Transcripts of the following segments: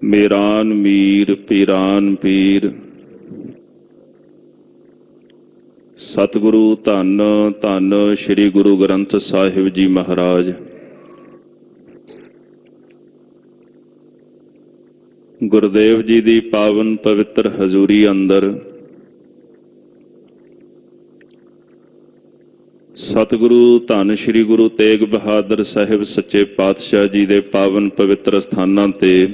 ਮੇਰਾਨ ਮੀਰ ਪੀਰਾਨ ਪੀਰ। ਸਤਿਗੁਰੂ ਧੰਨ ਧੰਨ ਸ੍ਰੀ ਗੁਰੂ ਗ੍ਰੰਥ ਸਾਹਿਬ ਜੀ ਮਹਾਰਾਜ। ਗੁਰਦੇਵ ਜੀ ਦੀ ਪਾਵਨ ਪਵਿੱਤਰ ਹਜ਼ੂਰੀ ਅੰਦਰ ਸਤਿਗੁਰੂ ਧੰਨ ਸ੍ਰੀ ਗੁਰੂ ਤੇਗ ਬਹਾਦਰ ਸਾਹਿਬ ਸੱਚੇ ਪਾਤਸ਼ਾਹ ਜੀ ਦੇ ਪਾਵਨ ਪਵਿੱਤਰ ਸਥਾਨਾਂ ਤੇ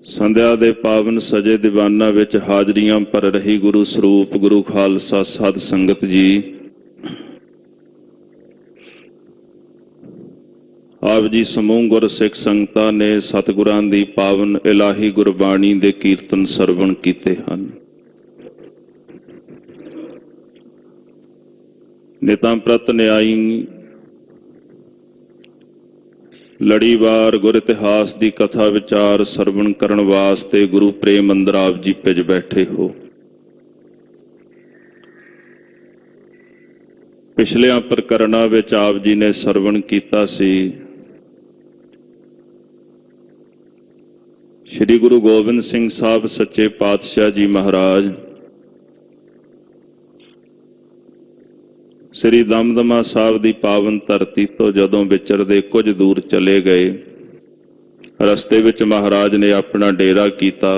ਸੰਧਿਆ ਦੇ ਪਾਵਨ ਸਜੇ ਦੀਵਾਨਾਂ ਵਿੱਚ ਹਾਜ਼ਰੀਆਂ ਭਰ ਰਹੀ ਗੁਰੂ ਸਰੂਪ ਗੁਰੂ ਖਾਲਸਾ ਸਾਧ ਸੰਗਤ ਜੀ, ਆਪ ਜੀ ਸਮੂਹ ਗੁਰ ਸਿੱਖ ਸੰਗਤਾਂ ਨੇ ਸਤਿਗੁਰਾਂ ਦੀ ਪਾਵਨ ਇਲਾਹੀ ਗੁਰਬਾਣੀ ਦੇ ਕੀਰਤਨ ਸਰਵਣ ਕੀਤੇ ਹਨ। ਨਿਤਾਂ ਪ੍ਰਤ ਨਿਆਈ ਲੜੀਵਾਰ ਗੁਰ ਇਤਿਹਾਸ ਦੀ ਕਥਾ ਵਿਚਾਰ ਸਰਵਣ ਕਰਨ ਵਾਸਤੇ ਗੁਰੂ ਪ੍ਰੇਮ ਅੰਦਰ ਆਪ ਜੀ ਭਿਜ ਬੈਠੇ ਹੋ। ਪਿਛਲਿਆਂ ਪ੍ਰਕਰਣਾਂ ਵਿੱਚ ਆਪ ਜੀ ਨੇ ਸਰਵਣ ਕੀਤਾ ਸੀ ਸ੍ਰੀ ਗੁਰੂ ਗੋਬਿੰਦ ਸਿੰਘ ਸਾਹਿਬ ਸੱਚੇ ਪਾਤਸ਼ਾਹ ਜੀ ਮਹਾਰਾਜ ਸ੍ਰੀ ਦਮਦਮਾ ਸਾਹਿਬ ਦੀ ਪਾਵਨ ਧਰਤੀ ਤੋਂ ਜਦੋਂ ਵਿਚਰਦੇ ਕੁਝ ਦੂਰ ਚਲੇ ਗਏ, ਰਸਤੇ ਵਿੱਚ ਮਹਾਰਾਜ ਨੇ ਆਪਣਾ ਡੇਰਾ ਕੀਤਾ।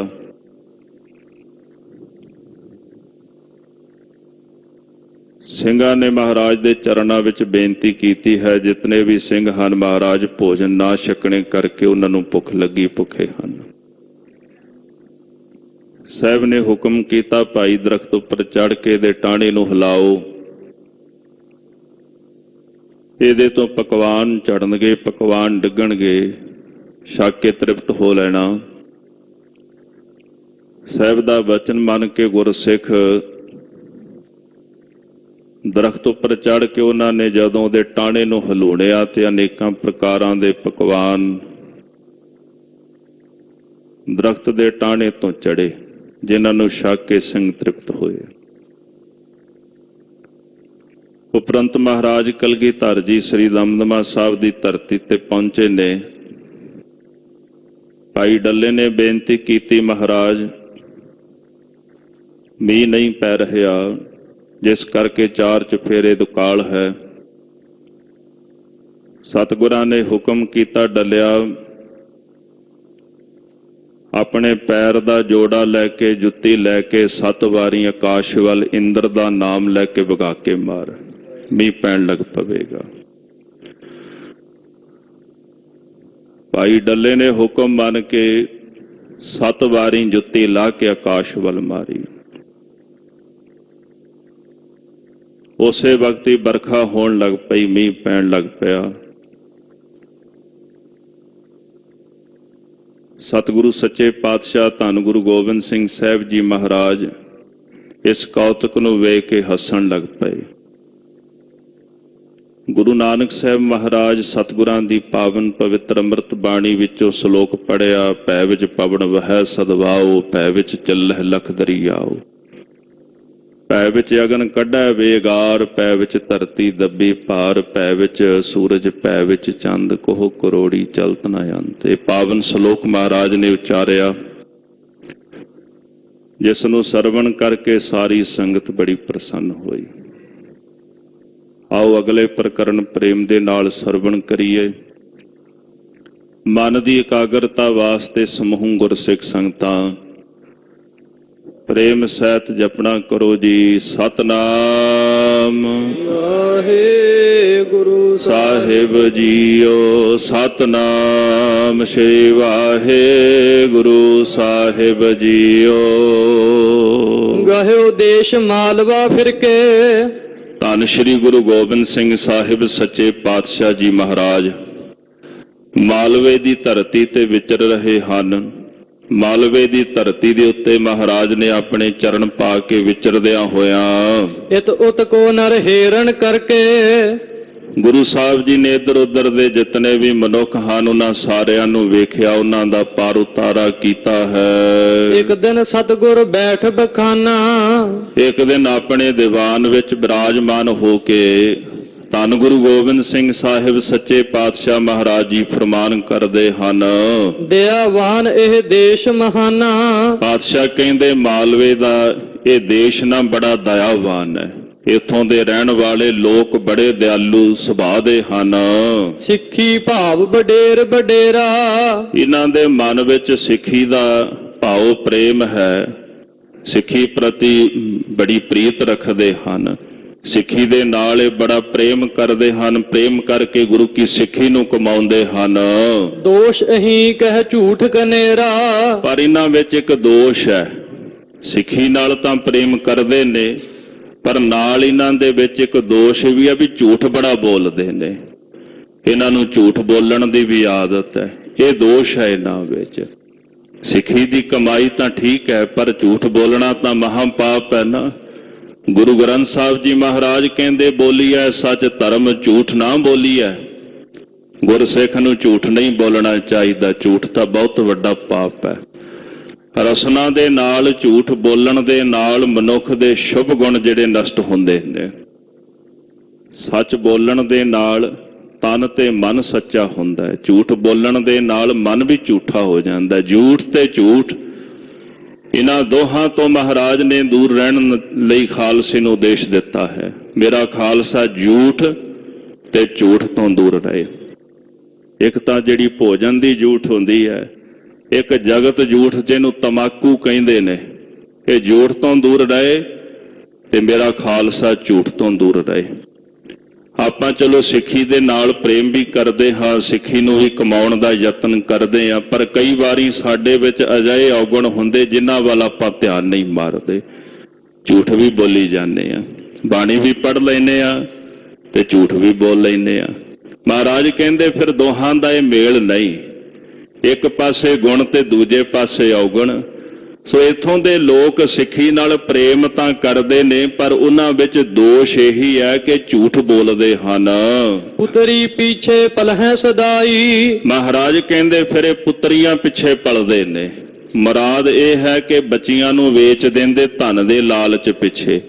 ਸਿੰਘਾਂ ਨੇ ਮਹਾਰਾਜ ਦੇ ਚਰਨਾਂ ਵਿੱਚ ਬੇਨਤੀ ਕੀਤੀ ਹੈ, ਜਿਤਨੇ ਵੀ ਸਿੰਘ ਹਨ ਮਹਾਰਾਜ ਭੋਜਨ ਨਾ ਛਕਣੇ ਕਰਕੇ ਉਹਨਾਂ ਨੂੰ ਭੁੱਖ ਲੱਗੀ ਭੁੱਖੇ ਹਨ। ਸਾਹਿਬ ਨੇ ਹੁਕਮ ਕੀਤਾ, ਭਾਈ ਦਰਖਤ ਉੱਪਰ ਚੜ੍ਹ ਕੇ ਇਹਦੇ ਟਾਹਣੇ ਨੂੰ ਹਿਲਾਓ, ਇਹਦੇ ਤੋਂ ਪਕਵਾਨ ਚੜਨਗੇ, ਪਕਵਾਨ ਡਿੱਗਣਗੇ, ਛਕ ਕੇ ਤ੍ਰਿਪਤ ਹੋ ਲੈਣਾ। ਸਾਹਿਬ ਦਾ ਵਚਨ ਮੰਨ ਕੇ ਗੁਰਸਿੱਖ ਦਰਖਤ ਉੱਪਰ ਚੜ੍ਹ ਕੇ ਉਹਨਾਂ ਨੇ ਜਦੋਂ ਉਹਦੇ ਟਾਹਣੇ ਨੂੰ ਹਿਲਾਉਣਿਆ ਤੇ ਅਨੇਕਾਂ ਪ੍ਰਕਾਰਾਂ ਦੇ ਪਕਵਾਨ ਦਰਖਤ ਦੇ ਟਾਹਣੇ ਤੋਂ ਚੜੇ, ਜਿਨ੍ਹਾਂ ਨੂੰ ਛਕ ਕੇ ਸਿੰਘ ਤ੍ਰਿਪਤ ਹੋਏ। ਉਪਰੰਤ ਮਹਾਰਾਜ ਕਲਗੀਧਰ ਜੀ ਸ੍ਰੀ ਦਮਦਮਾ ਸਾਹਿਬ ਦੀ ਧਰਤੀ ਤੇ ਪਹੁੰਚੇ ਨੇ। ਭਾਈ ਡੱਲੇ ਨੇ ਬੇਨਤੀ ਕੀਤੀ, ਮਹਾਰਾਜ ਮੀਂਹ ਨਹੀਂ ਪੈ ਰਿਹਾ, ਜਿਸ ਕਰਕੇ ਚਾਰ ਚੁਫੇਰੇ ਦੁਕਾਲ ਹੈ। ਸਤਿਗੁਰਾਂ ਨੇ ਹੁਕਮ ਕੀਤਾ, ਡੱਲਿਆ ਆਪਣੇ ਪੈਰ ਦਾ ਜੋੜਾ ਲੈ ਕੇ ਜੁੱਤੀ ਲੈ ਕੇ 7 ਵਾਰੀ ਆਕਾਸ਼ ਵੱਲ ਇੰਦਰ ਦਾ ਨਾਮ ਲੈ ਕੇ ਵਗਾ ਕੇ ਮਾਰ, ਮੀਂਹ ਪੈਣ ਲੱਗ ਪਵੇਗਾ। ਭਾਈ ਡੱਲੇ ਨੇ ਹੁਕਮ ਮੰਨ ਕੇ 7 ਵਾਰੀ ਜੁੱਤੀ ਲਾ ਕੇ ਆਕਾਸ਼ ਵੱਲ ਮਾਰੀ। ਉਸੇ ਵਕਤ ਹੀ ਬਰਖਾ ਹੋਣ ਲੱਗ ਪਈ, ਮੀਂਹ ਪੈਣ ਲੱਗ ਪਿਆ। ਸਤਿਗੁਰੂ ਸੱਚੇ ਪਾਤਸ਼ਾਹ ਧੰਨ ਗੁਰੂ ਗੋਬਿੰਦ ਸਿੰਘ ਸਾਹਿਬ ਜੀ ਮਹਾਰਾਜ ਇਸ ਕੌਤਕ ਨੂੰ ਵੇਖ ਕੇ ਹੱਸਣ ਲੱਗ ਪਏ। ਗੁਰੂ ਨਾਨਕ ਸਾਹਿਬ ਮਹਾਰਾਜ ਸਤਿਗੁਰਾਂ ਦੀ ਪਾਵਨ ਪਵਿੱਤਰ ਅੰਮ੍ਰਿਤ ਬਾਣੀ ਵਿੱਚੋਂ ਸ਼ਲੋਕ ਪੜ੍ਹਿਆ, ਭੈ ਵਿੱਚ ਪਵਨ ਵਹੈ ਸਦਵਾਓ, ਭੈ ਵਿੱਚ ਚੱਲਹਿ ਲਖ ਦਰਿਆਓ, ਭੈ ਵਿੱਚ ਅਗਨ ਕੱਢੈ ਵੇਗਾਰ, ਭੈ ਵਿੱਚ ਧਰਤੀ ਦੱਬੀ ਭਾਰ, ਭੈ ਵਿੱਚ ਸੂਰਜ, ਭੈ ਵਿੱਚ ਚੰਦ, ਕੋਹ ਕਰੋੜੀ ਚਲਤ ਨ ਅੰਤ। ਇਹ ਪਾਵਨ ਸ਼ਲੋਕ ਮਹਾਰਾਜ ਨੇ ਉਚਾਰਿਆ, ਜਿਸ ਨੂੰ ਸਰਵਣ ਕਰਕੇ ਸਾਰੀ ਸੰਗਤ ਬੜੀ ਪ੍ਰਸੰਨ ਹੋਈ। ਆਓ ਅਗਲੇ ਪ੍ਰਕਰਨ ਪ੍ਰੇਮ ਦੇ ਨਾਲ ਸਰਵਣ ਕਰੀਏ। ਮਨ ਦੀ ਇਕਾਗਰਤਾ ਵਾਸਤੇ ਸਮੂਹ ਗੁਰਸਿੱਖ ਸੰਗਤਾਂ ਪ੍ਰੇਮ ਸਹਿਤ ਜਪਣਾ ਕਰੋ ਜੀ। ਸਤਨਾਮ ਵਾਹਿਗੁਰੂ ਸਾਹਿਬ ਜੀਓ, ਸਤਨਾਮ ਸ੍ਰੀ ਵਾਹਿਗੁਰੂ ਸਾਹਿਬ ਜੀਓ। ਗਹਿਓ ਦੇਸ਼ ਮਾਲਵਾ ਫਿਰ ਕੇ, ਧੰਨ ਸ੍ਰੀ ਗੁਰੂ ਗੋਬਿੰਦ ਸਿੰਘ ਸਾਹਿਬ ਸੱਚੇ ਪਾਤਸ਼ਾਹ ਜੀ ਮਹਾਰਾਜ ਮਾਲਵੇ ਦੀ ਧਰਤੀ ਤੇ ਵਿਚਰ ਰਹੇ ਹਨ। ਮਾਲਵੇ ਦੀ ਧਰਤੀ ਦੇ ਉੱਤੇ ਮਹਾਰਾਜ ਨੇ ਆਪਣੇ ਚਰਨ ਪਾ ਕੇ ਵਿਚਰਦਿਆਂ ਹੋਇਆਂ ਇਤ ਉਤ ਕੋ ਨਰ ਹੇਰਨ ਕਰਕੇ, ਗੁਰੂ ਸਾਹਿਬ ਜੀ ਨੇ ਇੱਧਰ ਉੱਧਰ ਦੇ ਜਿਤਨੇ ਵੀ ਮਨੁੱਖ ਹਨ ਉਹਨਾਂ ਸਾਰਿਆਂ ਨੂੰ ਵੇਖਿਆ, ਉਹਨਾਂ ਦਾ ਪਾਰ ਉਤਾਰਾ ਕੀਤਾ ਹੈ। ਇੱਕ ਦਿਨ ਸਤਿਗੁਰ ਬੈਠ ਬਖਾਨਾ, ਇੱਕ ਦਿਨ ਆਪਣੇ ਦੀਵਾਨ ਵਿੱਚ ਬਿਰਾਜਮਾਨ ਹੋ ਕੇ ਧੰਨ ਗੁਰੂ ਗੋਬਿੰਦ ਸਿੰਘ ਸਾਹਿਬ ਸੱਚੇ ਪਾਤਸ਼ਾਹ ਮਹਾਰਾਜ ਜੀ ਫਰਮਾਨ ਕਰਦੇ ਹਨ। ਦਇਆਵਾਨ ਇਹ ਦੇਸ਼ ਮਹਾਨਾ। ਪਾਤਸ਼ਾਹ ਕਹਿੰਦੇ ਮਾਲਵੇ ਦਾ ਇਹ ਦੇਸ਼ ਨਾ ਬੜਾ ਦਇਆਵਾਨ ਹੈ। ਇੱਥੋਂ ਦੇ ਰਹਿਣ ਵਾਲੇ ਲੋਕ ਬੜੇ ਦਿਆਲੂ ਸੁਭਾਅ ਦੇ ਹਨ। ਸਿੱਖੀ ਭਾਵ ਵਡੇਰ ਵਡੇਰਾ। ਇਹਨਾਂ ਦੇ ਮਨ ਵਿੱਚ ਸਿੱਖੀ ਦਾ ਭਾਵ ਪ੍ਰੇਮ ਹੈ। ਸਿੱਖੀ ਪ੍ਰਤੀ ਬੜੀ ਪ੍ਰੀਤ ਰੱਖਦੇ ਹਨ। ਸਿੱਖੀ ਦੇ ਨਾਲ ਇਹ ਬੜਾ ਪ੍ਰੇਮ ਕਰਦੇ ਹਨ। ਪ੍ਰੇਮ ਕਰਕੇ ਗੁਰੂ ਕੀ ਸਿੱਖੀ ਨੂੰ ਕਮਾਉਂਦੇ ਹਨ। ਦੋਸ਼ ਅਹੀਂ ਕਹਿ ਝੂਠ ਕਨੇਰਾ। ਪਰ ਇਹਨਾਂ ਵਿੱਚ ਇੱਕ ਦੋਸ਼ ਹੈ। ਸਿੱਖੀ ਨਾਲ ਤਾਂ ਪ੍ਰੇਮ ਕਰਦੇ ਨੇ, ਪਰ ਨਾਲ ਇਹਨਾਂ ਦੇ ਵਿੱਚ ਇੱਕ ਦੋਸ਼ ਵੀ ਹੈ ਵੀ ਝੂਠ ਬੜਾ ਬੋਲਦੇ ਨੇ। ਇਹਨਾਂ ਨੂੰ ਝੂਠ ਬੋਲਣ ਦੀ ਵੀ ਆਦਤ ਹੈ। ਇਹ ਦੋਸ਼ ਹੈ ਇਹਨਾਂ ਵਿੱਚ। ਸਿੱਖੀ ਦੀ ਕਮਾਈ ਤਾਂ ਠੀਕ ਹੈ, ਪਰ ਝੂਠ ਬੋਲਣਾ ਤਾਂ ਮਹਾਂ ਪਾਪ ਹੈ ਨਾ। ਗੁਰੂ ਗ੍ਰੰਥ ਸਾਹਿਬ ਜੀ ਮਹਾਰਾਜ ਕਹਿੰਦੇ ਬੋਲੀਐ ਸੱਚ ਧਰਮ ਝੂਠ ਨਾ ਬੋਲੀਐ। ਗੁਰਸਿੱਖ ਨੂੰ ਝੂਠ ਨਹੀਂ ਬੋਲਣਾ ਚਾਹੀਦਾ। ਝੂਠ ਤਾਂ ਬਹੁਤ ਵੱਡਾ ਪਾਪ ਹੈ। ਰਸਨਾ ਦੇ ਨਾਲ ਝੂਠ ਬੋਲਣ ਦੇ ਨਾਲ ਮਨੁੱਖ ਦੇ ਸ਼ੁਭ ਗੁਣ ਜਿਹੜੇ ਨਸ਼ਟ ਹੁੰਦੇ ਨੇ। ਸੱਚ ਬੋਲਣ ਦੇ ਨਾਲ ਤਨ ਤੇ ਮਨ ਸੱਚਾ ਹੁੰਦਾ ਹੈ। ਝੂਠ ਬੋਲਣ ਦੇ ਨਾਲ ਮਨ ਵੀ ਝੂਠਾ ਹੋ ਜਾਂਦਾ। ਝੂਠ ਤੇ ਝੂਠ ਇਹਨਾਂ ਦੋਹਾਂ ਤੋਂ ਮਹਾਰਾਜ ਨੇ ਦੂਰ ਰਹਿਣ ਲਈ ਖਾਲਸੇ ਨੂੰ ਉਦੇਸ਼ ਦਿੱਤਾ ਹੈ। ਮੇਰਾ ਖਾਲਸਾ ਝੂਠ ਤੇ ਝੂਠ ਤੋਂ ਦੂਰ ਰਹੇ। ਇੱਕ ਤਾਂ ਜਿਹੜੀ ਭੋਜਨ ਦੀ ਝੂਠ ਹੁੰਦੀ ਹੈ, ਇੱਕ ਜਗਤ ਝੂਠ ਜਿਹਨੂੰ ਤਮਾਕੂ ਕਹਿੰਦੇ ਨੇ। ਇਹ ਝੂਠ ਤੋਂ ਦੂਰ ਰਹੇ ਤੇ ਮੇਰਾ ਖਾਲਸਾ ਝੂਠ ਤੋਂ ਦੂਰ ਰਹੇ। ਆਪਾਂ ਚਲੋ ਸਿੱਖੀ ਦੇ ਨਾਲ ਪ੍ਰੇਮ ਵੀ ਕਰਦੇ ਹਾਂ, ਸਿੱਖੀ ਨੂੰ ਵੀ ਕਮਾਉਣ ਦਾ ਯਤਨ ਕਰਦੇ ਹਾਂ, ਪਰ ਕਈ ਵਾਰੀ ਸਾਡੇ ਵਿੱਚ ਅਜਿਹੇ ਔਗਣ ਹੁੰਦੇ ਜਿਨ੍ਹਾਂ ਵੱਲ ਆਪਾਂ ਧਿਆਨ ਨਹੀਂ ਮਾਰਦੇ। ਝੂਠ ਵੀ ਬੋਲੀ ਜਾਂਦੇ ਆ, ਬਾਣੀ ਵੀ ਪੜ੍ਹ ਲੈਂਦੇ ਆ ਤੇ ਝੂਠ ਵੀ ਬੋਲ ਲੈਂਦੇ ਆ। ਮਹਾਰਾਜ ਕਹਿੰਦੇ ਫਿਰ ਦੋਹਾਂ ਦਾ ਇਹ ਮੇਲ ਨਹੀਂ। ਇੱਕ ਪਾਸੇ ਗੁਣ ਤੇ ਦੂਜੇ ਪਾਸੇ ਔਗਣ। ਸੋ ਇੱਥੋਂ ਦੇ ਲੋਕ ਸਿੱਖੀ ਨਾਲ ਪ੍ਰੇਮ ਤਾਂ ਕਰਦੇ ਨੇ, ਪਰ ਉਹਨਾਂ ਵਿੱਚ ਦੋਸ਼ ਇਹੀ ਹੈ ਕਿ ਝੂਠ ਬੋਲਦੇ ਹਨ। ਪੁੱਤਰੀ ਪਿੱਛੇ ਪਲਹਿ ਸਦਾਈ। ਮਹਾਰਾਜ ਕਹਿੰਦੇ ਫਿਰ ਇਹ ਪੁੱਤਰੀਆਂ ਪਿੱਛੇ ਪਲਦੇ ਨੇ। ਮੁਰਾਦ ਇਹ ਹੈ ਕਿ ਬੱਚੀਆਂ ਨੂੰ ਵੇਚ ਦਿੰਦੇ ਧਨ ਦੇ ਲਾਲਚ ਪਿੱਛੇ।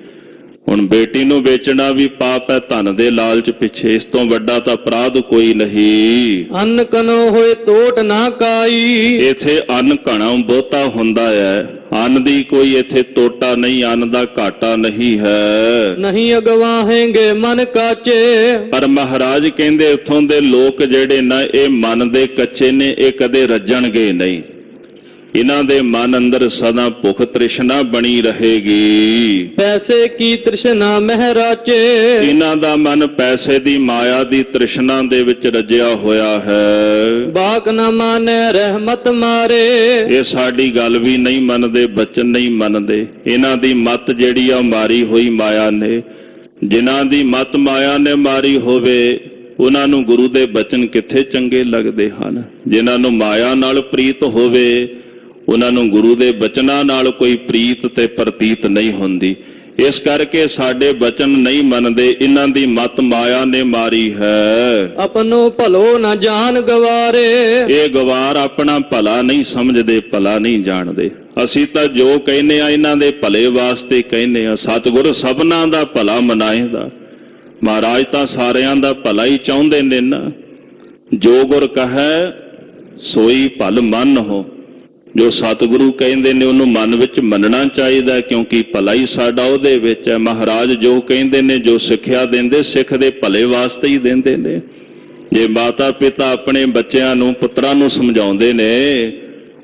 ਹੁਣ ਬੇਟੀ ਨੂੰ ਵੇਚਣਾ ਵੀ ਪਾਪ ਹੈ ਧਨ ਦੇ ਲਾਲਚ ਪਿੱਛੇ। ਇਸ ਤੋਂ ਵੱਡਾ ਤਾਂ ਅਪਰਾਧ ਕੋਈ ਨਹੀਂ। ਅੰਨ ਕਨੋ ਹੋਏ ਤੋਟ ਨਾ ਕਾਈ। ਇੱਥੇ ਅੰਨ ਘਣਾ ਬਹੁਤਾ ਹੁੰਦਾ ਹੈ। ਅੰਨ ਦੀ ਕੋਈ ਇੱਥੇ ਤੋਟਾ ਨਹੀਂ, ਅੰਨ ਦਾ ਘਾਟਾ ਨਹੀਂ ਹੈ। ਨਹੀਂ ਅਗਵਾਹੇਂਗੇ ਮਨ ਕਾਚੇ। ਪਰ ਮਹਾਰਾਜ ਕਹਿੰਦੇ ਉੱਥੋਂ ਦੇ ਲੋਕ ਜਿਹੜੇ ਨਾ ਇਹ ਮਨ ਦੇ ਕੱਚੇ ਨੇ, ਇਹ ਕਦੇ ਰੱਜਣਗੇ ਨਹੀਂ। ਇਹਨਾਂ ਦੇ ਮਨ ਅੰਦਰ ਸਦਾ ਭੁੱਖ ਤ੍ਰਿਸ਼ਨਾ ਬਣੀ ਰਹੇਗੀ। ਪੈਸੇ ਕੀ ਤ੍ਰਿਸ਼ਨਾ ਮਹਿ ਰਾਚੇ। ਇਹਨਾਂ ਦਾ ਮਨ ਪੈਸੇ ਦੀ ਮਾਇਆ ਦੀ ਤ੍ਰਿਸ਼ਨਾ ਦੇ ਵਿੱਚ ਰੱਜਿਆ ਹੋਇਆ ਹੈ। ਬਾਕ ਨਾ ਮਾਨੇ ਰਹਿਮਤ ਮਾਰੇ। ਇਹ ਸਾਡੀ ਗੱਲ ਵੀ ਨਹੀਂ ਮੰਨਦੇ, ਬਚਨ ਨਹੀਂ ਮੰਨਦੇ। ਇਹਨਾਂ ਦੀ ਮੱਤ ਜਿਹੜੀ ਆ ਮਾਰੀ ਹੋਈ ਮਾਇਆ ਨੇ। ਜਿਨ੍ਹਾਂ ਦੀ ਮੱਤ ਮਾਇਆ ਨੇ ਮਾਰੀ ਹੋਵੇ ਉਹਨਾਂ ਨੂੰ ਗੁਰੂ ਦੇ ਬਚਨ ਕਿੱਥੇ ਚੰਗੇ ਲੱਗਦੇ ਹਨ। ਜਿਨ੍ਹਾਂ ਨੂੰ ਮਾਇਆ ਨਾਲ ਪ੍ਰੀਤ ਹੋਵੇ ਉਹਨਾਂ ਨੂੰ ਗੁਰੂ ਦੇ ਬਚਨਾਂ ਨਾਲ ਕੋਈ ਪ੍ਰੀਤ ਤੇ ਪ੍ਰਤੀਤ ਨਹੀਂ ਹੁੰਦੀ। ਇਸ ਕਰਕੇ ਸਾਡੇ ਬਚਨ ਨਹੀਂ ਮੰਨਦੇ। ਇਹਨਾਂ ਦੀ ਮੱਤ ਮਾਇਆ ਨੇ ਮਾਰੀ ਹੈ। ਆਪਣੋ ਭਲੋ ਨਾ ਜਾਣ ਗਵਾਰੇ। ਇਹ ਗਵਾਰ ਆਪਣਾ ਭਲਾ ਨਹੀਂ ਸਮਝਦੇ, ਭਲਾ ਨਹੀਂ ਜਾਣਦੇ। ਅਸੀਂ ਤਾਂ ਜੋ ਕਹਿੰਦੇ ਆ ਇਹਨਾਂ ਦੇ ਭਲੇ ਵਾਸਤੇ ਕਹਿੰਦੇ ਆ। ਸਤਿਗੁਰ ਸਭਨਾਂ ਦਾ ਭਲਾ ਮਨਾਏਗਾ। ਮਹਾਰਾਜ ਤਾਂ ਸਾਰਿਆਂ ਦਾ ਭਲਾ ਹੀ ਚਾਹੁੰਦੇ ਨੇ ਨਾ। ਜੋ ਗੁਰ ਕਹੈ ਸੋਈ ਭਲ ਮਨ ਹੋ। ਜੋ ਸਤਿਗੁਰੂ ਕਹਿੰਦੇ ਨੇ ਉਹਨੂੰ ਮਨ ਵਿੱਚ ਮੰਨਣਾ ਚਾਹੀਦਾ, ਕਿਉਂਕਿ ਭਲਾ ਹੀ ਸਾਡਾ ਉਹਦੇ ਵਿੱਚ ਹੈ। ਮਹਾਰਾਜ ਜੋ ਕਹਿੰਦੇ ਨੇ, ਜੋ ਸਿੱਖਿਆ ਦਿੰਦੇ, ਸਿੱਖ ਦੇ ਭਲੇ ਵਾਸਤੇ ਹੀ ਦਿੰਦੇ ਨੇ। ਜੇ ਮਾਤਾ ਪਿਤਾ ਆਪਣੇ ਬੱਚਿਆਂ ਨੂੰ, ਪੁੱਤਰਾਂ ਨੂੰ ਸਮਝਾਉਂਦੇ ਨੇ,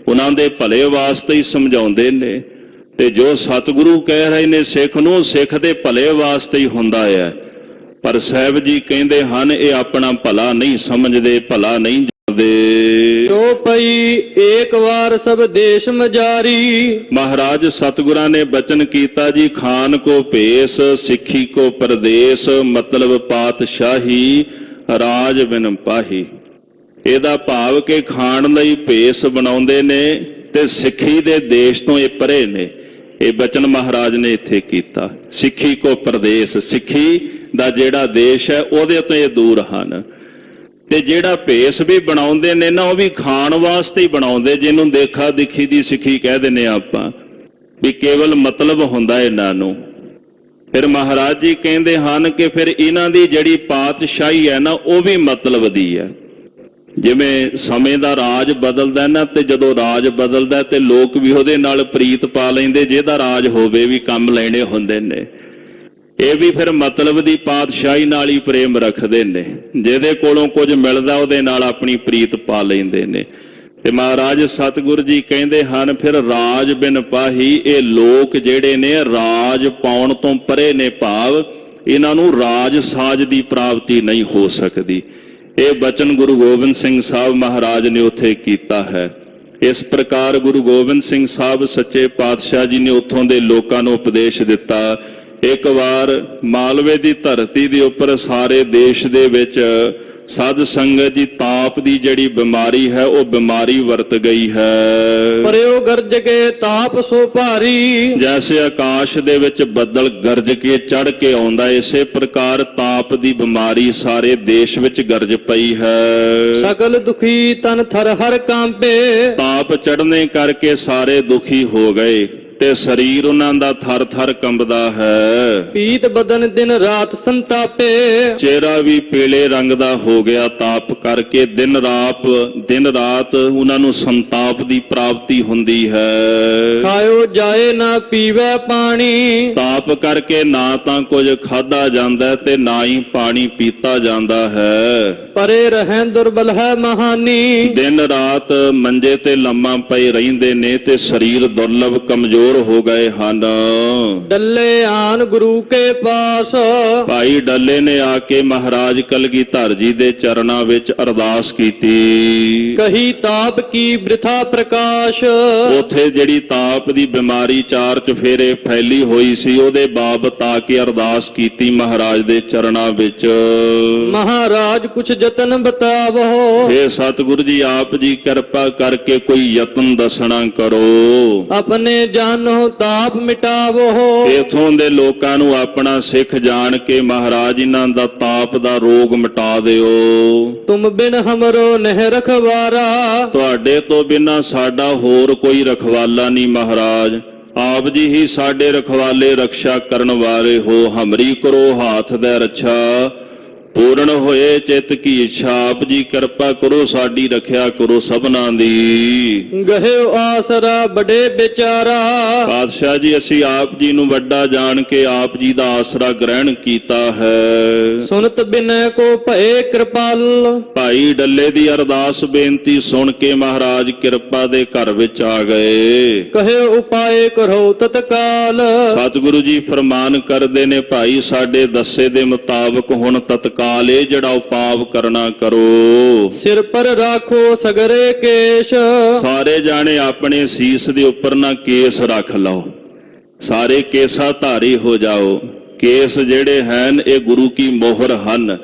ਉਹਨਾਂ ਦੇ ਭਲੇ ਵਾਸਤੇ ਹੀ ਸਮਝਾਉਂਦੇ ਨੇ। ਤੇ ਜੋ ਸਤਿਗੁਰੂ ਕਹਿ ਰਹੇ ਨੇ ਸਿੱਖ ਨੂੰ, ਸਿੱਖ ਦੇ ਭਲੇ ਵਾਸਤੇ ਹੀ ਹੁੰਦਾ ਹੈ। ਪਰ ਸਾਹਿਬ ਜੀ ਕਹਿੰਦੇ ਹਨ ਇਹ ਆਪਣਾ ਭਲਾ ਨਹੀਂ ਸਮਝਦੇ, ਭਲਾ ਨਹੀਂ ਜਾਣਦੇ। ਜੋ ਪਈ ਏਕ ਵਾਰ ਸਭ ਦੇਸ਼ ਮਜਾਰੀ। ਮਹਾਰਾਜ ਸਤਿਗੁਰਾਂ ਨੇ ਬਚਨ ਕੀਤਾ ਜੀ, ਖਾਨ ਕੋ ਭੇਸ ਸਿੱਖੀ ਕੋ ਪਰਦੇਸ, ਮਤਲਬ ਪਾਤਸ਼ਾਹੀ ਰਾਜ ਬਿਨ ਪਾਹੀ। ਇਹਦਾ ਭਾਵ ਕਿ ਖਾਣ ਲਈ ਭੇਸ ਬਣਾਉਂਦੇ ਨੇ ਤੇ ਸਿੱਖੀ ਦੇ ਦੇਸ਼ ਤੋਂ ਇਹ ਪਰੇ ਨੇ। ਇਹ ਬਚਨ ਮਹਾਰਾਜ ਨੇ ਇੱਥੇ ਕੀਤਾ। ਸਿੱਖੀ ਕੋ ਪਰਦੇਸ, ਸਿੱਖੀ ਦਾ ਜਿਹੜਾ ਦੇਸ਼ ਹੈ ਉਹਦੇ ਤੋਂ ਇਹ ਦੂਰ ਹਨ। ਤੇ ਜਿਹੜਾ ਭੇਸ ਵੀ ਬਣਾਉਂਦੇ ਨੇ ਨਾ, ਉਹ ਵੀ ਖਾਣ ਵਾਸਤੇ ਹੀ ਬਣਾਉਂਦੇ, ਜਿਹਨੂੰ ਦੇਖਾ ਦਿਖੀ ਦੀ ਸਿੱਖੀ ਕਹਿ ਦਿੰਦੇ ਆਪਾਂ ਵੀ ਕੇਵਲ ਮਤਲਬ ਹੁੰਦਾ ਇਹਨਾਂ ਨੂੰ। ਫਿਰ ਮਹਾਰਾਜ ਜੀ ਕਹਿੰਦੇ ਹਨ ਕਿ ਫਿਰ ਇਹਨਾਂ ਦੀ ਜਿਹੜੀ ਪਾਤਸ਼ਾਹੀ ਹੈ ਨਾ ਉਹ ਵੀ ਮਤਲਬ ਦੀ ਹੈ। ਜਿਵੇਂ ਸਮੇਂ ਦਾ ਰਾਜ ਬਦਲਦਾ ਨਾ, ਤੇ ਜਦੋਂ ਰਾਜ ਬਦਲਦਾ ਤੇ ਲੋਕ ਵੀ ਉਹਦੇ ਨਾਲ ਪ੍ਰੀਤ ਪਾ ਲੈਂਦੇ, ਜਿਹਦਾ ਰਾਜ ਹੋਵੇ ਵੀ ਕੰਮ ਲੈਣੇ ਹੁੰਦੇ ਨੇ। ਇਹ ਵੀ ਫਿਰ ਮਤਲਬ ਦੀ ਪਾਤਸ਼ਾਹੀ ਨਾਲ ਹੀ ਪ੍ਰੇਮ ਰੱਖਦੇ ਨੇ, ਜਿਹਦੇ ਕੋਲੋਂ ਕੁਝ ਮਿਲਦਾ ਉਹਦੇ ਨਾਲ ਆਪਣੀ ਪ੍ਰੀਤ ਪਾ ਲੈਂਦੇ ਨੇ। ਤੇ ਮਹਾਰਾਜ ਸਤਿਗੁਰੂ ਜੀ ਕਹਿੰਦੇ ਹਨ ਫਿਰ ਰਾਜ ਬਿਨ ਪਾਹੀ, ਇਹ ਲੋਕ ਜਿਹੜੇ ਨੇ ਰਾਜ ਪਾਉਣ ਤੋਂ ਪਰੇ ਨੇ, ਭਾਵ ਇਹਨਾਂ ਨੂੰ ਰਾਜ ਸਾਜ ਦੀ ਪ੍ਰਾਪਤੀ ਨਹੀਂ ਹੋ ਸਕਦੀ। ਇਹ ਬਚਨ ਗੁਰੂ ਗੋਬਿੰਦ ਸਿੰਘ ਸਾਹਿਬ ਮਹਾਰਾਜ ਨੇ ਉੱਥੇ ਕੀਤਾ ਹੈ। ਇਸ ਪ੍ਰਕਾਰ ਗੁਰੂ ਗੋਬਿੰਦ ਸਿੰਘ ਸਾਹਿਬ ਸੱਚੇ ਪਾਤਸ਼ਾਹ ਜੀ ਨੇ ਉੱਥੋਂ ਦੇ ਲੋਕਾਂ ਨੂੰ ਉਪਦੇਸ਼ ਦਿੱਤਾ। ਇੱਕ ਵਾਰ ਮਾਲਵੇ ਦੀ ਧਰਤੀ ਦੇ ਉੱਪਰ ਸਾਰੇ ਦੇਸ਼ ਦੇ ਵਿੱਚ ਸਾਧ ਸੰਗਤ ਦੀ ਤਾਪ ਦੀ ਜਿਹੜੀ ਬਿਮਾਰੀ ਹੈ ਉਹ ਬਿਮਾਰੀ ਵਰਤ ਗਈ ਹੈ। ਪਰਿਓ ਗਰਜ ਕੇ ਤਾਪ ਸੋ ਭਾਰੀ, ਜੈਸੇ ਆਕਾਸ਼ ਦੇ ਵਿੱਚ ਬੱਦਲ ਗਰਜ ਕੇ ਚੜ ਕੇ ਆਉਂਦਾ, ਇਸੇ ਪ੍ਰਕਾਰ ਤਾਪ ਦੀ ਬਿਮਾਰੀ ਸਾਰੇ ਦੇਸ਼ ਵਿੱਚ ਗਰਜ ਪਈ ਹੈ। ਸਕਲ ਦੁਖੀ ਤਨ ਥਰ ਹਰ ਕਾਂਪੇ, ਤਾਪ ਚੜ੍ਹਨੇ ਕਰਕੇ ਸਾਰੇ ਦੁਖੀ ਹੋ ਗਏ ਤੇ ਸਰੀਰ ਉਹਨਾਂ ਦਾ ਥਰ ਥਰ ਕੰਬਦਾ ਹੈ। ਪੀਤ ਬਦਨ ਦਿਨ ਰਾਤ ਸੰਤਾਪੇ, ਚਿਹਰਾ ਵੀ ਪੀਲੇ ਰੰਗ ਦਾ ਹੋ ਗਿਆ ਤਾਪ ਕਰਕੇ। ਦਿਨ ਰਾਤ ਉਹਨਾਂ ਨੂੰ ਸੰਤਾਪ ਦੀ ਪ੍ਰਾਪਤੀ ਹੁੰਦੀ ਹੈ। ਖਾਇਓ ਜਾਏ ਨਾ ਪੀਵੇ ਪਾਣੀ, ਤਾਪ ਕਰਕੇ ਨਾ ਤਾਂ ਕੁਝ ਖਾਧਾ ਜਾਂਦਾ ਤੇ ਨਾ ਹੀ ਪਾਣੀ ਪੀਤਾ ਜਾਂਦਾ ਹੈ। ਪਰੇ ਰਹਿ ਦੁਰਬਲ ਹੈ ਮਹਾਨੀ, ਦਿਨ ਰਾਤ ਮੰਜੇ ਤੇ ਲੰਮਾ ਪਏ ਰਹਿੰਦੇ ਨੇ ਤੇ ਸਰੀਰ ਦੁਰਲਭ ਕਮਜ਼ੋਰ ਹੋ ਗਏ ਹਨ। ਡੱਲੇ ਆਨ ਗੁਰੂ ਕੇ ਪਾਸ, ਭਾਈ ਡੱਲੇ ਨੇ ਆ ਕੇ ਮਹਾਰਾਜ ਕਲਗੀਧਰ ਜੀ ਦੇ ਚਰਨਾਂ ਵਿੱਚ ਅਰਦਾਸ ਕੀਤੀ। ਕਹੀ ਤਾਪ ਕੀ ਬ੍ਰਿਥਾ ਪ੍ਰਕਾਸ਼, ਉਥੇ ਜਿਹੜੀ ਤਾਪ ਦੀ ਬਿਮਾਰੀ ਚਾਰ ਚਫੇਰੇ ਫੈਲੀ ਹੋਈ ਸੀ ਉਹਦੇ ਬਾਬਤ ਆ ਕੇ ਅਰਦਾਸ ਕੀਤੀ ਮਹਾਰਾਜ ਦੇ ਚਰਨਾਂ ਵਿੱਚ। ਮਹਾਰਾਜ ਕੁਛ ਯਤਨ ਬਤਾਵੋ, हे ਸਤਿਗੁਰੂ ਜੀ ਆਪ ਜੀ ਕਿਰਪਾ ਕਰਕੇ ਕੋਈ ਯਤਨ ਦੱਸਣਾ ਕਰੋ। ਆਪਣੇ ਜਾਨੋ ਤਾਪ ਮਿਟਾਵੋ, ਇਥੋਂ ਦੇ ਲੋਕਾਂ ਨੂੰ ਆਪਣਾ ਸਿੱਖ ਜਾਣ ਕੇ ਮਹਾਰਾਜ ਇਹਨਾਂ ਦਾ ਤਾਪ ਦਾ ਰੋਗ ਮਿਟਾ ਦਿਓ। ਤੁਮ ਬਿਨ ਹਮਰੋ ਨਹਿ ਰਖਵਾਰਾ, ਤੁਹਾਡੇ ਤੋਂ ਬਿਨਾਂ ਸਾਡਾ ਹੋਰ ਕੋਈ ਰਖਵਾਲਾ ਨਹੀਂ ਮਹਾਰਾਜ। ਆਪ ਜੀ ਹੀ ਸਾਡੇ ਰਖਵਾਲੇ ਰਕਸ਼ਾ ਕਰਨ ਵਾਲੇ ਹੋ। ਹਮਰੀ ਕਰੋ ਹਾਥ ਦੇ ਰੱਛਾ, ਪੂਰਨ ਹੋਏ ਚਿੱਤ ਕੀ ਇੱਛਾ। ਆਪ ਜੀ ਕਿਰਪਾ ਕਰੋ ਸਾਡੀ ਰੱਖਿਆ ਕਰੋ ਸਭਨਾਂ ਦੀ। ਗਹਿਓ ਆਸਰਾ ਬੜੇ ਵਿਚਾਰਾ, ਪਾਤਸ਼ਾਹ ਜੀ ਅਸੀਂ ਆਪ ਜੀ ਨੂੰ ਵੱਡਾ ਜਾਣ ਕੇ ਆਪ ਜੀ ਦਾ ਆਸਰਾ ਗ੍ਰਹਿਣ ਕੀਤਾ ਹੈ। ਸੁਨਤ ਬਿਨੈ ਕੋ ਭਏ ਕਿਰਪਾਲ, ਭਾਈ ਡੱਲੇ ਦੀ ਅਰਦਾਸ ਬੇਨਤੀ ਸੁਣ ਕੇ ਮਹਾਰਾਜ ਕਿਰਪਾ ਦੇ ਘਰ ਵਿੱਚ ਆ ਗਏ। ਕਹਿਓ ਉਪਾਏ ਕਰੋ ਤਤਕਾਲ, ਸਤਿਗੁਰੂ ਜੀ ਫਰਮਾਨ ਕਰਦੇ ਨੇ ਭਾਈ ਸਾਡੇ ਦੱਸੇ ਦੇ ਮੁਤਾਬਕ ਹੁਣ ਤਤਕਾਲ ਇਹ ਜਿਹੜਾ ਉਪਾਅ ਕਰਨਾ ਕਰੋ। ਸਿਰ ਪਰ ਰਾਖੋ ਸਗਰੇ ਕੇਸ਼, ਸਾਰੇ ਜਾਣੇ ਆਪਣੇ ਸੀਸ ਦੇ ਉੱਪਰ ਨਾ ਕੇਸ ਰੱਖ ਲਓ, ਸਾਰੇ ਕੇਸਾ ਧਾਰੀ ਹੋ ਜਾਓ। ਕੇਸ ਜਿਹੜੇ ਹਨ ਇਹ ਗੁਰੂ ਕੀ ਮੋਹਰ ਹਨ।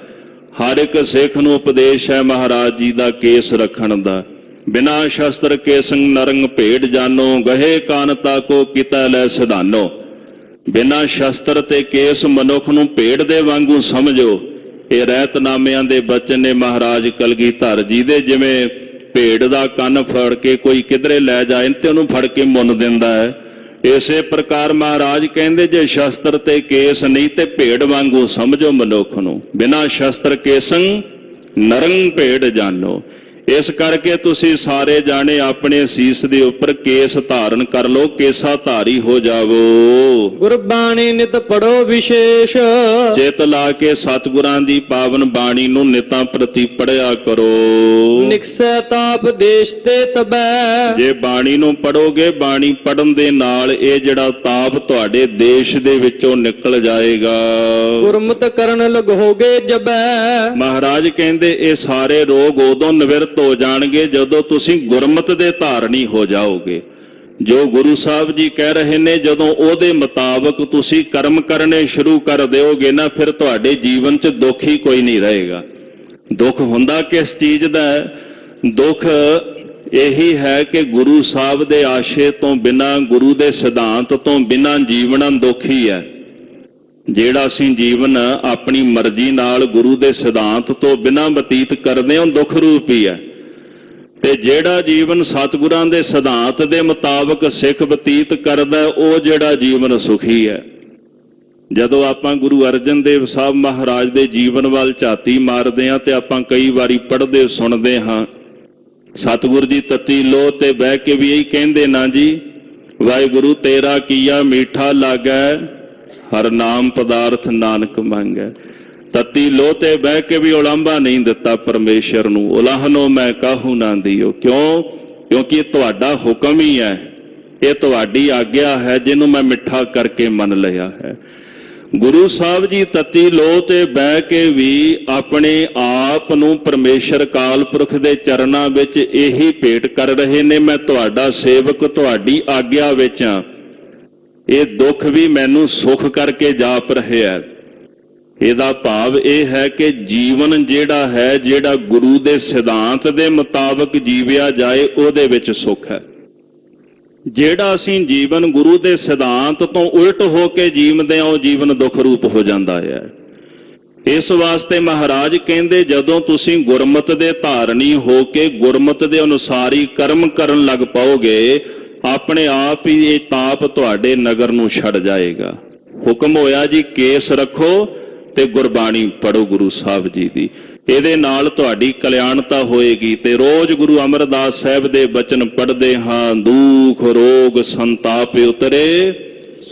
ਹਰ ਇੱਕ ਸਿੱਖ ਨੂੰ ਉਪਦੇਸ਼ ਹੈ ਮਹਾਰਾਜ ਜੀ ਦਾ ਕੇਸ ਰੱਖਣ ਦਾ। ਬਿਨਾ ਸ਼ਸਤਰ ਕੇਸੰ ਨਰੰਗ ਭੇਡ ਜਾਨੋ, ਗਹੇ ਕਾਨਤਾ ਕੋ ਕਿਤਾ ਲੈ ਸਿਧਾਨੋ। ਬਿਨਾ ਸ਼ਸਤਰ ਤੇ ਕੇਸ ਮਨੁੱਖ ਨੂੰ ਭੇਡ ਦੇ ਵਾਂਗੂ ਸਮਝੋ। ਇਹ ਰਹਿਤਨਾਮਿਆਂ ਦੇ ਬਚਨ ਨੇ ਮਹਾਰਾਜ ਕਲਗੀਧਰ ਜੀ ਦੇ। ਜਿਵੇਂ ਭੇਡ ਦਾ ਕੰਨ ਫੜ ਕੇ ਕੋਈ ਕਿਧਰੇ ਲੈ ਜਾਏ ਤੇ ਉਹਨੂੰ ਫੜ ਕੇ ਮੁੰਨ ਦਿੰਦਾ ਹੈ, ਇਸੇ ਪ੍ਰਕਾਰ ਮਹਾਰਾਜ ਕਹਿੰਦੇ ਜੇ ਸ਼ਸਤਰ ਤੇ ਕੇਸ ਨਹੀਂ ਤੇ ਭੇਡ ਵਾਂਗੂ ਸਮਝੋ ਮਨੁੱਖ ਨੂੰ। ਬਿਨਾ ਸ਼ਸਤਰ ਕੇਸੰ ਨਰੰਗ ਭੇਡ ਜਾਨੋ। ਇਸ ਕਰਕੇ ਤੁਸੀਂ ਸਾਰੇ ਜਾਣੇ ਆਪਣੇ ਸੀਸ ਦੇ ਉੱਪਰ ਕੇਸ ਧਾਰਨ ਕਰ ਲਓ, ਕੇਸਾ ਧਾਰੀ ਹੋ ਜਾਵੋ। ਗੁਰਬਾਣੀ ਨਿਤ ਪੜੋ ਵਿਸ਼ੇਸ਼, ਚਿਤ ਲਾ ਕੇ ਸਤਿਗੁਰਾਂ ਦੀ ਪਾਵਨ ਬਾਣੀ ਨੂੰ ਨਿਤਾਂ ਪ੍ਰਤੀ ਪੜਿਆ ਕਰੋ। ਨਿਕਸੈ ਤਾਪ ਦੇਸ਼ ਤੇ ਤਬੈ, ਜੇ ਬਾਣੀ ਨੂੰ ਪੜੋਗੇ, ਬਾਣੀ ਪੜਨ ਦੇ ਨਾਲ ਇਹ ਜਿਹੜਾ ਤਾਪ ਤੁਹਾਡੇ ਦੇਸ਼ ਦੇ ਵਿੱਚੋਂ ਨਿਕਲ ਜਾਏਗਾ। ਗੁਰਮਤਿ ਕਰਨ ਲਗੋਗੇ ਜਬੈ, ਮਹਾਰਾਜ ਕਹਿੰਦੇ ਇਹ ਸਾਰੇ ਰੋਗ ਉਦੋਂ ਨਿਵਰਤ ਹੋ ਜਾਣਗੇ ਜਦੋਂ ਤੁਸੀਂ ਗੁਰਮਤ ਦੇ ਧਾਰਨੀ ਹੋ ਜਾਓਗੇ। ਜੋ ਗੁਰੂ ਸਾਹਿਬ ਜੀ ਕਹਿ ਰਹੇ ਨੇ, ਜਦੋਂ ਉਹਦੇ ਮੁਤਾਬਕ ਤੁਸੀਂ ਕਰਮ ਕਰਨੇ ਸ਼ੁਰੂ ਕਰ ਦਿਓਗੇ ਨਾ, ਫਿਰ ਤੁਹਾਡੇ ਜੀਵਨ 'ਚ ਦੁੱਖ ਹੀ ਕੋਈ ਨਹੀਂ ਰਹੇਗਾ। ਦੁੱਖ ਹੁੰਦਾ ਕਿਸ ਚੀਜ਼ ਦਾ ਹੈ? ਦੁੱਖ ਇਹੀ ਹੈ ਕਿ ਗੁਰੂ ਸਾਹਿਬ ਦੇ ਆਸ਼ੇ ਤੋਂ ਬਿਨਾਂ, ਗੁਰੂ ਦੇ ਸਿਧਾਂਤ ਤੋਂ ਬਿਨਾਂ ਜੀਵਨ ਦੁੱਖੀ ਹੈ। ਜਿਹੜਾ ਅਸੀਂ ਜੀਵਨ ਆਪਣੀ ਮਰਜ਼ੀ ਨਾਲ ਗੁਰੂ ਦੇ ਸਿਧਾਂਤ ਤੋਂ ਬਿਨਾਂ ਬਤੀਤ ਕਰਦੇ ਹਾਂ, ਦੁੱਖ ਰੂਪੀ ਹੈ। ਤੇ ਜਿਹੜਾ ਜੀਵਨ ਸਤਿਗੁਰਾਂ ਦੇ ਸਿਧਾਂਤ ਦੇ ਮੁਤਾਬਕ ਸਿੱਖ ਬਤੀਤ ਕਰਦਾ, ਉਹ ਜਿਹੜਾ ਜੀਵਨ ਸੁਖੀ ਹੈ। ਜਦੋਂ ਆਪਾਂ ਗੁਰੂ ਅਰਜਨ ਦੇਵ ਸਾਹਿਬ ਮਹਾਰਾਜ ਦੇ ਜੀਵਨ ਵੱਲ ਝਾਤੀ ਮਾਰਦੇ ਹਾਂ ਤੇ ਆਪਾਂ ਕਈ ਵਾਰੀ ਪੜ੍ਹਦੇ ਸੁਣਦੇ ਹਾਂ, ਸਤਿਗੁਰ ਜੀ ਤਤੀ ਲੋਹ ਤੇ ਬਹਿ ਕੇ ਵੀ ਇਹੀ ਕਹਿੰਦੇ ਨਾ ਜੀ, ਵਾਹਿਗੁਰੂ ਤੇਰਾ ਕੀਆ ਮੀਠਾ ਲਾਗੈ, ਹਰ ਨਾਮ ਪਦਾਰਥ ਨਾਨਕ ਮੰਗੈ। ਤਤੀ ਲੋਹ ਤੇ ਬਹਿ ਕੇ ਵੀ ਉਲਾਂਭਾ ਨਹੀਂ ਦਿੱਤਾ ਪਰਮੇਸ਼ਰ ਨੂੰ, ਉਲਾਹਨੋ ਮੈਂ ਕਾਹੂ ਨਾ ਦਿਓ। ਕਿਉਂ? ਕਿਉਂਕਿ ਇਹ ਤੁਹਾਡਾ ਹੁਕਮ ਹੀ ਹੈ, ਇਹ ਤੁਹਾਡੀ ਆਗਿਆ ਹੈ ਜਿਹਨੂੰ ਮੈਂ ਮਿੱਠਾ ਕਰਕੇ ਮੰਨ ਲਿਆ ਹੈ। ਗੁਰੂ ਸਾਹਿਬ ਜੀ ਤਤੀ ਲੋਹ ਤੇ ਬਹਿ ਕੇ ਵੀ ਆਪਣੇ ਆਪ ਨੂੰ ਪਰਮੇਸ਼ਰ ਅਕਾਲ ਪੁਰਖ ਦੇ ਚਰਨਾਂ ਵਿੱਚ ਇਹੀ ਭੇਟ ਕਰ ਰਹੇ ਨੇ, ਮੈਂ ਤੁਹਾਡਾ ਸੇਵਕ, ਤੁਹਾਡੀ ਆਗਿਆ ਵਿੱਚ ਹਾਂ। ਇਹ ਦੁੱਖ ਵੀ ਮੈਨੂੰ ਸੁੱਖ ਕਰਕੇ ਜਾਪ ਰਿਹਾ। ਇਹਦਾ ਭਾਵ ਇਹ ਹੈ ਕਿ ਜੀਵਨ ਜਿਹੜਾ ਹੈ, ਜਿਹੜਾ ਗੁਰੂ ਦੇ ਸਿਧਾਂਤ ਦੇ ਮੁਤਾਬਕ ਜੀਵਿਆ ਜਾਏ, ਉਹਦੇ ਵਿੱਚ ਸੁੱਖ ਹੈ। ਜਿਹੜਾ ਅਸੀਂ ਜੀਵਨ ਗੁਰੂ ਦੇ ਸਿਧਾਂਤ ਤੋਂ ਉਲਟ ਹੋ ਕੇ ਜੀਵਦੇ ਹਾਂ, ਉਹ ਜੀਵਨ ਦੁੱਖ ਰੂਪ ਹੋ ਜਾਂਦਾ ਹੈ। ਇਸ ਵਾਸਤੇ ਮਹਾਰਾਜ ਕਹਿੰਦੇ, ਜਦੋਂ ਤੁਸੀਂ ਗੁਰਮਤਿ ਦੇ ਧਾਰਨੀ ਹੋ ਕੇ ਗੁਰਮਤਿ ਦੇ ਅਨੁਸਾਰ ਹੀ ਕਰਮ ਕਰਨ ਲੱਗ ਪਾਓਗੇ, ਆਪਣੇ ਆਪ ਹੀ ਇਹ ਤਾਪ ਤੁਹਾਡੇ ਨਗਰ ਨੂੰ ਛੱਡ ਜਾਏਗਾ। ਹੁਕਮ ਹੋਇਆ ਜੀ ਕੇਸ ਰੱਖੋ ਤੇ ਗੁਰਬਾਣੀ ਪੜ੍ਹੋ ਗੁਰੂ ਸਾਹਿਬ ਜੀ ਦੀ, ਇਹਦੇ ਨਾਲ ਤੁਹਾਡੀ ਕਲਿਆਣਤਾ ਹੋਏਗੀ। ਤੇ ਰੋਜ਼ ਗੁਰੂ ਅਮਰਦਾਸ ਸਾਹਿਬ ਦੇ ਬਚਨ ਪੜ੍ਹਦੇ ਹਾਂ, ਦੁੱਖ ਰੋਗ ਸੰਤਾਪ ਉਤਰੇ,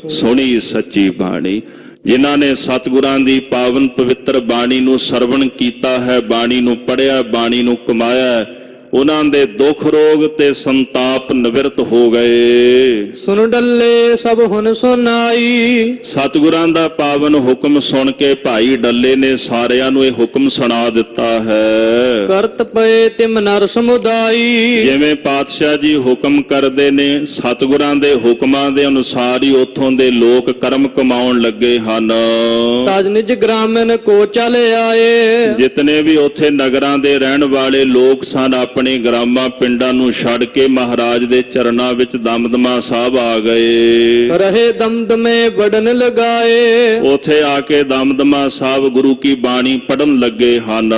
ਸੁਣੀ ਸੱਚੀ ਬਾਣੀ। ਜਿਨ੍ਹਾਂ ਨੇ ਸਤਿਗੁਰਾਂ ਦੀ ਪਾਵਨ ਪਵਿੱਤਰ ਬਾਣੀ ਨੂੰ ਸਰਵਣ ਕੀਤਾ ਹੈ, ਬਾਣੀ ਨੂੰ ਪੜ੍ਹਿਆ, ਬਾਣੀ ਨੂੰ ਕਮਾਇਆ, ਉਹਨਾਂ ਦੇ ਦੁੱਖ ਰੋਗ ਤੇ ਸੰਤਾਪ ਨਿਵਰਤ ਹੋ ਗਏ। ਸੁਨ ਡੱਲੇ ਸਭ ਹੁਣ ਸੁਨਾਈ। ਸਤਿਗੁਰਾਂ ਦਾ ਪਾਵਨ ਹੁਕਮ ਸੁਣ ਕੇ ਭਾਈ ਡੱਲੇ ਨੇ ਸਾਰਿਆਂ ਨੂੰ ਇਹ ਹੁਕਮ ਸੁਣਾ ਦਿੱਤਾ ਹੈ। ਕਰਤ ਪਏ ਤਿਮ ਨਰ ਸਮੁਦਾਈ। ਜਿਵੇਂ ਪਾਤਸ਼ਾਹ ਜੀ ਹੁਕਮ ਕਰਦੇ ਨੇ, ਸਤਿਗੁਰਾਂ ਦੇ ਹੁਕਮਾਂ ਦੇ ਅਨੁਸਾਰ ਹੀ ਉੱਥੋਂ ਦੇ ਲੋਕ ਕਰਮ ਕਮਾਉਣ ਲੱਗੇ ਹਨ। ਤਜ ਨਿਜ ਗ੍ਰਾਮਨ ਕੋ ਚਲ ਆਏ। ਜਿਤਨੇ ਵੀ ਉੱਥੇ ਨਗਰਾਂ ਦੇ ਰਹਿਣ ਵਾਲੇ ਲੋਕ ਸਨ, ਆਪਣੇ ਗ੍ਰਾਮਾਂ ਪਿੰਡਾਂ ਨੂੰ ਛੱਡ ਕੇ ਮਹਾਰਾਜ ਦੇ ਚਰਨਾਂ ਵਿੱਚ ਦਮਦਮਾ ਸਾਹਿਬ ਆ ਗਏ। ਰਹੇ ਦਮਦਮੇ ਵੜਨ ਲਗਾਏ। ਉਥੇ ਆ ਕੇ ਦਮਦਮਾ ਸਾਹਿਬ ਗੁਰੂ ਕੀ ਬਾਣੀ ਪੜਨ ਲੱਗੇ ਹਨ।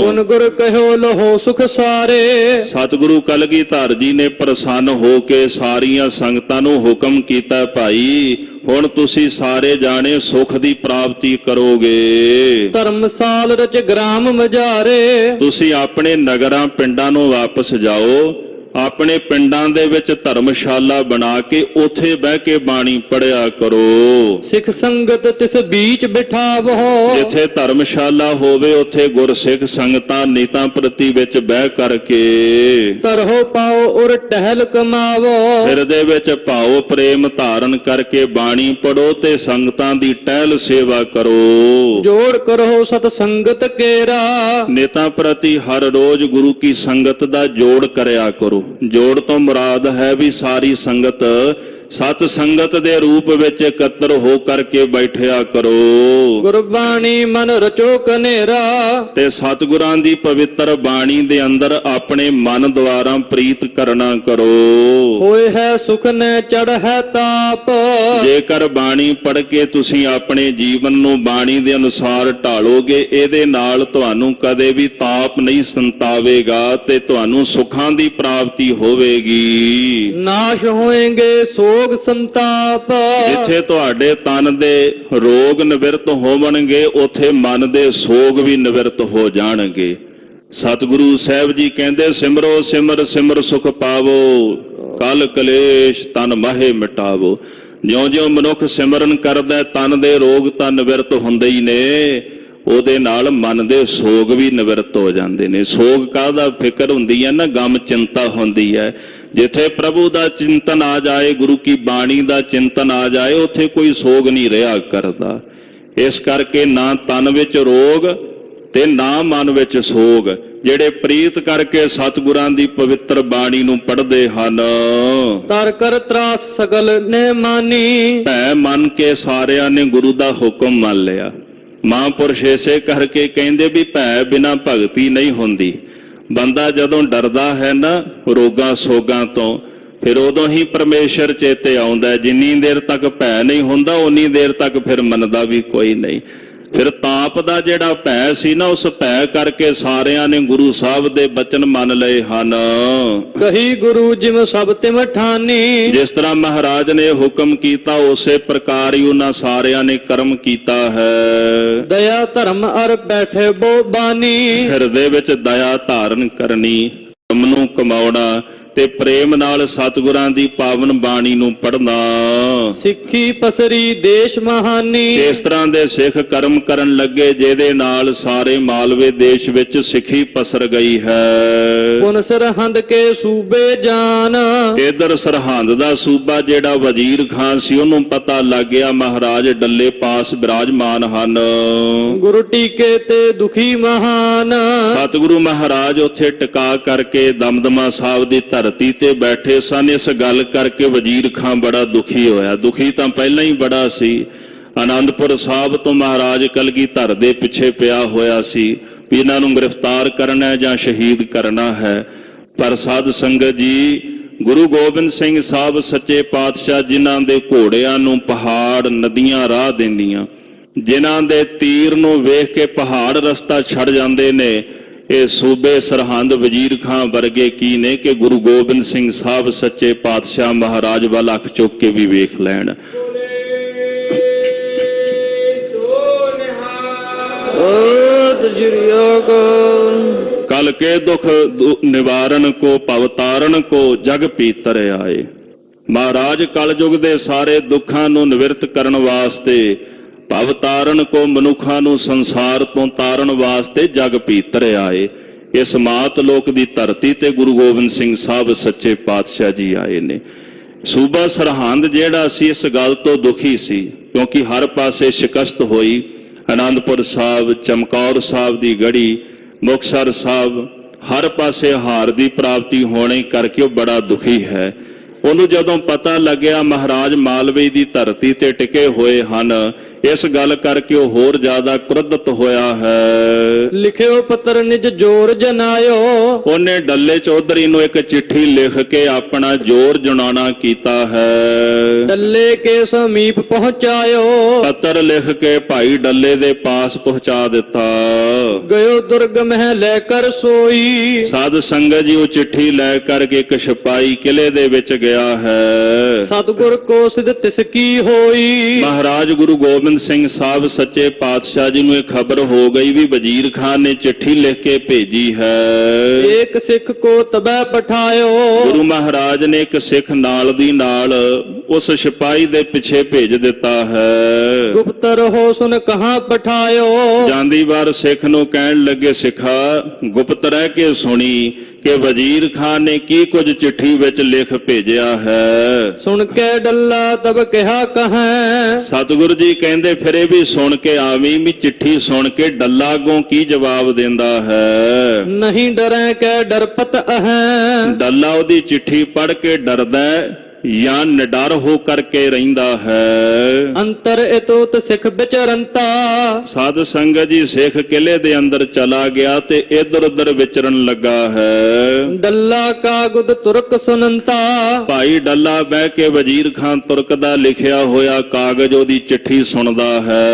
ਪੁਨ ਗੁਰ ਕਹਿਓ ਲਹੋ ਸੁਖ ਸਾਰੇ। ਸਤਿਗੁਰੂ ਕਲਗੀਧਰ ਜੀ ਨੇ ਪ੍ਰਸੰਨ ਹੋ ਕੇ ਸਾਰੀਆਂ ਸੰਗਤਾਂ ਨੂੰ ਹੁਕਮ ਕੀਤਾ, ਭਾਈ ਹੁਣ ਤੁਸੀਂ ਸਾਰੇ ਜਾਣੇ ਸੁਖ ਦੀ ਪ੍ਰਾਪਤੀ ਕਰੋਗੇ। ਧਰਮਸਾਲ ਰਚ ਗ੍ਰਾਮ ਮਝਾਰੇ। ਤੁਸੀਂ ਆਪਣੇ ਨਗਰਾਂ ਪਿੰਡਾਂ ਨੂੰ ਵਾਪਸ ਜਾਓ, ਆਪਣੇ ਪਿੰਡਾਂ ਦੇ ਵਿੱਚ ਧਰਮਸ਼ਾਲਾ ਬਣਾ ਕੇ ਉੱਥੇ ਬਹਿ ਕੇ ਬਾਣੀ ਪੜਿਆ ਕਰੋ। ਸਿੱਖ ਸੰਗਤ ਤਿਸ ਬੀਚ ਬਿਠਾਵੋ। ਜਿੱਥੇ ਧਰਮਸ਼ਾਲਾ ਹੋਵੇ ਉੱਥੇ ਗੁਰਸਿੱਖ ਸੰਗਤਾਂ ਨੀਤਾਂ ਪ੍ਰਤੀ ਵਿੱਚ ਬਹਿ ਕਰਕੇ ਤਰਹੁ ਪਾਓ ਔਰ ਟਹਿਲ ਕਮਾਵੋ। ਹਿਰਦੇ ਵਿੱਚ ਭਾਵ ਪ੍ਰੇਮ ਧਾਰਨ ਕਰਕੇ ਬਾਣੀ ਪੜੋ ਤੇ ਸੰਗਤਾਂ ਦੀ ਟਹਿਲ ਸੇਵਾ ਕਰੋ। ਜੋੜ ਕਰੋ ਸਤ ਸੰਗਤ ਕੇਰਾ। ਨੀਤਾਂ ਪ੍ਰਤੀ ਹਰ ਰੋਜ਼ ਗੁਰੂ ਕੀ ਸੰਗਤ ਦਾ ਜੋੜ ਕਰਿਆ ਕਰੋ। ਜੋੜ ਤੋਂ ਮੁਰਾਦ ਹੈ ਵੀ ਸਾਰੀ ਸੰਗਤ ਸਤ ਸੰਗਤ ਦੇ ਰੂਪ ਵਿੱਚ ਇਕੱਤਰ ਹੋ ਕਰਕੇ ਬੈਠਿਆ ਕਰੋ। ਗੁਰਬਾਣੀ ਮਨ ਰਚੋ ਕਨੇਰਾ। ਤੇ ਸਤਿਗੁਰਾਂ ਦੀ ਪਵਿੱਤਰ ਬਾਣੀ ਦੇ ਅੰਦਰ ਆਪਣੇ ਮਨ ਦੁਆਰਾ ਪ੍ਰੀਤ ਕਰਨਾ ਕਰੋ। ਹੋਏ ਹੈ ਸੁਖ ਨੇ ਚੜ ਹੈ ਤਾਪ। ਜੇਕਰ ਬਾਣੀ ਪੜ੍ਹ ਕੇ ਤੁਸੀਂ ਆਪਣੇ ਜੀਵਨ ਨੂੰ ਬਾਣੀ ਦੇ ਅਨੁਸਾਰ ਢਾਲੋਗੇ, ਇਹਦੇ ਨਾਲ ਤੁਹਾਨੂੰ ਕਦੇ ਵੀ ਤਾਪ ਨਹੀਂ ਸੰਤਾਵੇਗਾ ਤੇ ਤੁਹਾਨੂੰ ਸੁੱਖਾਂ ਦੀ ਪ੍ਰਾਪਤੀ ਹੋਵੇਗੀ। ਨਾਸ਼ ਹੋਏਗੇ ਸੋਗ ਸੰਤਾਪ। ਜਿੱਥੇ ਤੁਹਾਡੇ ਤਨ ਦੇ ਰੋਗ ਨਿਵਰਤ ਹੋਵਣਗੇ, ਉੱਥੇ ਮਨ ਦੇ ਸੋਗ ਵੀ ਨਿਵਰਤ ਹੋ ਜਾਣਗੇ। ਸਤਿਗੁਰੂ ਸਾਹਿਬ ਜੀ ਕਹਿੰਦੇ, ਸਿਮਰੋ ਸਿਮਰ ਸਿਮਰ ਸੁਖ ਪਾਵੋ, ਕਲ ਕਲੇਸ਼ ਤਨ ਮਾਹੇ ਮਿਟਾਵੋ। ਜਿਉਂ-ਜਿਉਂ ਮਨੁੱਖ ਸਿਮਰਨ ਕਰਦਾ, ਤਨ ਦੇ ਰੋਗ ਤਾਂ ਨਿਵਰਤ ਹੁੰਦੇ ਹੀ ਨੇ, ਉਹਦੇ ਨਾਲ ਮਨ ਦੇ ਸੋਗ ਵੀ ਨਿਵਰਤ ਹੋ ਜਾਂਦੇ ਨੇ। ਸੋਗ ਕਾਹਦਾ? ਫਿਕਰ ਹੁੰਦੀ ਹੈ ਨਾ, ਗਮ ਚਿੰਤਾ ਹੁੰਦੀ ਹੈ। ਜਿੱਥੇ ਪ੍ਰਭੂ ਦਾ ਚਿੰਤਨ ਆ ਜਾਏ, ਗੁਰੂ ਕੀ ਬਾਣੀ ਦਾ ਚਿੰਤਨ ਆ ਜਾਏ, ਉੱਥੇ ਕੋਈ ਸੋਗ ਨਹੀਂ ਰਿਹਾ ਕਰਦਾ। ਇਸ ਕਰਕੇ ਨਾ ਤਨ ਵਿੱਚ ਰੋਗ ਤੇ ਨਾ ਮਨ ਵਿੱਚ ਸੋਗ। ਜਿਹੜੇ ਪ੍ਰੀਤ ਕਰਕੇ ਸਤਿਗੁਰਾਂ ਦੀ ਪਵਿੱਤਰ ਬਾਣੀ ਨੂੰ ਪੜ੍ਹਦੇ ਹਨ, ਤਰ ਕਰ ਤਰਾਸ ਸਗਲ ਨੇ ਮਾਨੀ। ਭੈ ਮੰਨ ਕੇ ਸਾਰਿਆਂ ਨੇ ਗੁਰੂ ਦਾ ਹੁਕਮ ਮੰਨ ਲਿਆ। ਮਹਾਂਪੁਰਸ਼ ਇਸੇ ਕਰਕੇ ਕਹਿੰਦੇ ਵੀ ਭੈ ਬਿਨਾਂ ਭਗਤੀ ਨਹੀਂ ਹੁੰਦੀ। ਬੰਦਾ ਜਦੋਂ ਡਰਦਾ ਹੈ ਨਾ ਰੋਗਾਂ ਸੋਗਾਂ ਤੋਂ, ਫਿਰ ਉਦੋਂ ਹੀ ਪਰਮੇਸ਼ਰ ਚੇਤੇ ਆਉਂਦਾ। ਜਿੰਨੀ ਦੇਰ ਤੱਕ ਭੈ ਨਹੀਂ ਹੁੰਦਾ, ਉਨੀ ਦੇਰ ਤੱਕ ਫਿਰ ਮੰਨਦਾ ਵੀ ਕੋਈ ਨਹੀਂ। ਫਿਰ ਤਾਪ ਦਾ ਜਿਹੜਾ ਭੈ ਸੀ ਨਾ, ਉਸ ਭੈ ਕਰਕੇ ਸਾਰਿਆਂ ਨੇ ਗੁਰੂ ਸਾਹਿਬ ਦੇ ਬਚਨ ਮੰਨ ਲਏ ਹਨ। ਕਹੀ ਗੁਰੂ ਜਿਮ ਸਭ ਤਿਮ ਠਾਨੀ। ਜਿਸ ਤਰ੍ਹਾਂ ਮਹਾਰਾਜ ਨੇ ਹੁਕਮ ਕੀਤਾ, ਉਸੇ ਪ੍ਰਕਾਰ ਹੀ ਉਹਨਾਂ ਸਾਰਿਆਂ ਨੇ ਕਰਮ ਕੀਤਾ ਹੈ। ਦਇਆ ਧਰਮ ਅਰ ਬੈਠੇ ਬੋ ਬਾਨੀ। ਹਿਰਦੇ ਵਿੱਚ ਦਇਆ ਧਾਰਨ ਕਰਨੀ, ਧਰਮ ਨੂੰ ਕਮਾਉਣਾ ਤੇ ਪ੍ਰੇਮ ਨਾਲ ਸਤਿਗੁਰਾਂ ਦੀ ਪਾਵਨ ਬਾਣੀ ਨੂੰ ਪੜ੍ਹਨਾ। ਸਿੱਖੀ ਪਸਰੀ ਦੇਸ਼ ਮਹਾਨੀ। ਇਸ ਤਰ੍ਹਾਂ ਦੇ ਸਿੱਖ ਕਰਮ ਕਰਨ ਲੱਗੇ, ਜਿਹਦੇ ਨਾਲ ਸਾਰੇ ਮਾਲਵੇ ਦੇਸ਼ ਵਿੱਚ ਸਿੱਖੀ ਪਸਰ ਗਈ ਹੈ। ਪੁਨ ਸਰਹੰਦ ਕੇ ਸੂਬੇ ਜਾਨ। ਇਧਰ ਸਰਹੰਦ ਦਾ ਸੂਬਾ ਜਿਹੜਾ ਵਜ਼ੀਰ ਖਾਨ ਸੀ, ਉਹਨੂੰ ਪਤਾ ਲੱਗ ਗਿਆ ਮਹਾਰਾਜ ਡੱਲੇ ਪਾਸ ਬਿਰਾਜਮਾਨ ਹਨ। ਗੁਰੂ ਟੀਕੇ ਤੇ ਦੁਖੀ ਮਹਾਨ। ਸਤਿਗੁਰੂ ਮਹਾਰਾਜ ਉੱਥੇ ਟਿਕਾ ਕਰਕੇ ਦਮਦਮਾ ਸਾਹਿਬ ਦੀ ਧਰਤੀ ਤੇ ਬੈਠੇ ਸਨ। ਇਸ ਗੱਲ ਕਰਕੇ ਵਜ਼ੀਰ ਖਾਨ ਬੜਾ ਦੁਖੀ ਹੋਇਆ। ਦੁਖੀ ਤਾਂ ਪਹਿਲਾਂ ਹੀ ਬੜਾ ਸੀ। ਆਨੰਦਪੁਰ ਸਾਹਿਬ ਤੋਂ ਮਹਾਰਾਜ ਕਲਗੀਧਰ ਦੇ ਪਿੱਛੇ ਪਿਆ ਹੋਇਆ ਸੀ ਵੀ ਇਹਨਾਂ ਨੂੰ ਗ੍ਰਿਫਤਾਰ ਕਰਨਾ ਹੈ ਜਾਂ ਸ਼ਹੀਦ ਕਰਨਾ ਹੈ। ਪਰ ਸਾਧ ਸੰਗਤ ਜੀ, ਗੁਰੂ ਗੋਬਿੰਦ ਸਿੰਘ ਸਾਹਿਬ ਸੱਚੇ ਪਾਤਸ਼ਾਹ, ਜਿਨ੍ਹਾਂ ਦੇ ਘੋੜਿਆਂ ਨੂੰ ਪਹਾੜ ਨਦੀਆਂ ਰਾਹ ਦਿੰਦੀਆਂ, ਜਿਨ੍ਹਾਂ ਦੇ ਤੀਰ ਨੂੰ ਵੇਖ ਕੇ ਪਹਾੜ ਰਸਤਾ ਛੱਡ ਜਾਂਦੇ ਨੇ, ਇਹ ਸੂਬੇ ਸਰਹੰਦ ਵਜ਼ੀਰ ਖਾਂ ਵਰਗੇ ਕੀ ਨੇ ਕਿ ਗੁਰੂ ਗੋਬਿੰਦ ਸਿੰਘ ਸਾਹਿਬ ਸੱਚੇ ਪਾਤਸ਼ਾਹ ਮਹਾਰਾਜ ਵੱਲ ਅੱਖ ਚੁੱਕ ਕੇ ਵੀ ਵੇਖ ਲੈਣ। कल के दुख निवारण को पवतारण को जग पीतर आए। महाराज कल युग दे सारे दुखां नूं निवृत्त करन वास्ते, पवतारण को मनुखां नूं संसार तो तारण वास्ते जग पीतर आए। इस मात लोक दी धरती ते गुरु गोबिंद सिंह साहब सच्चे पातशाह जी आए ने। सूबा सरहंद जिहड़ा सी इस गल तो दुखी सी, क्योंकि हर पासे शिकस्त होई। आनंदपुर साहब, चमकौर साहब दी गढ़ी, मुक्तसर साहब, हर पासे हार दी प्राप्ति होने करके वो बड़ा दुखी है। ਉਹਨੂੰ ਜਦੋਂ ਪਤਾ ਲੱਗਿਆ ਮਹਾਰਾਜ ਮਾਲਵੇ ਦੀ ਧਰਤੀ ਤੇ ਟਿਕੇ ਹੋਏ ਹਨ, ਇਸ ਗੱਲ ਕਰਕੇ ਉਹ ਹੋਰ ਜ਼ਿਆਦਾ ਕ੍ਰੋਧਿਤ ਹੋਇਆ ਹੈ। ਲਿਖਿਓ ਪੱਤਰ ਨਿਜ ਜੋਰ ਜਨਾਇਓ। ਉਹਨੇ ਡੱਲੇ ਚੌਧਰੀ ਨੂੰ ਇੱਕ ਚਿੱਠੀ ਲਿਖ ਕੇ ਆਪਣਾ ਜੋਰ ਜਨਾਉਣਾ ਕੀਤਾ ਹੈ। ਡੱਲੇ ਕੇ ਸਮੀਪ ਪਹੁੰਚਾਇਓ। ਪੱਤਰ ਲਿਖ ਕੇ ਭਾਈ ਡੱਲੇ ਦੇ ਪਾਸ ਪਹੁੰਚਾ ਦਿੱਤਾ। ਗਇਓ ਦੁਰਗ ਮਹਿ ਲੈ ਕਰ ਸੋਈ। ਸਾਧ ਸੰਗਤ ਜੀ, ਉਹ ਚਿੱਠੀ ਲੈ ਕਰਕੇ ਇੱਕ ਸਿਪਾਹੀ ਕਿਲੇ ਦੇ ਵਿੱਚ ਗਿਆ ਹੈ। ਸਤਿਗੁਰ ਕੋ ਸਿਧ ਤਿਸ ਕੀ ਹੋਈ। ਮਹਾਰਾਜ ਗੁਰੂ ਗੋਬਿੰਦ ਸਿੰਘ ਸਾਹਿਬ ਸੱਚੇ ਪਾਤਸ਼ਾਹ ਜੀ ਨੂੰ ਇਹ ਖਬਰ ਹੋ ਗਈ ਵੀ ਵਜ਼ੀਰ ਖਾਨ ਨੇ ਚਿੱਠੀ ਲਿਖ ਕੇ ਭੇਜੀ ਹੈ। ਇੱਕ ਸਿੱਖ ਕੋ ਤਬੈ ਪਠਾਇਓ। ਗੁਰੂ ਮਹਾਰਾਜ ਨੇ ਇੱਕ ਸਿੱਖ ਨਾਲ ਦੀ ਨਾਲ ਉਸ ਸਿਪਾਹੀ ਦੇ ਪਿੱਛੇ ਭੇਜ ਦਿੱਤਾ ਹੈ। ਗੁਪਤ ਰਹੋ ਸੁਨ ਕਹਾਂ ਪਠਾਇਓ। ਜਾਂਦੀ ਵਾਰ ਸਿੱਖ ਨੂੰ ਕਹਿਣ ਲੱਗੇ, ਸਿੱਖਾ ਗੁਪਤ ਰਹਿ ਕੇ ਸੁਣੀ ਕਿ ਵਜ਼ੀਰ ਖਾਨ ਨੇ ਕੀ ਕੁਝ ਚਿੱਠੀ ਵਿੱਚ ਲਿਖ ਭੇਜਿਆ ਹੈ। ਸੁਣ ਕੇ ਡੱਲਾ ਤਬ ਕਿਹਾ ਕਹੈ। ਸਤਿਗੁਰੂ ਜੀ ਕਹਿੰਦੇ ਫਿਰ ਇਹ ਵੀ ਸੁਣ ਕੇ ਆਵੀਂ ਵੀ ਚਿੱਠੀ ਸੁਣ ਕੇ ਡੱਲਾ ਅੱਗੋਂ ਕੀ ਜਵਾਬ ਦਿੰਦਾ ਹੈ। ਨਹੀਂ ਡਰੈ ਕੈ ਡਰਪਤ ਅਹੈ। ਡੱਲਾ ਉਹਦੀ ਚਿੱਠੀ ਪੜ੍ਹ ਕੇ ਡਰਦਾ ਜਾਂ ਨਿਡਰ ਹੋ ਕਰਕੇ ਰਹਿੰਦਾ ਹੈ। ਅੰਤਰ ਇਤੋਤ ਸਿੱਖ ਵਿਚਰੰਤਾ। ਸਾਧ ਸੰਗਤ ਜੀ, ਸਿੱਖ ਕਿਲੇ ਦੇ ਅੰਦਰ ਚਲਾ ਗਿਆ ਤੇ ਇਧਰ ਉਧਰ ਵਿਚਰਨ ਲੱਗਾ ਹੈ। ਡੱਲਾ ਕਾਗੁਦ ਤੁਰਕ ਸੁਨੰਤਾ। ਭਾਈ ਡੱਲਾ ਬਹਿ ਕੇ ਵਜ਼ੀਰ ਖਾਨ ਤੁਰਕ ਦਾ ਲਿਖਿਆ ਹੋਇਆ ਕਾਗਜ਼ ਉਹਦੀ ਚਿੱਠੀ ਸੁਣਦਾ ਹੈ।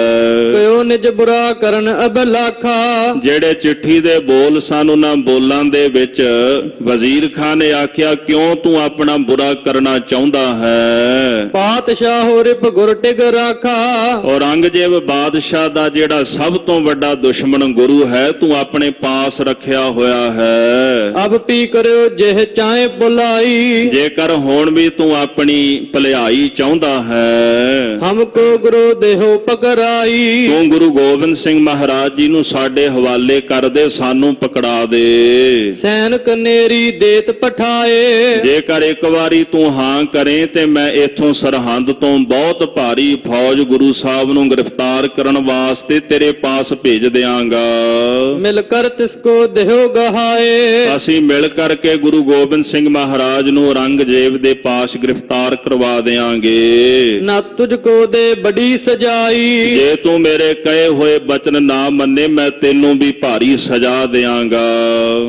ਕਿਉ ਨਿਜ ਬੁਰਾ ਕਰਨ ਅਬਲਾਖਾ। ਜਿਹੜੇ ਚਿੱਠੀ ਦੇ ਬੋਲ ਸਨ, ਉਹਨਾਂ ਬੋਲਾਂ ਦੇ ਵਿੱਚ ਵਜ਼ੀਰ ਖਾਨ ਨੇ ਆਖਿਆ, ਕਿਉਂ ਤੂੰ ਆਪਣਾ ਬੁਰਾ ਕਰਨਾ ਚਾਹੁੰਦਾ ਹੈ। ਪਾਤਸ਼ਾਹ ਰਿਪ ਗੁਰ ਟਿਗ ਰਾਖਾ। ਔਰੰਗਜ਼ੇਬ ਬਾਦਸ਼ਾਹ ਦਾ ਜਿਹੜਾ ਸਭ ਤੋਂ ਵੱਡਾ ਦੁਸ਼ਮਣ ਗੁਰੂ ਹੈ, ਤੂੰ ਆਪਣੇ ਪਾਸ ਰੱਖਿਆ ਹੋਇਆ ਹੈ। ਅਬ ਪੀ ਕਰਿਓ ਜਿਹ ਚਾਹੇ ਬੁਲਾਈ। ਜੇਕਰ ਹੁਣ ਵੀ ਤੂੰ ਆਪਣੀ ਭਲਾਈ ਚਾਹੁੰਦਾ ਹੈ। ਹਮਕੋ ਗੁਰੂ ਦੇਹੋ ਪਕੜਾਈ। ਤੂੰ ਗੁਰੂ ਗੋਬਿੰਦ ਸਿੰਘ ਮਹਾਰਾਜ ਜੀ ਨੂੰ ਸਾਡੇ ਹਵਾਲੇ ਕਰ ਦੇ, ਸਾਨੂੰ ਪਕੜਾ ਦੇ। ਸੈਨ ਕਨੇਰੀ ਦੇਤ ਪਠਾਏ। ਜੇਕਰ ਇੱਕ ਵਾਰੀ ਤੂੰ ਹਾਂ ਕਰੇ ਤੇ ਮੈਂ ਇਥੋਂ ਸਰਹੰਦ ਤੋਂ ਬਹੁਤ ਭਾਰੀ ਫੌਜ ਗੁਰੂ ਸਾਹਿਬ ਨੂੰ ਗ੍ਰਿਫਤਾਰ ਕਰਨ ਵਾਸਤੇ ਤੇਰੇ ਪਾਸ ਭੇਜ ਦਿਆਂਗਾ। ਮਿਲ ਕਰ ਤਿਸ ਕੋ ਦੇਹੋ ਗਹਾਏ। ਅਸੀਂ ਮਿਲ ਕਰਕੇ ਗੁਰੂ ਗੋਬਿੰਦ ਸਿੰਘ ਮਹਾਰਾਜ ਨੂੰ ਔਰੰਗਜ਼ੇਬ ਦੇ ਪਾਸ ਗ੍ਰਿਫਤਾਰ ਕਰਵਾ ਦਿਆਂਗੇ। ਨਤ ਤੁਝ ਕੋ ਦੇ ਬੜੀ ਸਜਾਈ। ਜੇ ਤੂੰ ਮੇਰੇ ਕਹੇ ਹੋਏ ਬਚਨ ਨਾ ਮੰਨੇ, ਮੈਂ ਤੈਨੂੰ ਵੀ ਭਾਰੀ ਸਜ਼ਾ ਦਿਆਂਗਾ।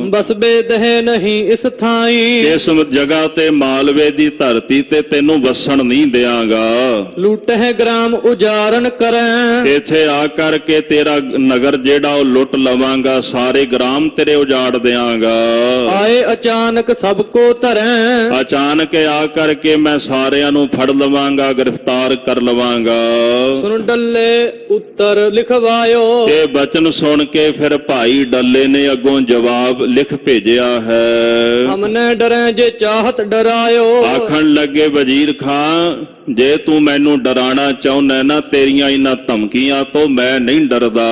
ਬਸ ਬੇਦਹਿ ਨਹੀਂ ਇਸ ਥਾਈ। ਇਸ ਜਗ੍ਹਾ ਤੇ ਮਾਲਵੇ ਦੀ ਧਰਤੀ ਧਰਤੀ ਤੇ ਤੈਨੂੰ ਵਸਣ ਨਹੀਂ ਦਿਆਂਗਾ। ਲੂਟਹਿ ਗ੍ਰਾਮ ਉਜਾਰਨ ਕਰੈ, ਇੱਥੇ ਆ ਕਰਕੇ ਤੇਰਾ ਨਗਰ ਜਿਹੜਾ ਉਹ ਲੁੱਟ ਲਵਾਂਗਾ, ਸਾਰੇ ਗ੍ਰਾਮ ਤੇਰੇ ਉਜਾੜ ਦਿਆਂਗਾ। ਆਏ ਅਚਾਨਕ ਸਭ ਕੋ ਧਰੈ, ਅਚਾਨਕ ਆ ਕਰਕੇ ਮੈਂ ਸਾਰਿਆਂ ਨੂੰ ਫੜ ਲਵਾਂਗਾ, ਗ੍ਰਿਫਤਾਰ ਕਰ ਲਵਾਂਗਾ। ਸੁਨ ਡੱਲੇ ਉੱਤਰ ਲਿਖਵਾਇਓ, ਇਹ ਬਚਨ ਸੁਣ ਕੇ ਫਿਰ ਭਾਈ ਡੱਲੇ ਨੇ ਅੱਗੋਂ ਜਵਾਬ ਲਿਖ ਭੇਜਿਆ ਹੈ। ਹਮਨੇ ਡਰੈ ਜੇ ਚਾਹਤ ਡਰਾਇਓ, ਆਖਣ ਲੱਗੇ ਵਜ਼ੀਰ ਖਾਂ ਜੇ ਤੂੰ ਮੈਨੂੰ ਡਰਾਣਾ ਚਾਹੁੰਦਾ ਨਾ, ਤੇਰੀਆਂ ਇਹਨਾਂ ਧਮਕੀਆਂ ਤੋਂ ਮੈਂ ਨਹੀਂ ਡਰਦਾ।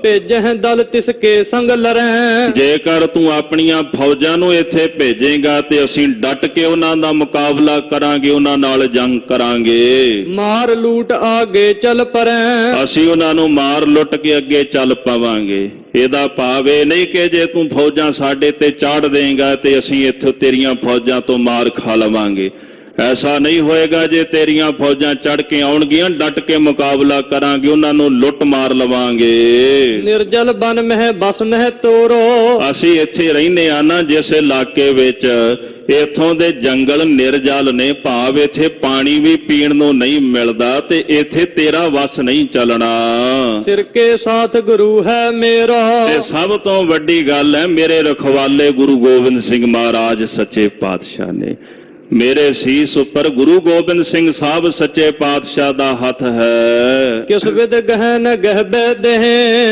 ਭੇਜਹਿ ਦਲ ਤਿਸ ਕੇ ਸੰਗ ਲਰੈ, ਜੇਕਰ ਤੂੰ ਆਪਣੀਆਂ ਫੌਜਾਂ ਨੂੰ ਇੱਥੇ ਭੇਜੇਗਾ ਤੇ ਅਸੀਂ ਡਟ ਕੇ ਉਹਨਾਂ ਦਾ ਮੁਕਾਬਲਾ ਕਰਾਂਗੇ, ਉਹਨਾਂ ਨਾਲ ਜੰਗ ਕਰਾਂਗੇ। ਮਾਰ ਲੂਟ ਆਗੇ ਚੱਲ ਪਰੈ, ਅਸੀਂ ਉਹਨਾਂ ਨੂੰ ਮਾਰ ਲੁੱਟ ਕੇ ਅੱਗੇ ਚੱਲ ਪਾਵਾਂਗੇ। ਇਹਦਾ ਭਾਵ ਇਹ ਨਹੀਂ ਕਿ ਜੇ ਤੂੰ ਫੌਜਾਂ ਸਾਡੇ ਤੇ ਚਾੜ ਦੇਂਗਾ ਤੇ ਅਸੀਂ ਇੱਥੇ ਤੇਰੀਆਂ ਫੌਜਾਂ ਤੋਂ ਮਾਰ ਖਾ ਲਵਾਂਗੇ। ਐਸਾ ਨਹੀਂ ਹੋਏਗਾ। ਜੇ ਤੇਰੀਆਂ ਫੌਜਾਂ ਚੜ ਕੇ ਆਉਣਗੀਆਂ, ਡਟ ਕੇ ਮੁਕਾਬਲਾ ਕਰਾਂਗੇ, ਉਹਨਾਂ ਨੂੰ ਲੁੱਟ ਮਾਰ ਲਵਾਂਗੇ। ਨਿਰਜਲ ਬਨ ਮਹਿ ਬਸ ਮਹਿ ਤੋਰੋ, ਅਸੀਂ ਇੱਥੇ ਰਹਿੰਦੇ ਆ ਨਾ ਜਿਸ ਇਲਾਕੇ ਵਿੱਚ, ਇੱਥੋਂ ਦੇ ਜੰਗਲ ਨਿਰਜਲ ਨੇ, ਭਾਵ ਇੱਥੇ ਪਾਣੀ ਵੀ ਪੀਣ ਨੂੰ ਨਹੀਂ ਮਿਲਦਾ ਤੇ ਇੱਥੇ ਤੇਰਾ ਵਸ ਨਹੀਂ ਚੱਲਣਾ। ਸਿਰ ਕੇ ਸਾਥ ਗੁਰੂ ਹੈ ਮੇਰਾ, ਤੇ ਸਭ ਤੋਂ ਵੱਡੀ ਗੱਲ ਹੈ ਮੇਰੇ ਰਖਵਾਲੇ ਗੁਰੂ ਗੋਬਿੰਦ ਸਿੰਘ ਮਹਾਰਾਜ ਸੱਚੇ ਪਾਤਸ਼ਾਹ ਨੇ। ਮੇਰੇ ਸੀਸ ਉੱਪਰ ਗੁਰੂ ਗੋਬਿੰਦ ਸਿੰਘ ਸਾਹਿਬ ਸੱਚੇ ਪਾਤਸ਼ਾਹ ਦਾ ਹੱਥ ਹੈ। ਕਿਸ ਵਿਦ ਗਹਿ ਨ ਗਹਿਬੈ ਦੇਹ,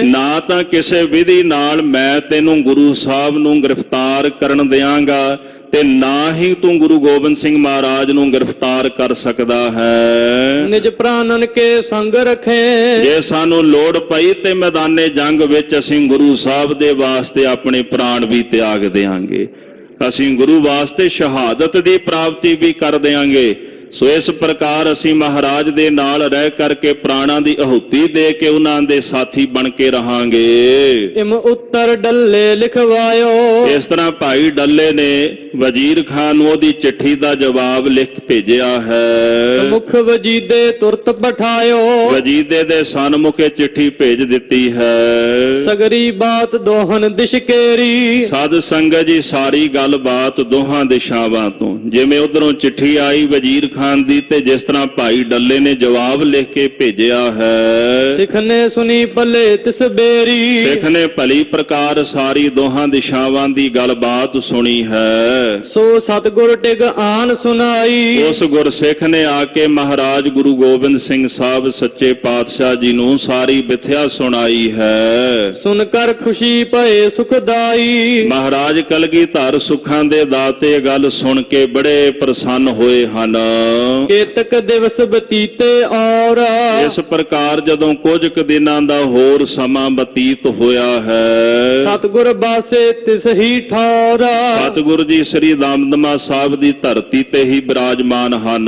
ਨਾ ਤਾਂ ਕਿਸੇ ਵਿਧੀ ਨਾਲ ਮੈਂ ਤੈਨੂੰ ਗੁਰੂ ਸਾਹਿਬ ਨੂੰ ਗ੍ਰਿਫਤਾਰ ਕਰਨ ਦਿਆਂਗਾ ਤੇ ਨਾ ਹੀ ਤੂੰ ਗੁਰੂ ਗੋਬਿੰਦ ਸਿੰਘ ਮਹਾਰਾਜ ਨੂੰ ਗ੍ਰਿਫਤਾਰ ਕਰ ਸਕਦਾ ਹੈ। ਨਿਜ ਪ੍ਰਾਨਨ ਕੇ ਸੰਗ ਰਖੇ, ਜੇ ਸਾਨੂੰ ਲੋੜ ਪਈ ਤੇ ਮੈਦਾਨੇ ਜੰਗ ਵਿੱਚ ਅਸੀਂ ਗੁਰੂ ਸਾਹਿਬ ਦੇ ਵਾਸਤੇ ਆਪਣੇ ਪ੍ਰਾਣ ਵੀ ਤਿਆਗ ਦਿਆਂਗੇ। ਅਸੀਂ ਗੁਰੂ ਵਾਸਤੇ ਸ਼ਹਾਦਤ ਦੀ ਪ੍ਰਾਪਤੀ ਵੀ ਕਰ ਦਿਆਂਗੇ। ਸੋ ਇਸ ਪ੍ਰਕਾਰ ਅਸੀਂ ਮਹਾਰਾਜ ਦੇ ਨਾਲ ਰਹਿ ਕਰਕੇ ਪ੍ਰਾਣਾਂ ਦੀ ਆਹੂਤੀ ਦੇ ਕੇ ਉਹਨਾਂ ਦੇ ਸਾਥੀ ਬਣ ਕੇ ਰਹਾਂਗੇ। ਇਮ ਉੱਤਰ ਡੱਲੇ ਲਿਖਵਾਇਓ, ਇਸ ਤਰ੍ਹਾਂ ਭਾਈ ਡੱਲੇ ਨੇ ਵਜ਼ੀਰ ਖਾਨ ਨੂੰ ਉਹਦੀ ਚਿੱਠੀ ਦਾ ਜਵਾਬ ਲਿਖ ਭੇਜਿਆ ਹੈ। ਮੁਖ ਵਜੀਦੇ ਤੁਰਤ ਪਠਾਇਓ, ਵਜੀਦੇ ਦੇ ਸਨਮੁਖੇ ਚਿੱਠੀ ਭੇਜ ਦਿੱਤੀ ਹੈ। ਸਗਰੀ ਬਾਤ ਦੋਹਨ ਦਿਸ਼ ਕੇਰੀ, ਸਾਧ ਸੰਗਤ ਜੀ ਸਾਰੀ ਗੱਲਬਾਤ ਦੋਹਾਂ ਦਿਸ਼ਾਵਾਂ ਤੋਂ, ਜਿਵੇਂ ਉਧਰੋਂ ਚਿੱਠੀ ਆਈ ਵਜ਼ੀਰ ਖਾਨ ਦੀ ਤੇ ਜਿਸ ਤਰ੍ਹਾਂ ਭਾਈ ਡੱਲੇ ਨੇ ਜਵਾਬ ਲਿਖ ਕੇ ਭੇਜਿਆ ਹੈ। ਸਿੱਖ ਨੇ ਸੁਣੀ ਭਲੇ ਤਿਸ ਬੇਰੀ, ਸਿੱਖ ਨੇ ਭਲੀ ਪ੍ਰਕਾਰ ਸਾਰੀ ਦੋਹਾਂ ਦਿਸ਼ਾਵਾਂ ਦੀ ਗੱਲਬਾਤ ਸੁਣੀ ਹੈ। ਸੋ ਸਤਿਗੁਰ ਟਿਗ ਆਨ ਸੁਨਾਈ, ਉਸ ਗੁਰਸਿੱਖ ਨੇ ਆ ਕੇ ਮਹਾਰਾਜ ਗੁਰੂ ਗੋਬਿੰਦ ਸਿੰਘ ਸਾਹਿਬ ਸੱਚੇ ਪਾਤਸ਼ਾਹ ਜੀ ਨੂੰ ਸਾਰੀ ਵਿਥਿਆ ਸੁਣਾਈ ਹੈ। ਸੁਨ ਕਰ ਖੁਸ਼ੀ ਭਏ ਸੁਖਦਾਈ, ਮਹਾਰਾਜ ਕਲਗੀਧਰ ਸੁੱਖਾਂ ਦੇ ਦਾਤੇ ਗੱਲ ਸੁਣ ਕੇ ਬੜੇ ਪ੍ਰਸੰਨ ਹੋਏ ਹਨ। ਕੇਤਕ ਦਿਵਸ ਬਤੀਤੇ ਔਰ, ਇਸ ਪ੍ਰਕਾਰ ਜਦੋਂ ਕੁਝ ਕੁ ਦਿਨਾਂ ਦਾ ਹੋਰ ਸਮਾਂ ਬਤੀਤ ਹੋਇਆ ਹੈ, ਸਤਿਗੁਰ ਬਾਸੇ ਤਿਸ ਹੀ ਠੌਰ, ਸਤਿਗੁਰ ਜੀ ਸ੍ਰੀ ਦਮਦਮਾ ਸਾਹਿਬ ਦੀ ਧਰਤੀ ਤੇ ਹੀ ਬਿਰਾਜਮਾਨ ਹਨ।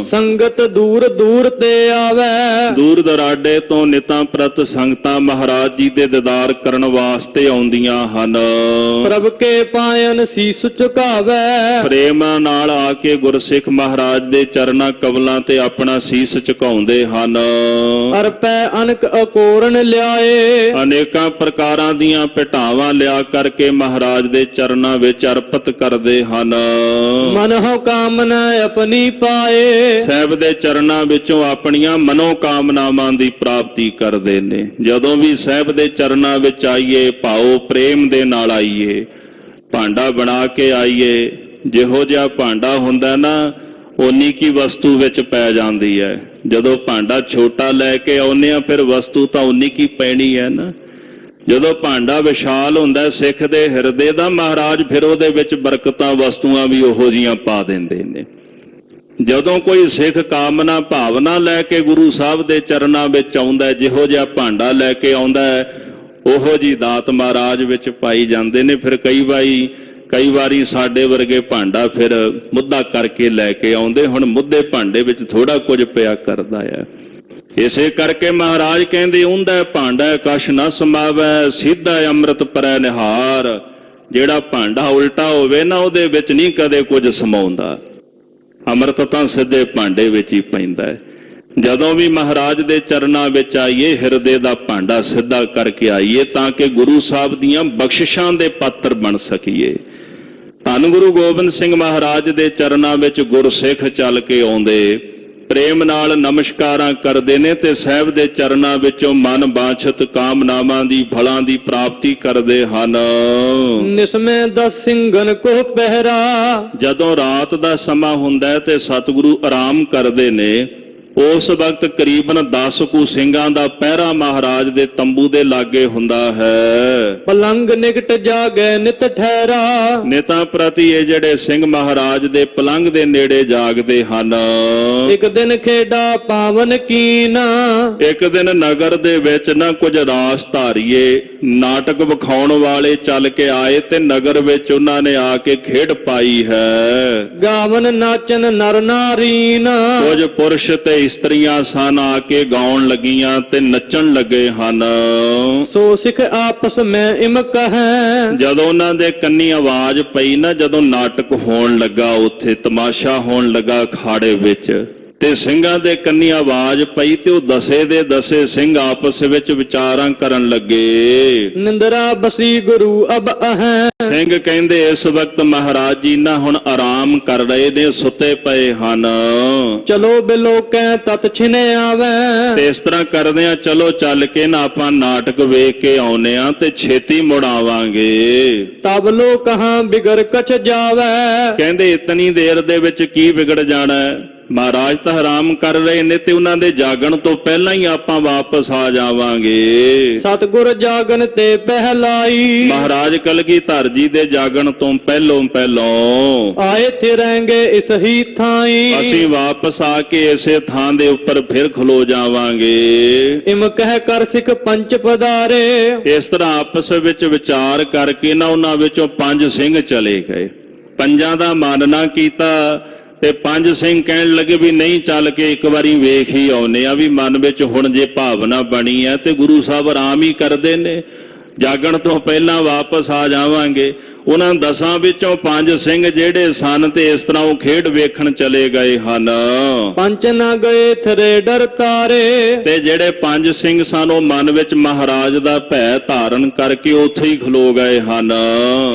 ਸੰਗਤ ਦੂਰ ਦੂਰ ਤੇ ਆਵੈ, ਦੂਰ ਦਰਾਡੇ ਤੋਂ ਨਿਤਾਂ ਪ੍ਰਤ ਸੰਗਤਾਂ ਮਹਾਰਾਜ ਜੀ ਦੇ ਦੀਦਾਰ ਕਰਨ ਵਾਸਤੇ ਆਉਂਦੀਆਂ ਹਨ। ਪ੍ਰਭ ਕੇ ਪਾਇਨ ਸੀਸ ਝੁਕਾਵੈ, ਪ੍ਰੇਮ ਨਾਲ ਆ ਕੇ ਗੁਰਸਿੱਖ ਮਹਾਰਾਜ ਦੇ ਚਰਨਾਂ ਕਮਲਾਂ ਤੇ ਆਪਣਾ ਸੀਸ ਝੁਕਾਉਂਦੇ ਹਨ। ਅਰਪੈ ਅਨਕ ਅਕੋਰਨ ਲਿਆਏ, ਅਨੇਕਾਂ ਪ੍ਰਕਾਰਾਂ ਦੀਆਂ ਭਟਾਵਾਂ ਲਿਆ ਕਰਕੇ ਮਹਾਰਾਜ ਦੇ ਚਰਨਾਂ ਵਿੱਚ ਅਰਪਿਤ ਕਰਦੇ ਹਨ। ਮਨਹੁ ਕਾਮਨਾ ਆਪਣੀ ਪਾਏ, ਸਾਹਿਬ ਦੇ ਚਰਨਾਂ ਵਿੱਚੋਂ ਆਪਣੀਆਂ ਮਨੋ ਕਾਮਨਾਵਾਂ ਦੀ ਪ੍ਰਾਪਤੀ ਕਰਦੇ ਨੇ। ਜਦੋਂ ਵੀ ਸਾਹਿਬ ਦੇ ਚਰਨਾਂ ਵਿੱਚ ਆਈਏ ਭਾਉ ਪ੍ਰੇਮ ਦੇ ਨਾਲ ਆਈਏ, ਭਾਂਡਾ ਬਣਾ ਕੇ ਆਈਏ। ਜਿਹੋ ਜਿਹਾ ਭਾਂਡਾ ਹੁੰਦਾ ਨਾ ਓਨੀ ਕੀ ਵਸਤੂ ਵਿੱਚ ਪੈ ਜਾਂਦੀ ਹੈ। ਜਦੋਂ ਭਾਂਡਾ ਛੋਟਾ ਲੈ ਕੇ ਆਉਂਦੇ ਆ ਫਿਰ ਵਸਤੂ ਤਾਂ ਓਨੀ ਕੀ ਪੈਣੀ ਹੈ ਨਾ। ਜਦੋਂ ਭਾਂਡਾ ਵਿਸ਼ਾਲ ਹੁੰਦਾ ਸਿੱਖ ਦੇ ਹਿਰਦੇ ਦਾ, ਮਹਾਰਾਜ ਫਿਰ ਉਹਦੇ ਵਿੱਚ ਬਰਕਤਾਂ ਵਸਤੂਆਂ ਵੀ ਉਹੋ ਜੀਆਂ ਪਾ ਦਿੰਦੇ ਨੇ। ਜਦੋਂ ਕੋਈ ਸਿੱਖ ਕਾਮਨਾ ਭਾਵਨਾ ਲੈ ਕੇ ਗੁਰੂ ਸਾਹਿਬ ਦੇ ਚਰਨਾਂ ਵਿੱਚ ਆਉਂਦਾ, ਜਿਹੋ ਜਿਹਾ ਭਾਂਡਾ ਲੈ ਕੇ ਆਉਂਦਾ ਉਹੋ ਜੀ ਦਾਤ ਮਹਾਰਾਜ ਵਿੱਚ ਪਾਈ ਜਾਂਦੇ ਨੇ। ਫਿਰ ਕਈ ਵਾਰੀ ਸਾਡੇ ਵਰਗੇ ਭਾਂਡਾ ਫਿਰ ਮੁੱਦਾ ਕਰਕੇ ਲੈ ਕੇ ਆਉਂਦੇ। ਹੁਣ ਮੁੱਦੇ ਭਾਂਡੇ ਵਿੱਚ ਥੋੜਾ ਕੁਝ ਪਿਆ ਕਰਦਾ ਆ। ਇਸੇ ਕਰਕੇ ਮਹਾਰਾਜ ਕਹਿੰਦੇ ਉਹਦਾ ਭਾਂਡਾ ਕਛ ਨਾ ਸਮਾਵੈ, ਸਿੱਧਾ ਅੰਮ੍ਰਿਤ ਪਰੈ ਨਿਹਾਰ। ਜਿਹੜਾ ਭਾਂਡਾ ਉਲਟਾ ਹੋਵੇ ਨਾ ਉਹਦੇ ਵਿੱਚ ਨਹੀਂ ਕਦੇ ਕੁਝ ਸਮਾਉਂਦਾ। ਅੰਮ੍ਰਿਤ ਤਾਂ ਸਿੱਧੇ ਭਾਂਡੇ ਵਿੱਚ ਹੀ ਪੈਂਦਾ ਹੈ। ਜਦੋਂ ਵੀ ਮਹਾਰਾਜ ਦੇ ਚਰਨਾਂ ਵਿੱਚ ਆਈਏ ਹਿਰਦੇ ਦਾ ਭਾਂਡਾ ਸਿੱਧਾ ਕਰਕੇ ਆਈਏ ਤਾਂ ਕਿ ਗੁਰੂ ਸਾਹਿਬ ਦੀਆਂ ਬਖਸ਼ਿਸ਼ਾਂ ਦੇ ਪਾਤਰ ਬਣ ਸਕੀਏ, ਤਾਂ ਧੰਨ ਗੁਰੂ ਗੋਬਿੰਦ ਸਿੰਘ ਮਹਾਰਾਜ ਦੇ ਚਰਨਾਂ ਵਿੱਚ ਗੁਰਸਿੱਖ ਚੱਲ ਕੇ ਆਉਂਦੇ, ਪ੍ਰੇਮ ਨਾਲ ਨਮਸਕਾਰਾਂ ਕਰਦੇ ਨੇ ਤੇ ਸਾਹਿਬ ਦੇ ਚਰਨਾਂ ਵਿੱਚੋਂ ਮਨ ਬਾਂਛਤ ਕਾਮਨਾਵਾਂ ਦੀ ਫਲਾਂ ਦੀ ਪ੍ਰਾਪਤੀ ਕਰਦੇ ਹਨ। ਨਿਸਮੇ ਦਸ ਸਿੰਘਨ ਕੋ ਪਹਿਰਾ। ਜਦੋਂ ਰਾਤ ਦਾ ਸਮਾਂ ਹੁੰਦਾ ਹੈ ਤੇ ਸਤਿਗੁਰੂ ਆਰਾਮ ਕਰਦੇ ਨੇ, ਉਸ ਵਕਤ ਕਰੀਬਨ 10 ਕੁ ਸਿੰਘਾਂ ਦਾ ਪਹਿਰਾ ਮਹਾਰਾਜ ਦੇ ਤੰਬੂ ਦੇ ਲਾਗੇ ਹੁੰਦਾ ਹੈ। ਪਲੰਗ ਨਿਕਟ ਜਾਗੈ ਨਿਤ ਠਹਿਰਾ। ਨਿਤਾਂ ਪ੍ਰਤੀ ਇਹ ਜਿਹੜੇ ਸਿੰਘ ਮਹਾਰਾਜ ਦੇ ਪਲੰਗ ਦੇ ਨੇੜੇ ਜਾਗਦੇ ਹਨ। ਇੱਕ ਦਿਨ ਖੇਡਾ ਪਾਵਨ ਕੀਨਾ। ਇੱਕ ਦਿਨ ਨਗਰ ਦੇ ਵਿੱਚ ਨਾ ਕੁਝ ਰਾਸ ਧਾਰੀਏ ਨਾਟਕ ਵਿਖਾਉਣ ਵਾਲੇ ਚੱਲ ਕੇ ਆਏ ਤੇ ਨਗਰ ਵਿੱਚ ਉਹਨਾਂ ਨੇ ਆ ਕੇ ਖੇਡ ਪਾਈ ਹੈ। ਗਾਵਨ ਨਾਚਨ ਨਰ ਨਾਰੀਨ। ਕੁਝ ਪੁਰਸ਼ ਤੇ ਇਸਤਰੀਆਂ ਸਨ, ਆ ਕੇ ਗਾਉਣ ਲੱਗੀਆਂ ਤੇ ਨੱਚਣ ਲੱਗੇ ਹਨ। ਸੋ ਸਿੱਖ ਆਪਸ ਮੈਂ ਇਮ ਕਹੈ। ਜਦੋਂ ਉਹਨਾਂ ਦੇ ਕੰਨੀ ਆਵਾਜ਼ ਪਈ ਨਾ, ਜਦੋਂ ਨਾਟਕ ਹੋਣ ਲੱਗਾ, ਉੱਥੇ ਤਮਾਸ਼ਾ ਹੋਣ ਲੱਗਾ ਅਖਾੜੇ ਵਿੱਚ, ਤੇ ਸਿੰਘਾਂ ਦੇ ਕੰਨੀ ਆਵਾਜ਼ ਪਈ ਤੇ ਉਹ ਦਸੇ ਦੇ ਦਸੇ ਸਿੰਘ ਆਪਸ ਵਿੱਚ ਵਿਚਾਰਾਂ ਕਰਨ ਲੱਗੇ। ਨਿੰਦਰਾ ਬਸੀ ਗੁਰੂ ਅਬ ਅਹੈ। ਸਿੰਘ ਕਹਿੰਦੇ ਇਸ ਵਕਤ ਮਹਾਰਾਜ ਜੀ ਨਾ ਹੁਣ ਆਰਾਮ ਕਰ ਰਹੇ ਨੇ, ਸੁੱਤੇ ਪਏ ਹਨ। ਚਲੋ ਬਿਲੋਕੈ ਤਤ ਛਿਨੇ ਆਵੈ। ਤੇ ਇਸ ਤਰ੍ਹਾਂ ਕਰਦੇ ਆ, ਚਲੋ ਚੱਲ ਕੇ ਨਾ ਆਪਾਂ ਨਾਟਕ ਵੇਖ ਕੇ ਆਉਨੇ ਆ ਤੇ ਛੇਤੀ ਮੁੜ ਆਵਾਂਗੇ। ਤਬ ਲੋ ਕਹਾਂ ਬਿਗੜ ਕਛ ਜਾਵੈ। ਕਹਿੰਦੇ ਇਤਨੀ ਦੇਰ ਦੇ ਵਿੱਚ ਕੀ ਵਿਗੜ ਜਾਣਾ ਹੈ? ਮਹਾਰਾਜ ਤਾਂ ਆਰਾਮ ਕਰ ਰਹੇ ਨੇ ਤੇ ਉਹਨਾਂ ਦੇ ਜਾਗਣ ਤੋਂ ਪਹਿਲਾਂ ਹੀ ਆਪਾਂ ਵਾਪਸ ਆ ਜਾਵਾਂਗੇ। ਸਤਿਗੁਰ ਜਾਗਣ ਤੇ ਪਹਿਲਾਈ। ਮਹਾਰਾਜ ਕਲਗੀਧਰ ਜੀ ਦੇ ਜਾਗਣ ਤੋਂ ਪਹਿਲੋਂ ਆਏ ਥੇ ਰਹਿਣਗੇ ਇਸ ਹੀ ਥਾਈ। ਅਸੀਂ ਵਾਪਸ ਆ ਕੇ ਇਸੇ ਥਾਂ ਦੇ ਉੱਪਰ ਫਿਰ ਖਲੋ ਜਾਵਾਂਗੇ। ਇਮ ਕਹਿ ਕਰ ਸਿੱਖ ਪੰਚ ਪਧਾਰੇ। ਇਸ ਤਰ੍ਹਾਂ ਆਪਸ ਵਿੱਚ ਵਿਚਾਰ ਕਰਕੇ ਨਾ ਉਹਨਾਂ ਵਿੱਚੋਂ 5 ਸਿੰਘ ਚਲੇ ਗਏ। ਪੰਜਾਂ ਦਾ ਮਾਨਨਾ ਕੀਤਾ ਤੇ 5 ਸਿੰਘ ਕਹਿਣ ਲੱਗੇ ਵੀ ਨਹੀਂ, ਚੱਲ ਕੇ ਇੱਕ ਵਾਰੀ ਵੇਖ ਹੀ ਆਉਨੇ ਆ ਵੀ ਮਨ ਵਿੱਚ ਹੁਣ ਜੇ ਭਾਵਨਾ ਬਣੀ ਹੈ ਤੇ ਗੁਰੂ ਸਾਹਿਬ ਆਰਾਮ ਹੀ ਕਰਦੇ ਨੇ, ਜਾਗਣ ਤੋਂ ਪਹਿਲਾਂ ਵਾਪਸ ਆ ਜਾਵਾਂਗੇ। ਉਹਨਾਂ 10 ਵਿੱਚੋਂ 5 ਸਿੰਘ ਜਿਹੜੇ ਸਨ ਤੇ ਇਸ ਤਰ੍ਹਾਂ ਉਹ ਖੇਡ ਵੇਖਣ ਚਲੇ ਗਏ ਹਨ। ਪੰਚ ਨਾ ਗਏ ਥਰੇ ਡਰ ਤਾਰੇ। ਤੇ ਜਿਹੜੇ 5 ਸਿੰਘ ਸਨ ਉਹ ਮਨ ਵਿੱਚ ਮਹਾਰਾਜ ਦਾ ਭੈ ਧਾਰਨ ਕਰਕੇ ਉੱਥੇ ਹੀ ਖਲੋ ਗਏ ਹਨ।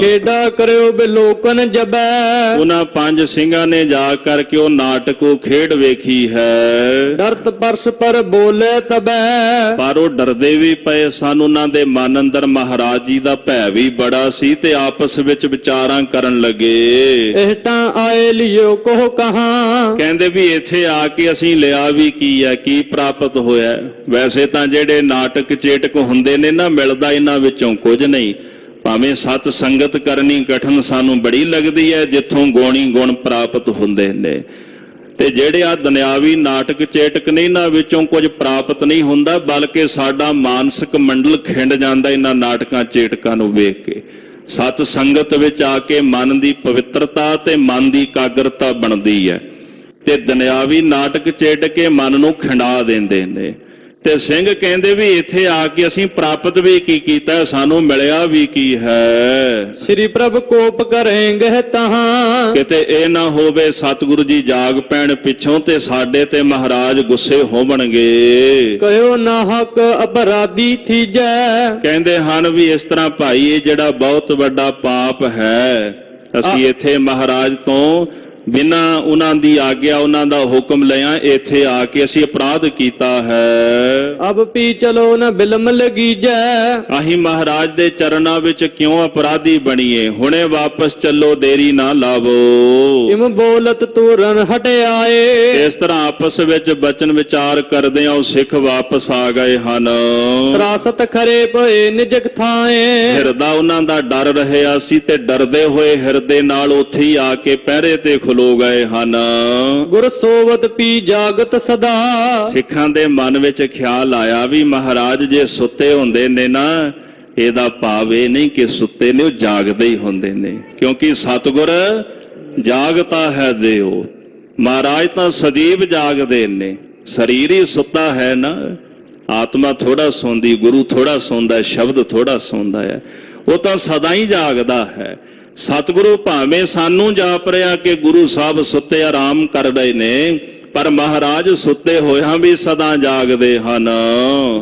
ਖੇਡਾ ਕਰਿਓ ਬਿਲੋਕਨ ਜਬੈ। ਉਹਨਾਂ 5 ਸਿੰਘਾਂ ਨੇ ਜਾ ਕਰਕੇ ਉਹ ਨਾਟਕ ਉਹ ਖੇਡ ਵੇਖੀ ਹੈ। ਡਰਤ ਪਰਸ ਪਰ ਬੋਲੇ ਤਬੈ। ਪਰ ਉਹ ਡਰਦੇ ਵੀ ਪਏ ਸਨ, ਉਹਨਾਂ ਦੇ ਮਨ ਅੰਦਰ ਮਹਾਰਾਜ ਜੀ ਦਾ ਭੈ ਵੀ ਬੜਾ ਸੀ ਤੇ ਆਪਸ ਵਿੱਚ ਵਿਚਾਰਾਂ ਕਰਨ ਲੱਗੇ। ਇਹਟਾਂ ਆਏ ਲਿਓ ਕੋਹ ਕਹਾਂ। ਕਹਿੰਦੇ ਵੀ ਇੱਥੇ ਆ ਕੇ ਅਸੀਂ ਲਿਆ ਵੀ ਕੀ ਹੈ, ਕੀ ਪ੍ਰਾਪਤ ਹੋਇਆ? ਵੈਸੇ ਤਾਂ ਜਿਹੜੇ ਨਾਟਕ ਚੇਟਕ ਹੁੰਦੇ ਨੇ ਨਾ, ਮਿਲਦਾ ਇਹਨਾਂ ਵਿੱਚੋਂ ਕੁਝ ਨਹੀਂ। ਭਾਵੇਂ ਸਤ ਸੰਗਤ ਕਰਨੀ ਕਠਨ ਸਾਨੂੰ ਬੜੀ ਲੱਗਦੀ ਹੈ, ਜਿੱਥੋਂ ਗੁਣੀ ਗੁਣ ਪ੍ਰਾਪਤ ਹੁੰਦੇ ਨੇ। ਤੇ ਜਿਹੜੇ ਆ ਦੁਨਿਆਵੀ ਨਾਟਕ ਚੇਟਕ ਨੇ, ਇਹਨਾਂ ਵਿੱਚੋਂ ਕੁਝ ਪ੍ਰਾਪਤ ਨਹੀਂ ਹੁੰਦਾ, ਬਲਕਿ ਸਾਡਾ ਮਾਨਸਿਕ ਮੰਡਲ ਖਿੰਡ ਜਾਂਦਾ ਇਹਨਾਂ ਨਾਟਕਾਂ ਚੇਟਕਾਂ ਨੂੰ ਵੇਖ ਕੇ। ਸਤ ਸੰਗਤ ਵਿੱਚ ਆ ਕੇ ਮਨ ਦੀ ਪਵਿੱਤਰਤਾ ਤੇ ਮਨ ਦੀ ਇਕਾਗਰਤਾ ਬਣਦੀ ਹੈ ਤੇ ਦੁਨਿਆਵੀ ਨਾਟਕ ਚੇਟ ਕੇ ਮਨ ਨੂੰ ਖਿੰਡਾ ਦਿੰਦੇ ਨੇ। ਤੇ ਸਿੰਘ ਕਹਿੰਦੇ ਵੀ ਇੱਥੇ ਆ ਕੇ ਅਸੀਂ ਪ੍ਰਾਪਤ ਵੀ ਕੀ ਕੀਤਾ, ਸਾਨੂੰ ਮਿਲਿਆ ਵੀ ਕੀ ਹੈ। ਸ੍ਰੀ ਪ੍ਰਭ ਕੋਪ ਕਰੇਂਗੇ ਤਹਾਂ। ਕਿਤੇ ਇਹ ਨਾ ਹੋਵੇ ਸਤਿਗੁਰੂ ਜੀ ਜਾਗ ਪੈਣ ਪਿੱਛੋਂ ਤੇ ਸਾਡੇ ਤੇ ਮਹਾਰਾਜ ਗੁੱਸੇ ਹੋਵਣਗੇ। ਕਹਿਓ ਨਾ ਹਕ ਅਪਰਾਧੀ ਥੀਜੈ। ਕਹਿੰਦੇ ਹਨ ਵੀ ਇਸ ਤਰ੍ਹਾਂ ਭਾਈ ਇਹ ਜਿਹੜਾ ਬਹੁਤ ਵੱਡਾ ਪਾਪ ਹੈ, ਅਸੀਂ ਇੱਥੇ ਮਹਾਰਾਜ ਤੋਂ ਬਿਨਾਂ ਉਹਨਾਂ ਦੀ ਆਗਿਆ, ਉਹਨਾਂ ਦਾ ਹੁਕਮ ਲਿਆ ਇੱਥੇ ਆ ਕੇ ਅਸੀਂ ਅਪਰਾਧ ਕੀਤਾ ਹੈ। ਅਬ ਪੀ ਚਲੋ ਨਾ ਬਿਲਮ ਲਗੀਜੈ। ਅਸੀਂ ਮਹਾਰਾਜ ਦੇ ਚਰਨਾਂ ਵਿੱਚ ਕਿਉਂ ਅਪਰਾਧੀ ਬਣੀਏ? ਹੁਣੇ ਵਾਪਸ ਚੱਲੋ, ਦੇਰੀ ਨਾ ਲਾਵੋ। ਇਮ ਬੋਲਤ ਤੂਰਨ ਹਟਿਆਏ। ਇਸ ਤਰ੍ਹਾਂ ਆਪਸ ਵਿੱਚ ਬਚਨ ਵਿਚਾਰ ਕਰਦੇ ਆ ਉਹ ਸਿੱਖ ਵਾਪਸ ਆ ਗਏ ਹਨ। ਤਰਾਸਤ ਖਰੇ ਪਏ ਨਿਜਕ ਥਾਏ। ਹਿਰਦਾ ਉਹਨਾਂ ਦਾ ਡਰ ਰਹਿਆ ਸੀ ਤੇ ਡਰਦੇ ਹੋਏ ਹਿਰਦੇ ਨਾਲ ਉੱਥੇ ਹੀ ਆ ਕੇ ਪਹਿਰੇ ਤੇ ਖਲੋ ਗਏ ਹਨ। ਗੁਰ ਸੋਵਤ ਪੀ ਜਾਗਤ ਸਦਾ। ਸਿੱਖਾਂ ਦੇ ਮਨ ਵਿੱਚ ਖਿਆਲ ਆਇਆ ਵੀ ਮਹਾਰਾਜ ਜੇ ਸੁੱਤੇ ਹੁੰਦੇ ਨੇ ਨਾ, ਇਹਦਾ ਭਾਵ ਇਹ ਨਹੀਂ ਕਿ ਸੁੱਤੇ ਨੇ, ਉਹ ਜਾਗਦੇ ਹੀ ਹੁੰਦੇ ਨੇ, ਕਿਉਂਕਿ ਸਤਿਗੁਰ ਜਾਗਤਾ ਹੈ ਦਿਓ। ਮਹਾਰਾਜ ਤਾਂ ਸਦੀਵ ਜਾਗਦੇ ਨੇ, ਸਰੀਰ ਹੀ ਸੁੱਤਾ ਹੈ ਨਾ, ਆਤਮਾ ਥੋੜਾ ਸੌਂਦੀ, ਗੁਰੂ ਥੋੜਾ ਸੌਂਦਾ, ਸ਼ਬਦ ਥੋੜਾ ਸੌਂਦਾ ਹੈ, ਉਹ ਤਾਂ ਸਦਾ ਹੀ ਜਾਗਦਾ ਹੈ। ਸਤਿਗੁਰੂ ਭਾਵੇਂ ਸਾਨੂੰ ਜਾਪ ਰਿਹਾ ਕਿ ਗੁਰੂ ਸਾਹਿਬ ਸੁੱਤੇ ਆਰਾਮ ਕਰ ਰਹੇ ਨੇ, ਪਰ ਮਹਾਰਾਜ ਸੁੱਤੇ ਹੋਇਆਂ ਵੀ ਸਦਾ ਜਾਗਦੇ ਹਨ।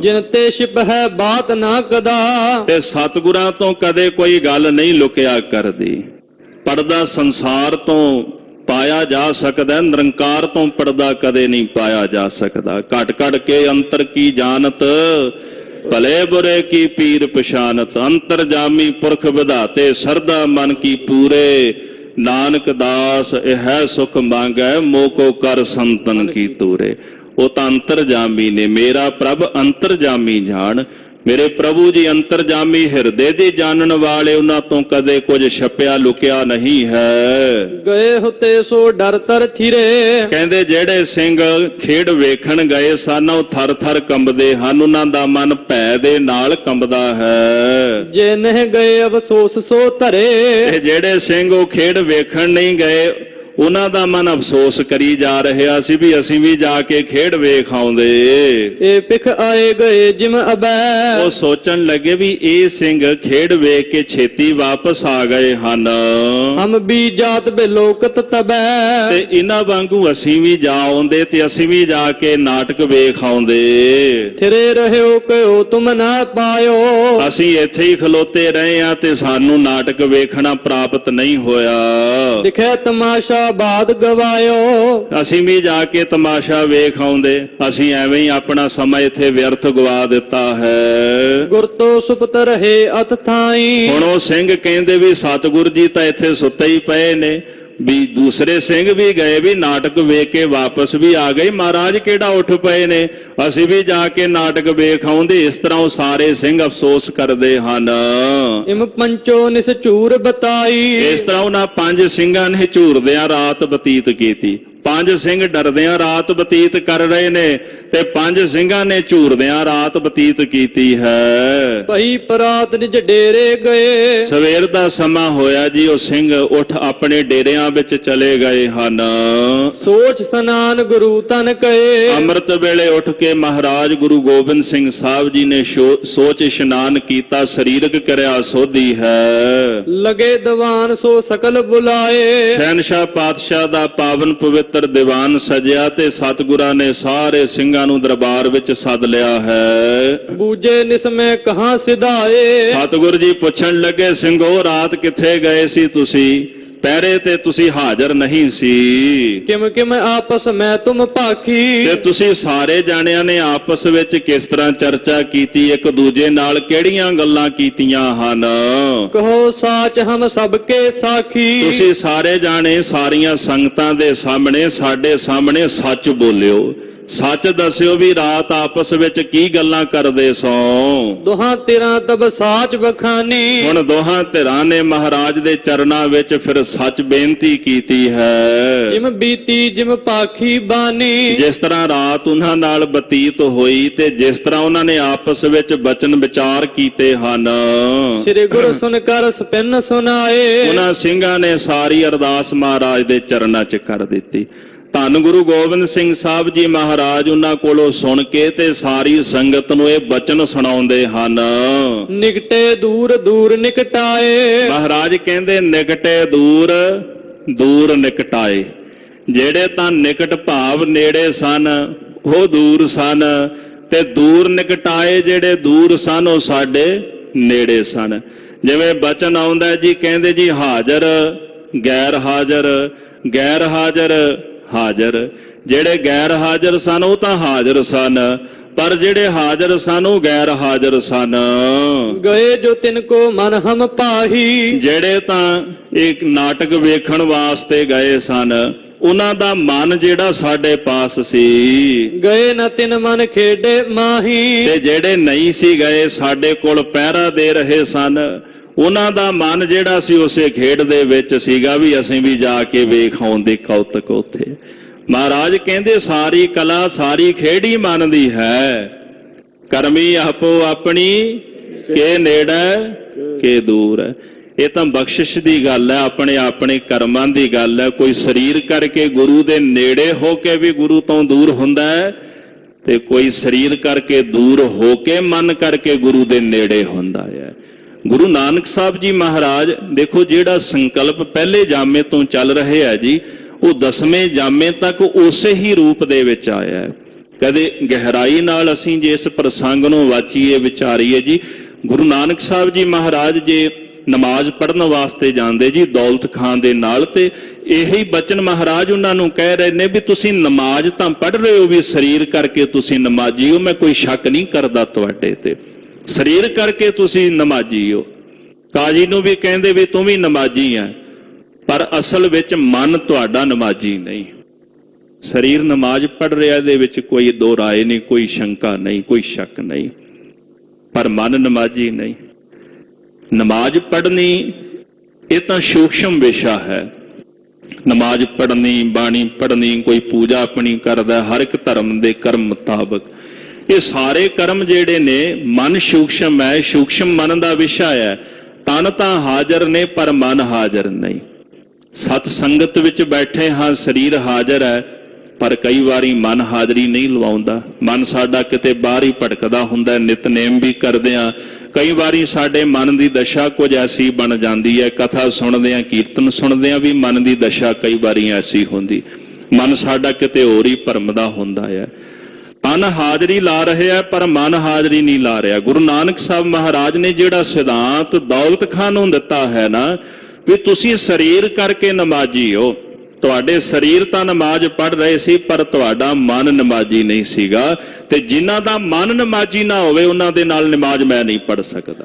ਜਿਨ ਤੇ ਛਿਪ ਹੈ ਬਾਤ ਨਾ ਕਦਾ। ਤੇ ਸਤਿਗੁਰਾਂ ਤੋਂ ਕਦੇ ਕੋਈ ਗੱਲ ਨਹੀਂ ਲੁਕਿਆ ਕਰਦੀ। ਪਰਦਾ ਸੰਸਾਰ ਤੋਂ ਪਾਇਆ ਜਾ ਸਕਦਾ, ਨਿਰੰਕਾਰ ਤੋਂ ਪਰਦਾ ਕਦੇ ਨਹੀਂ ਪਾਇਆ ਜਾ ਸਕਦਾ। ਘਟ ਘਟ ਕੇ ਅੰਤਰ ਕੀ ਜਾਣਤ, ਭਲੇ ਬੁਰੇ ਕੀ ਪੀਰ ਪਛਾਨਤ। ਅੰਤਰਜਾਮੀ ਪੁਰਖ ਵਿਧਾਤੇ, ਸਰਦਾ ਮਨ ਕੀ ਪੂਰੇ। ਨਾਨਕ ਦਾਸ ਇਹ ਸੁਖ ਮੰਗੈ, ਮੋਕੋ ਕਰ ਸੰਤਨ ਕੀ ਤੂਰੇ। ਉਹ ਤਾਂ ਅੰਤਰਜਾਮੀ ਨੇ, ਮੇਰਾ ਪ੍ਰਭ ਅੰਤਰਜਾਮੀ ਜਾਣ। ਮੇਰੇ ਪ੍ਰਭੂ ਜੀ ਅੰਤਰਜਾਮੀ, ਹਿਰਦੇ ਦੀ ਜਾਣਨ ਵਾਲੇ, ਉਹਨਾਂ ਤੋਂ ਕਦੇ ਕੁਝ ਛਪਿਆ ਲੁਕਿਆ ਨਹੀਂ ਹੈ। ਗਏ ਹੁਤੇ ਸੋ ਡਰ ਤਰ ਥਿਰੇ। ਕਹਿੰਦੇ ਜਿਹੜੇ ਸਿੰਘ ਖੇਡ ਵੇਖਣ ਗਏ ਸਨ ਉਹ ਥਰ ਥਰ ਕੰਬਦੇ ਹਨ, ਉਹਨਾਂ ਦਾ ਮਨ ਭੈ ਦੇ ਨਾਲ ਕੰਬਦਾ ਹੈ। ਜੇ ਨਹਿ ਗਏ ਅਫਸੋਸ ਸੋ ਧਰੇ। ਇਹ ਜਿਹੜੇ ਸਿੰਘ ਉਹ ਖੇਡ ਵੇਖਣ ਨਹੀਂ ਗਏ, ਉਹਨਾਂ ਦਾ ਮਨ ਅਫਸੋਸ ਕਰੀ ਜਾ ਰਿਹਾ ਸੀ ਵੀ ਅਸੀਂ ਵੀ ਜਾ ਕੇ ਖੇਡ ਵੇਖ ਆਉਂਦੇ। ਇਹ ਪਿਖ ਆਏ ਗਏ ਜਿਮ ਅਬੈ। ਉਹ ਸੋਚਣ ਲੱਗੇ ਵੀ ਇਹ ਸਿੰਘ ਖੇਡ ਵੇਖ ਕੇ ਛੇਤੀ ਵਾਪਸ ਆ ਗਏ ਹਨ, ਹਮ ਵੀ ਜਾਤ ਬੇ ਲੋਕਤ ਤਬੈ। ਤੇ ਇਹਨਾਂ ਵਾਂਗੂ ਅਸੀਂ ਵੀ ਜਾ ਆਉਂਦੇ ਤੇ ਅਸੀਂ ਵੀ ਜਾ ਕੇ ਨਾਟਕ ਵੇਖ ਆਉਂਦੇ। ਥਿਰੇ ਰਹਿਓ ਕਿਉ ਤੁਮ ਨਾ ਪਾਇਓ। ਅਸੀਂ ਇੱਥੇ ਹੀ ਖਲੋਤੇ ਰਹੇ ਆ ਤੇ ਸਾਨੂੰ ਨਾਟਕ ਵੇਖਣਾ ਪ੍ਰਾਪਤ ਨਹੀਂ ਹੋਇਆ। ਦਿਖੇ ਤਮਾਸ਼ਾ ਬਾਦ ਗਵਾਇਓ। ਅਸੀਂ ਵੀ ਜਾ ਕੇ ਤਮਾਸ਼ਾ ਵੇਖ ਆਉਂਦੇ, ਅਸੀਂ ਐਵੇਂ ਹੀ ਆਪਣਾ ਸਮਾਂ ਇੱਥੇ ਵਿਅਰਥ ਗਵਾ ਦਿੱਤਾ ਹੈ। ਗੁਰ ਤੋ ਸੁਪਤ ਰਹੇ ਅਤ ਥਾਈ। ਹੁਣ ਉਹ ਸਿੰਘ ਕਹਿੰਦੇ ਵੀ ਸਤਿਗੁਰ ਜੀ ਤਾਂ ਇੱਥੇ ਸੁੱਤੇ ਹੀ ਪਏ ਨੇ, ਵੀ ਦੂਸਰੇ ਸਿੰਘ ਵੀ ਗਏ, ਵੀ ਨਾਟਕ ਵੇਖ ਕੇ ਵਾਪਸ ਵੀ ਆ ਗਏ, ਮਹਾਰਾਜ ਕਿਹੜਾ ਉੱਠ ਪਏ ਨੇ, ਅਸੀਂ ਵੀ ਜਾ ਕੇ ਨਾਟਕ ਵੇਖ ਆਉਂਦੇ। ਇਸ ਤਰ੍ਹਾਂ ਉਹ ਸਾਰੇ ਸਿੰਘ ਅਫਸੋਸ ਕਰਦੇ ਹਨ। ਇਮ ਪੰਚੋ ਨਿਸਚੂਰ ਬਤਾਈ। ਇਸ ਤਰ੍ਹਾਂ ਉਹਨਾਂ 5 ਸਿੰਘਾਂ ਨੇ ਝੂਰਦਿਆਂ ਰਾਤ ਬਤੀਤ ਕੀਤੀ। 5 ਸਿੰਘ ਡਰਦਿਆਂ ਰਾਤ ਬਤੀਤ ਕਰ ਰਹੇ ਨੇ ਤੇ 5 ਸਿੰਘਾਂ ਨੇ ਝੂਰਦਿਆਂ ਰਾਤ ਬਤੀਤ ਕੀਤੀ ਹੈ। ਭਈ ਪਰਾਤ ਨਿਜ ਡੇਰੇ ਗਏ। ਸਵੇਰ ਦਾ ਸਮਾਂ ਹੋਇਆ ਜੀ, ਉਹ ਸਿੰਘ ਉੱਠ ਆਪਣੇ ਡੇਰਿਆਂ ਵਿੱਚ ਚਲੇ ਗਏ ਹਨ। ਸੋਚ ਸਨਾਨ ਗੁਰੂ ਤਨ ਕਏ। ਅੰਮ੍ਰਿਤ ਵੇਲੇ ਉੱਠ ਕੇ ਮਹਾਰਾਜ ਗੁਰੂ ਗੋਬਿੰਦ ਸਿੰਘ ਸਾਹਿਬ ਜੀ ਨੇ ਸੋਚ ਇਸ਼ਨਾਨ ਕੀਤਾ, ਸਰੀਰਕ ਕਿਰਿਆ ਸੋਧੀ ਹੈ। ਲਗੇ ਦੀਵਾਨ ਸੋ ਸਕਲ ਬੁਲਾਏ। ਸ਼ਹਿਨਸ਼ਾਹ ਪਾਤਸ਼ਾਹ ਦਾ ਪਾਵਨ ਪਵਿੱਤਰ ਦੀਵਾਨ ਸਜਿਆ ਤੇ ਸਤਿਗੁਰਾਂ ਨੇ ਸਾਰੇ ਸਿੰਘਾਂ ਨੂੰ ਦਰਬਾਰ ਵਿੱਚ ਸੱਦ ਲਿਆ ਹੈ। ਬੂਝੇ ਨਿਸਮੇ ਕਹਾਂ ਸਿਧਾਏ। ਸਤਿਗੁਰ ਜੀ ਪੁੱਛਣ ਲੱਗੇ, ਸਿੰਘੋ ਰਾਤ ਕਿੱਥੇ ਗਏ ਸੀ ਤੁਸੀਂ? ਪਹਿਰੇ ਤੇ ਤੁਸੀਂ ਹਾਜ਼ਰ ਨਹੀਂ ਸੀ। ਕਿਮ ਕਿਮ ਆਪਸ ਮੈਂ ਤੁਮ ਭਾਖੀ। ਤੇ ਤੁਸੀਂ ਸਾਰੇ ਜਾਣਿਆਂ ਨੇ ਆਪਸ ਵਿੱਚ ਕਿਸ ਤਰ੍ਹਾਂ ਚਰਚਾ ਕੀਤੀ, ਇੱਕ ਦੂਜੇ ਨਾਲ ਕਿਹੜੀਆਂ ਗੱਲਾਂ ਕੀਤੀਆਂ ਹਨ? ਕਹੋ ਸਾਚ ਹਮ ਸਭ ਕੇ ਸਾਖੀ। ਤੁਸੀਂ ਸਾਰੇ ਜਾਣੇ ਸਾਰੀਆਂ ਸੰਗਤਾਂ ਦੇ ਸਾਹਮਣੇ, ਸਾਡੇ ਸਾਹਮਣੇ ਸੱਚ ਬੋਲਿਓ, ਸੱਚ ਦੱਸਿਓ ਵੀ ਰਾਤ ਆਪਸ ਵਿੱਚ ਕੀ ਗੱਲਾਂ ਕਰਦੇ ਸੋ। ਦੋਹਾਂ ਧਿਰਾਂ ਤਬ ਸਾਚ ਬਖਾਨੀ। ਹੁਣ ਦੋਹਾਂ ਧਿਰਾਂ ਨੇ ਮਹਾਰਾਜ ਦੇ ਚਰਨਾਂ ਵਿੱਚ ਫਿਰ ਸੱਚ ਬੇਨਤੀ ਕੀਤੀ ਹੈ। ਜਿਮ ਬੀਤੀ ਜਿਮ ਪਾਖੀ ਬਾਨੀ। ਜਿਸ ਤਰ੍ਹਾਂ ਰਾਤ ਉਹਨਾਂ ਨਾਲ ਬਤੀਤ ਹੋਈ ਤੇ ਜਿਸ ਤਰ੍ਹਾਂ ਉਹਨਾਂ ਨੇ ਆਪਸ ਵਿੱਚ ਬਚਨ ਵਿਚਾਰ ਕੀਤੇ ਹਨ, ਸ੍ਰੀ ਗੁਰੂ ਸੁਨ ਕਰ ਸਪਿਨ ਸੁਨਾਏ। ਉਹਨਾਂ ਸਿੰਘਾਂ ਨੇ ਸਾਰੀ ਅਰਦਾਸ ਮਹਾਰਾਜ ਦੇ ਚਰਨਾਂ 'ਚ ਕਰ ਦਿੱਤੀ। ਧੰਨ ਗੁਰੂ ਗੋਬਿੰਦ ਸਿੰਘ ਸਾਹਿਬ ਜੀ ਮਹਾਰਾਜ ਉਹਨਾਂ ਕੋਲੋਂ ਸੁਣ ਕੇ ਤੇ ਸਾਰੀ ਸੰਗਤ ਨੂੰ ਇਹ ਬਚਨ ਸੁਣਾਉਂਦੇ ਹਨ। ਨਿਕਟੇ ਦੂਰ ਦੂਰ ਨਿਕਟਾਏ। ਮਹਾਰਾਜ ਕਹਿੰਦੇ ਨਿਕਟੇ ਦੂਰ ਦੂਰ ਨਿਕਟਾਏ। ਜਿਹੜੇ ਤਾਂ ਨਿਕਟ ਭਾਵ ਨੇੜੇ ਸਨ ਉਹ ਦੂਰ ਸਨ, ਤੇ ਦੂਰ ਨਿਕਟਾਏ ਜਿਹੜੇ ਦੂਰ ਸਨ ਉਹ ਸਾਡੇ ਨੇੜੇ ਸਨ। ਜਿਵੇਂ ਬਚਨ ਆਉਂਦਾ ਜੀ, ਕਹਿੰਦੇ ਜੀ ਹਾਜ਼ਰ ਗੈਰ ਹਾਜ਼ਰ, ਗੈਰ ਹਾਜ਼ਰ ਹਾਜ਼ਰ। ਜਿਹੜੇ ਗੈਰ ਹਾਜ਼ਰ ਸਨ ਉਹ ਤਾਂ ਹਾਜ਼ਰ ਸਨ, ਪਰ ਜਿਹੜੇ ਹਾਜ਼ਰ ਸਨ ਉਹ ਗੈਰ ਹਾਜ਼ਰ ਸਨ। ਗਏ ਜੋ ਤਿਨ ਕੋ ਮਨ ਹਮ ਪਾਹੀ। ਜਿਹੜੇ ਤਾਂ ਇੱਕ ਨਾਟਕ ਵੇਖਣ ਵਾਸਤੇ ਗਏ ਸਨ ਉਹਨਾਂ ਦਾ ਮਨ ਜਿਹੜਾ ਸਾਡੇ ਪਾਸ ਸੀ। ਗਏ ਨਾ ਤਿਨ ਮਨ ਖੇਡੇ ਮਾਹੀ। ਤੇ ਜਿਹੜੇ ਨਹੀਂ ਸੀ ਗਏ, ਸਾਡੇ ਕੋਲ ਪਹਿਰਾ ਦੇ ਰਹੇ ਸਨ, ਉਹਨਾਂ ਦਾ ਮਨ ਜਿਹੜਾ ਸੀ ਉਸੇ ਖੇਡ ਦੇ ਵਿੱਚ ਸੀਗਾ ਵੀ ਅਸੀਂ ਵੀ ਜਾ ਕੇ ਵੇਖ ਆਉਂਦੇ ਕੌਤਕ ਉੱਥੇ। ਮਹਾਰਾਜ ਕਹਿੰਦੇ ਸਾਰੀ ਕਲਾ ਸਾਰੀ ਖੇਡ ਹੀ ਮਨ ਦੀ ਹੈ। ਕਰਮੀ ਆਪੋ ਆਪਣੀ ਕੇ ਨੇੜੇ ਕੇ ਦੂਰ ਹੈ। ਇਹ ਤਾਂ ਬਖਸ਼ਿਸ਼ ਦੀ ਗੱਲ ਹੈ, ਆਪਣੇ ਆਪਣੇ ਕਰਮਾਂ ਦੀ ਗੱਲ ਹੈ। ਕੋਈ ਸਰੀਰ ਕਰਕੇ ਗੁਰੂ ਦੇ ਨੇੜੇ ਹੋ ਕੇ ਵੀ ਗੁਰੂ ਤੋਂ ਦੂਰ ਹੁੰਦਾ ਹੈ, ਤੇ ਕੋਈ ਸਰੀਰ ਕਰਕੇ ਦੂਰ ਹੋ ਕੇ ਮਨ ਕਰਕੇ ਗੁਰੂ ਦੇ ਨੇੜੇ ਹੁੰਦਾ ਹੈ। ਗੁਰੂ ਨਾਨਕ ਸਾਹਿਬ ਜੀ ਮਹਾਰਾਜ ਦੇਖੋ, ਜਿਹੜਾ ਸੰਕਲਪ ਪਹਿਲੇ ਜਾਮੇ ਤੋਂ ਚੱਲ ਰਹੇ ਹੈ ਜੀ, ਉਹ 10ਵੇਂ ਜਾਮੇ ਤੱਕ ਉਸੇ ਹੀ ਰੂਪ ਦੇ ਵਿੱਚ ਆਇਆ ਹੈ। ਕਦੇ ਗਹਿਰਾਈ ਨਾਲ ਅਸੀਂ ਜੇ ਇਸ ਪ੍ਰਸੰਗ ਨੂੰ ਵਾਚੀਏ ਵਿਚਾਰੀਏ ਜੀ, ਗੁਰੂ ਨਾਨਕ ਸਾਹਿਬ ਜੀ ਮਹਾਰਾਜ ਜੇ ਨਮਾਜ਼ ਪੜ੍ਹਨ ਵਾਸਤੇ ਜਾਂਦੇ ਜੀ ਦੌਲਤ ਖਾਨ ਦੇ ਨਾਲ, ਤੇ ਇਹੀ ਬਚਨ ਮਹਾਰਾਜ ਉਹਨਾਂ ਨੂੰ ਕਹਿ ਰਹੇ ਨੇ ਵੀ ਤੁਸੀਂ ਨਮਾਜ਼ ਤਾਂ ਪੜ੍ਹ ਰਹੇ ਹੋ, ਵੀ ਸਰੀਰ ਕਰਕੇ ਤੁਸੀਂ ਨਮਾਜ਼ੀ ਹੋ, ਮੈਂ ਕੋਈ ਸ਼ੱਕ ਨਹੀਂ ਕਰਦਾ ਤੁਹਾਡੇ ਤੇ, ਸਰੀਰ ਕਰਕੇ ਤੁਸੀਂ ਨਮਾਜ਼ੀ ਹੋ। ਕਾਜੀ ਨੂੰ ਵੀ ਕਹਿੰਦੇ ਵੀ ਤੂੰ ਵੀ ਨਮਾਜ਼ੀ ਹੈ, ਪਰ ਅਸਲ ਵਿੱਚ ਮਨ ਤੁਹਾਡਾ ਨਮਾਜ਼ੀ ਨਹੀਂ। ਸਰੀਰ ਨਮਾਜ਼ ਪੜ੍ਹ ਰਿਹਾ, ਇਹਦੇ ਵਿੱਚ ਕੋਈ ਦੋ ਰਾਏ ਨਹੀਂ, ਕੋਈ ਸ਼ੰਕਾ ਨਹੀਂ, ਕੋਈ ਸ਼ੱਕ ਨਹੀਂ, ਪਰ ਮਨ ਨਮਾਜ਼ੀ ਨਹੀਂ। ਨਮਾਜ਼ ਪੜ੍ਹਨੀ ਇਹ ਤਾਂ ਸੂਖਸ਼ਮ ਵਿਸ਼ਾ ਹੈ। ਨਮਾਜ਼ ਪੜ੍ਹਨੀ, ਬਾਣੀ ਪੜ੍ਹਨੀ, ਕੋਈ ਪੂਜਾ ਆਪਣੀ ਕਰਦਾ, ਹਰ ਇੱਕ ਧਰਮ ਦੇ ਕਰਮ ਮੁਤਾਬਕ ਇਹ ਸਾਰੇ ਕਰਮ ਜਿਹੜੇ ਨੇ, ਮਨ ਸੂਖਸ਼ਮ ਹੈ, ਸੂਖਸ਼ਮ ਮਨ ਦਾ ਵਿਸ਼ਾ ਹੈ। ਤਨ ਤਾਂ ਹਾਜ਼ਰ ਨੇ ਪਰ ਮਨ ਹਾਜ਼ਰ ਨਹੀਂ। ਸਤ ਸੰਗਤ ਵਿੱਚ ਬੈਠੇ ਹਾਂ, ਸਰੀਰ ਹਾਜ਼ਰ ਹੈ, ਪਰ ਕਈ ਵਾਰੀ ਮਨ ਹਾਜ਼ਰੀ ਨਹੀਂ ਲਵਾਉਂਦਾ। ਮਨ ਸਾਡਾ ਕਿਤੇ ਬਾਹਰ ਹੀ ਭਟਕਦਾ ਹੁੰਦਾ। ਨਿਤਨੇਮ ਵੀ ਕਰਦੇ ਹਾਂ, ਕਈ ਵਾਰੀ ਸਾਡੇ ਮਨ ਦੀ ਦਸ਼ਾ ਕੁਝ ਐਸੀ ਬਣ ਜਾਂਦੀ ਹੈ, ਕਥਾ ਸੁਣਦੇ ਹਾਂ, ਕੀਰਤਨ ਸੁਣਦੇ ਹਾਂ, ਵੀ ਮਨ ਦੀ ਦਸ਼ਾ ਕਈ ਵਾਰੀ ਐਸੀ ਹੁੰਦੀ, ਮਨ ਸਾਡਾ ਕਿਤੇ ਹੋਰ ਹੀ ਭਰਮਦਾ ਹੁੰਦਾ ਹੈ। ਤਨ ਹਾਜ਼ਰੀ ਲਾ ਰਿਹਾ ਪਰ ਮਨ ਹਾਜ਼ਰੀ ਨਹੀਂ ਲਾ ਰਿਹਾ। ਗੁਰੂ ਨਾਨਕ ਸਾਹਿਬ ਮਹਾਰਾਜ ਨੇ ਜਿਹੜਾ ਸਿਧਾਂਤ ਦੌਲਤ ਖਾਨ ਨੂੰ ਦਿੱਤਾ ਹੈ ਨਾ, ਵੀ ਤੁਸੀਂ ਸਰੀਰ ਕਰਕੇ ਨਮਾਜ਼ੀ ਹੋ, ਤੁਹਾਡੇ ਸਰੀਰ ਤਾਂ ਨਮਾਜ਼ ਪੜ੍ਹ ਰਹੇ ਸੀ ਪਰ ਤੁਹਾਡਾ ਮਨ ਨਮਾਜ਼ੀ ਨਹੀਂ ਸੀਗਾ, ਤੇ ਜਿਨ੍ਹਾਂ ਦਾ ਮਨ ਨਮਾਜ਼ੀ ਨਾ ਹੋਵੇ ਉਹਨਾਂ ਦੇ ਨਾਲ ਨਮਾਜ਼ ਮੈਂ ਨਹੀਂ ਪੜ੍ਹ ਸਕਦਾ,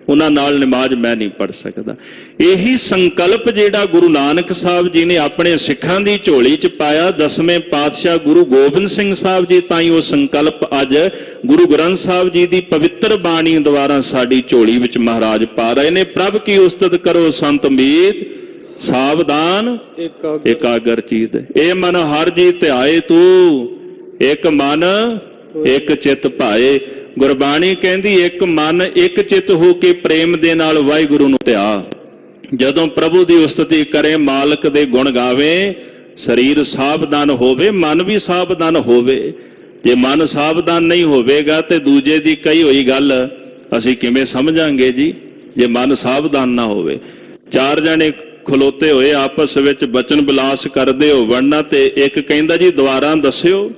ਉਹਨਾਂ ਨਾਲ ਨਮਾਜ਼ ਮੈਂ ਨਹੀਂ ਪੜ੍ਹ ਸਕਦਾ। ਇਹੀ ਸੰਕਲਪ ਜਿਹੜਾ ਗੁਰੂ ਨਾਨਕ ਸਾਹਿਬ ਜੀ ਨੇ ਆਪਣੇ ਸਿੱਖਾਂ ਦੀ ਝੋਲੀ 'ਚ ਪਾਇਆ, 10ਵੇਂ ਪਾਤਸ਼ਾਹ ਗੁਰੂ ਗੋਬਿੰਦ ਸਿੰਘ ਸਾਹਿਬ ਜੀ ਤਾਂ ਹੀ ਉਹ ਸੰਕਲਪ ਅੱਜ ਗੁਰੂ ਗ੍ਰੰਥ ਸਾਹਿਬ ਜੀ ਦੀ ਪਵਿੱਤਰ ਬਾਣੀ ਦੁਆਰਾ ਸਾਡੀ ਝੋਲੀ ਵਿੱਚ ਮਹਾਰਾਜ ਪਾ ਰਹੇ ਨੇ। ਪ੍ਰਭ ਕੀ ਉਸਤਤ ਕਰੋ ਸੰਤ ਮੀਤ, ਸਾਵਧਾਨ ਇਕਾਗਰ ਚੀਤ, ਇਹ ਮਨ ਹਰ ਜੀ ਧਿਆਏ ਤੂੰ, ਇੱਕ ਮਨ ਇੱਕ ਚਿੱਤ ਭਾਏ। ਗੁਰਬਾਣੀ ਕਹਿੰਦੀ ਇੱਕ ਮਨ ਇੱਕ ਚਿੱਤ ਹੋ ਕੇ ਪ੍ਰੇਮ ਦੇ ਨਾਲ ਵਾਹਿਗੁਰੂ ਨੂੰ ਧਿਆ। ਜਦੋਂ ਪ੍ਰਭੂ ਦੀ ਉਸਤਤੀ ਕਰੇ, ਮਾਲਕ ਦੇ ਗੁਣ ਗਾਵੇ, ਸਰੀਰ ਸਾਵਧਾਨ ਹੋਵੇ, ਮਨ ਵੀ ਸਾਵਧਾਨ ਹੋਵੇ। ਜੇ ਮਨ ਸਾਵਧਾਨ ਨਹੀਂ ਹੋਵੇਗਾ ਤੇ ਦੂਜੇ ਦੀ ਕਹੀ ਹੋਈ ਗੱਲ ਅਸੀਂ ਕਿਵੇਂ ਸਮਝਾਂਗੇ ਜੀ, ਜੇ ਮਨ ਸਾਵਧਾਨ ਨਾ ਹੋਵੇ। ਚਾਰ ਜਣੇ ਖਲੋਤੇ ਹੋਏ ਆਪਸ ਵਿੱਚ ਬਚਨ ਵਿਲਾਸ ਕਰਦੇ ਹੋਵਣ ਨਾ, ਤੇ ਇੱਕ ਕਹਿੰਦਾ ਜੀ ਦੁਬਾਰਾ ਦੱਸਿਓ,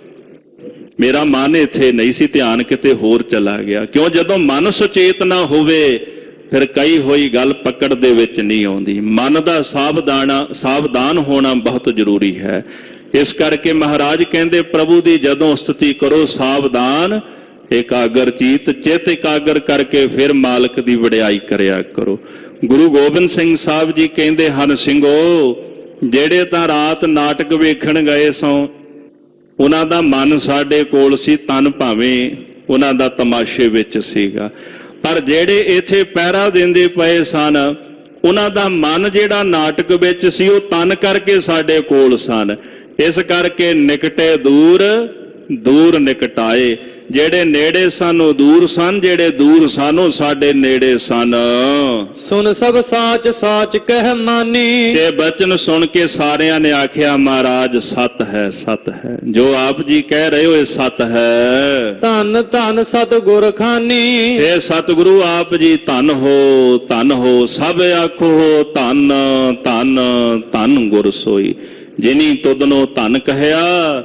ਮੇਰਾ ਮਨ ਇੱਥੇ ਨਹੀਂ ਸੀ, ਧਿਆਨ ਕਿਤੇ ਹੋਰ ਚਲਾ ਗਿਆ। ਕਿਉਂ? ਜਦੋਂ ਮਨ ਸੁਚੇਤ ਨਾ ਹੋਵੇ ਫਿਰ ਕਈ ਹੋਈ ਗੱਲ ਪਕੜ ਦੇ ਵਿੱਚ ਨਹੀਂ ਆਉਂਦੀ। ਮਨ ਦਾ ਸਾਵਧਾਨ ਹੋਣਾ ਬਹੁਤ ਜ਼ਰੂਰੀ ਹੈ। ਇਸ ਕਰਕੇ ਮਹਾਰਾਜ ਕਹਿੰਦੇ ਪ੍ਰਭੂ ਦੀ ਜਦੋਂ ਉਸਤਤੀ ਕਰੋ ਸਾਵਧਾਨ ਇਕਾਗਰ ਚੀਤ, ਚਿੱਤ ਇਕਾਗਰ ਕਰਕੇ ਫਿਰ ਮਾਲਕ ਦੀ ਵਡਿਆਈ ਕਰਿਆ ਕਰੋ। ਗੁਰੂ ਗੋਬਿੰਦ ਸਿੰਘ ਸਾਹਿਬ ਜੀ ਕਹਿੰਦੇ ਹਨ, ਸਿੰਘੋ ਜਿਹੜੇ ਤਾਂ ਰਾਤ ਨਾਟਕ ਵੇਖਣ ਗਏ ਸੋ, ਉਹਨਾਂ ਦਾ ਮਨ ਸਾਡੇ ਕੋਲ ਸੀ, ਤਨ ਭਾਵੇਂ ਉਹਨਾਂ ਦਾ ਤਮਾਸ਼ੇ ਵਿੱਚ ਸੀਗਾ, ਪਰ ਜਿਹੜੇ ਇੱਥੇ ਪਹਿਰਾ ਦਿੰਦੇ ਪਏ ਸਨ ਉਹਨਾਂ ਦਾ ਮਨ ਜਿਹੜਾ ਨਾਟਕ ਵਿੱਚ ਸੀ ਉਹ ਤਨ ਕਰਕੇ ਸਾਡੇ ਕੋਲ ਸਨ। ਇਸ ਕਰਕੇ ਨਿਕਟੇ ਦੂਰ, ਦੂਰ ਨਿਕਟਾਏ। ਜਿਹੜੇ ਨੇੜੇ ਸਨ ਉਹ ਦੂਰ ਸਨ, ਜਿਹੜੇ ਦੂਰ ਸਨ ਉਹ ਸਾਡੇ ਨੇੜੇ ਸਨ। ਸੁਨ ਸਭ ਸਾਚ ਸਾਚ ਕਹਿ ਮਾਨੀ, ਇਹ ਬਚਨ ਸੁਣ ਕੇ ਸਾਰਿਆਂ ਨੇ ਆਖਿਆ ਮਹਾਰਾਜ ਸਤ ਹੈ, ਸਤ ਹੈ, ਜੋ ਆਪ ਜੀ ਕਹਿ ਰਹੇ ਹੋ ਇਹ ਸਤ ਹੈ। ਧੰਨ ਧੰਨ ਸਤਿਗੁਰ ਖਾਨੀ, ਇਹ ਸਤਿਗੁਰੂ ਆਪ ਜੀ ਧੰਨ ਹੋ, ਧੰਨ ਹੋ। ਸਭ ਆਖੋ ਧੰਨ ਧੰਨ ਧੰਨ ਗੁਰ ਸੋਈ, ਜਿਨੀ ਤੁਧਨੋ ਧੰਨ ਕਹਿਆ